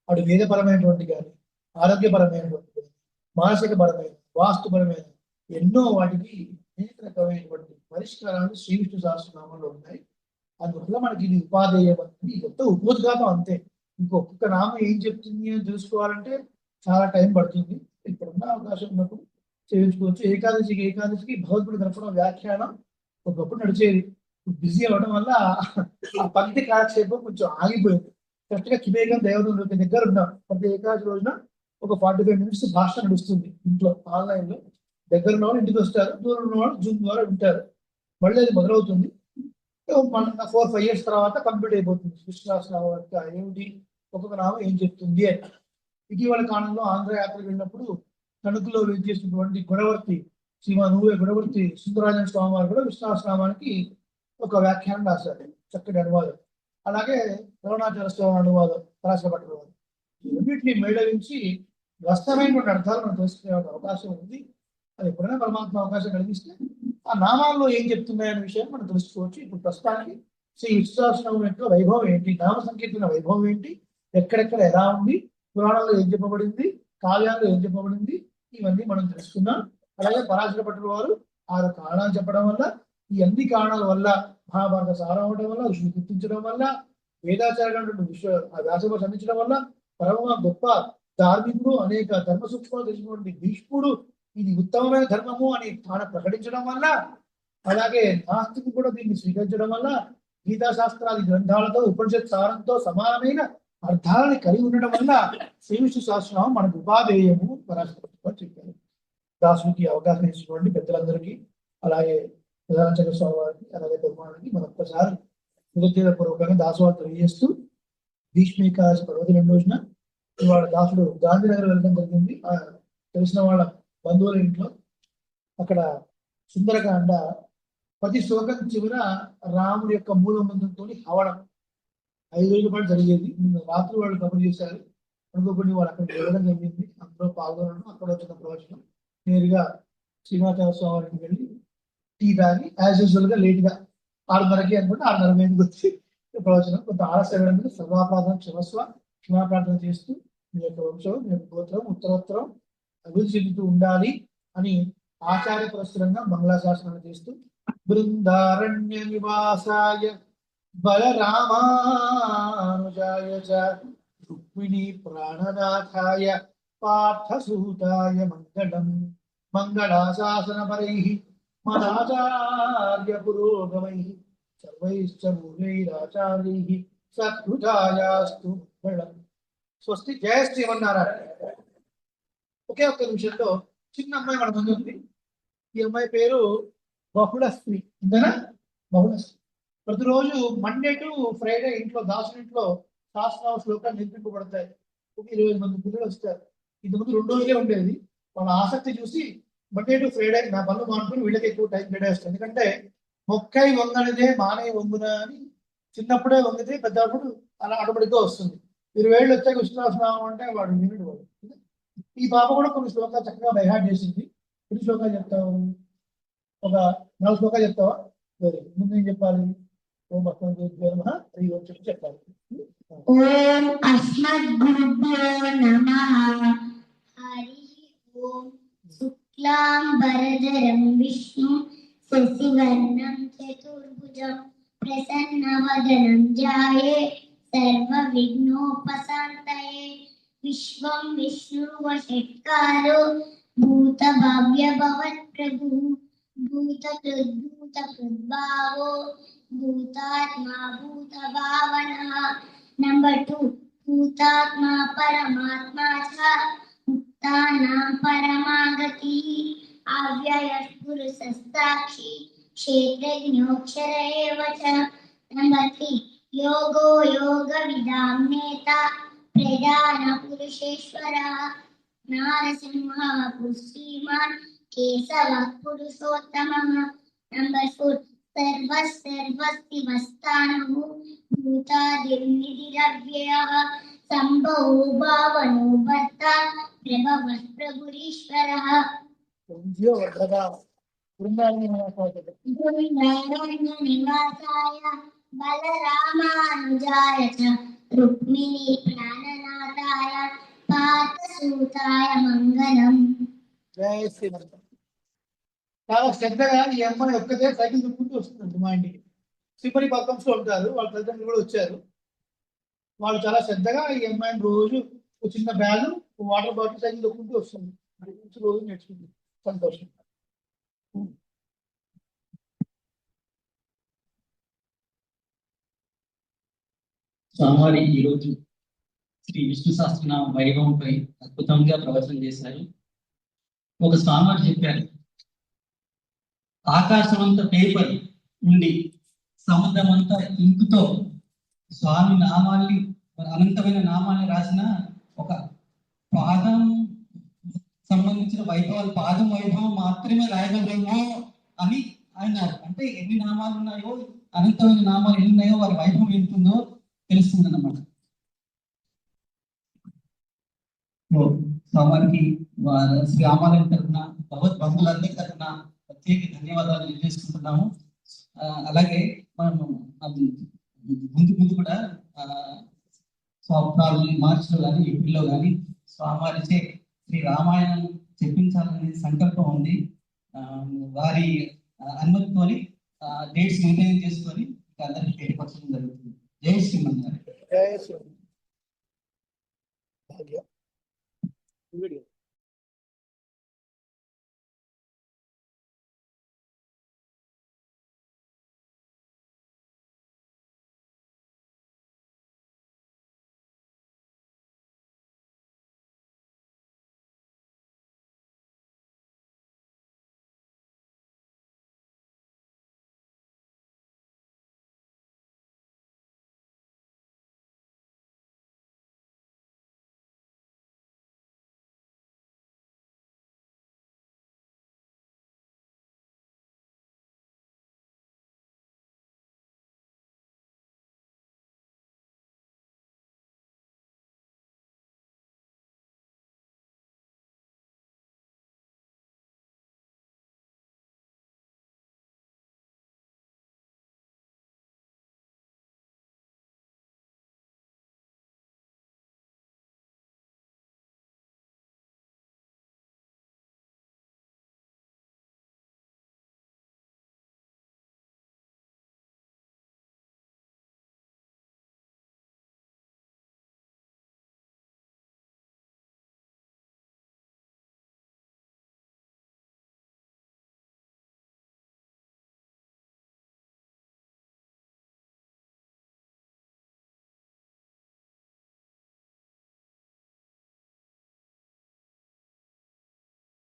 అటు వేదపరమైనటువంటి కానీ, ఆరోగ్యపరమైనటువంటి కానీ, మానసికపరమైన, వాస్తుపరమైన ఎన్నో వాటికి అనేక రకమైనటువంటి పరిష్కారాలు శ్రీ విష్ణు సహస్రనామంలో ఉన్నాయి. అందువల్ల మనకి ఇది ఉపాధేయం అనేది కొత్త ఉపోద్ఘాతం అంతే. ఇంకొక నామం ఏం చెప్తుంది అని తెలుసుకోవాలంటే చాలా టైం పడుతుంది. ఇప్పుడున్న అవకాశం ఉన్నప్పుడు చేయించుకోవచ్చు. ఏకాదశికి భగవద్గీత తరఫున వ్యాఖ్యానం ఒకప్పుడు నడిచేది. బిజీ అవ్వడం వల్ల ఆ పంక్తి కాలక్షేపం కొంచెం ఆగిపోయింది. కరెక్ట్ గా కిబేగం దేవత దగ్గర ఉన్నాం. ప్రతి ఏకాదశి రోజున ఒక 45 నిమిషాలు భాష నడుస్తుంది ఇంట్లో, ఆన్లైన్ లో. దగ్గర ఉన్న వాళ్ళు ఇంటికి వస్తారు, దూరం ఉన్న వాళ్ళు జూమ్ ద్వారా వింటారు. మళ్ళీ అది మొదలవుతుంది. 4-5 years తర్వాత కంప్లీట్ అయిపోతుంది. విశ్వాసనామం ఏమిటి, ఒక్కొక్క నామం ఏం చెప్తుంది అని. ఇటీవల కాలంలో ఆంధ్ర యాత్రకు వెళ్ళినప్పుడు తణుకులో చేసినటువంటి గొడవర్తి గొడవర్తి సుందరరాజన స్వామి వారు కూడా విశ్వాసనామానికి ఒక వ్యాఖ్యానం రాశారు, చక్కటి అనువాదం. అలాగే ద్రోణాచార్య స్వామి అనువాదం, పరాశరపట్ల వారు. వీటిని మేళవించి వస్తమైనటువంటి అర్థాలు మనం తెలుసుకునే అవకాశం ఉంది. అది ఎప్పుడైనా పరమాత్మ అవకాశం కలిగిస్తే ఆ నామాల్లో ఏం చెప్తున్నాయనే విషయాన్ని మనం తెలుసుకోవచ్చు. ఇప్పుడు ప్రస్తుతానికి శ్రీ విశ్వాసనామం యొక్క వైభవం ఏంటి, నామ సంకీర్తన వైభవం ఏంటి, ఎక్కడెక్కడ ఎలా ఉంది, పురాణంలో ఏం చెప్పబడింది, కావ్యాల్లో ఏం చెప్పబడింది, ఇవన్నీ మనం తెలుసుకున్నాం. అలాగే పరాశరపట్ల వారు 6 కారణాలు చెప్పడం వల్ల, ఈ అన్ని కారణాల వల్ల మహాభారత సారం అవడం వల్ల, ఋషులు గుర్తించడం వల్ల, వేదాచార్యుడు వ్యాసభ సంధించడం వల్ల, పరమ గొప్ప ధార్మికుడు, అనేక ధర్మ సూక్ష్మాలు తెలిసినటువంటి భీష్ముడు ఇది ఉత్తమమైన ధర్మము అని తాను ప్రకటించడం వల్ల, అలాగే నాస్తికుడు కూడా దీన్ని స్వీకరించడం వల్ల, గీతా శాస్త్రాది గ్రంథాలతో ఉపనిషత్ సారంతో సమానమైన అర్థాలని కలిగి ఉండడం వల్ల శ్రీ విష్ణు సహస్రనామం మనకు ఉపాధేయము పరాశరపట్ల చెప్పారు. దాసుడికి అవకాశం ఇచ్చినటువంటి పెద్దలందరికీ, అలాగే ప్రధానాచార్య స్వామి వారికి, అలాగే పెరుమాళ్ళకి మరొక్కసారి కృతజ్ఞతాపూర్వకంగా దాసోహాలు తెలియజేస్తూ, భీష్మికాశ పర్వదినం రోజున ఇవాళ దాసుడు గాంధీనగర్ వెళ్ళడం జరిగింది. తెలిసిన వాళ్ళ బంధువుల ఇంట్లో. అక్కడ సుందరకాండ ప్రతి శ్లోకం చివర రాముడి యొక్క మూలమంత్రంతో హవనం 5 రోజుల పాటు జరిగేది. రాత్రి వాళ్ళు కబురు చేశారు, అనుకోకుండా వాళ్ళు అక్కడ వెళ్ళడం జరిగింది. అందులో పాల్గొనడం, అక్కడ వచ్చిన ప్రవచనం నేరుగా శ్రీనాథాచార్య స్వామికి వెళ్ళి టీ తాగి యాజ్ యూజువల్ గా లేట్ గా 6:30కి అనుకుంటే 6:45కి వచ్చి ప్రవచనం. కొంత ఆలస్యం సర్వాపాదన క్షమస్వ, క్షమాప్రార్థన చేస్తూ మీ యొక్క వంశం, మీ యొక్క గోత్రం ఉత్తరోత్తరం అభివృద్ధి చెందుతూ ఉండాలి అని ఆచార్య పురస్సరంగా మంగళాశాసనాలు చేస్తూ, బృందారణ్య నివాసాయ బలరామానుజాయ చ రుక్మిణీ ప్రాణనాథాయ పార్థసూతాయ మంగళం మంగళాశాసనపరైః మదాచార్య పురోగమై సర్వైశ్చ మూలైరాచార్యైః సత్కృతాయాస్తు మంగళం. స్వస్తి. జయ శ్రీమన్నారాయణ. ఒకే ఒక్క నిమిషంలో చిన్న అమ్మాయి మన ముందు ఉంది. ఈ అమ్మాయి పేరు బహుళశ్రీ. ఇంతనా? బహుళశ్రీ. ప్రతిరోజు మండే టు ఫ్రైడే ఇంట్లో దాసుని ఇంట్లో శాస్త్రాల శ్లోకాలు నేర్పింపబడతాయి. 20 మంది పిల్లలు వస్తారు. ఇంతకుముందు 2 రోజులే ఉండేది. వాళ్ళ ఆసక్తి చూసి మండే టు ఫ్రైడే నా పనులు మానుకుని వీళ్ళకి ఎక్కువ టైం కేటాయిస్తాను. ఎందుకంటే మొక్కై వంగనిదే మానై వంగున అని చిన్నప్పుడే వంగితే పెద్దప్పుడు అలా ఆటోమేటిక్గా వస్తుంది. 20 ఏళ్ళు వచ్చాక విశ్వాసనామం అంటే వాడు వినుడు వాడు. ఈ పాప కూడా కొన్ని శ్లోకాలు చక్కగా బైహార్ట్ చేసింది. ఎన్ని శ్లోకాలు చెప్తావు? ఒక 4 శ్లోకాలు చెప్తావా? Very good. ముందు ఏం చెప్పాలి? ఓం అస్మద్గురుభ్యో చెప్పి చెప్పాలి. ఓం అస్మద్గురుభ్యో నమః. హరి ఓం. శుక్లాంబరధరం విష్ణు శశివర్ణం చతుర్భుజం ప్రసన్నవదనం ధ్యాయే సర్వవిఘ్నోపశాంతయే. విశ్వం విష్ణుర్వషట్కారో భూతభవ్య భవత్ప్రభు భూతకృద్భూతకృద్భావో భూతాత్మా భూతభావనః. Number 2, భూతాత్మా పరమాత్మా చ ముక్తానాం పరమాగతి. అవ్యయ పురుషస్తాక్షి క్షేత్రజ్ఞోక్షర ఏవ చ. Number 3, యోగో యోగ విదాం నేత ప్రధాన పురుషేశ్వరః. నారసింహ శ్రీమాన్ కేశవ పురుషోత్తమః. Number 4, సర్వస్తివస్థానః భూతాదిర్నిధిరవ్యయః. సంభవో భావనో భర్త ప్రభవః ప్రభురీశ్వరః. బృందారణ్య నివాసాయ బలరామానుజాయ చ రుక్మిణీ ప్రాణనాథాయ పార్థసూతాయ మంగళం. జయ శ్రీమంత. చాలా శ్రద్ధగా ఈ అమ్మాయి ఒక్కతే సైకిల్ దుక్కుంటూ వస్తుందండి మా ఇంటికి. శ్రీపరి పక్కన్స్ లో ఉంటారు. వాళ్ళ తల్లిదండ్రులు కూడా వచ్చారు. వాళ్ళు చాలా శ్రద్ధగా ఈ అమ్మాయిని రోజు ఒక చిన్న బ్యాగ్, వాటర్ బాటిల్ సైకిల్ దుక్కుంటూ వస్తుంది. రోజు నేర్చుకుంది. సంతోషం. స్వామివారి ఈరోజు శ్రీ విష్ణు సహస్రనామ వైభవంపై అద్భుతంగా ప్రవచనం చేశారు. ఒక స్వామివారు చెప్పారు, ఆకాశం అంతా పేపర్ ఉండి సముద్రం అంతా ఇంకుతో స్వామి నామాల్ని, అనంతమైన నామాల్ని రాసిన ఒక పాదం సంబంధించిన వైభవాలు, పాదం వైభవం మాత్రమే రాయగలరేమో అని అన్నారు. అంటే ఎన్ని నామాలు ఉన్నాయో, అనంతమైన నామాలు ఎన్ని ఉన్నాయో వారి వైభవం ఎంతుందో తెలుస్తుంది అన్నమాట. స్వామివారికి శ్రీ రామాలయం తరఫున, భగవద్బంధువులందరి తరఫున ప్రత్యేక ధన్యవాదాలు తెలియజేసుకుంటున్నాము. అలాగే మనం ముందు కూడా మార్చిలో కానీ ఏప్రిల్లో కానీ స్వామివారిచే శ్రీ రామాయణం చెప్పించాలనే సంకల్పం ఉంది. వారి అనుమతితోని డేట్స్ నిర్ణయం చేసుకొని అందరికీ తెలియపరచడం జరుగుతుంది. జై శ్రీమన్నారాయణ. జయ శ్రీమన్నారాయణ.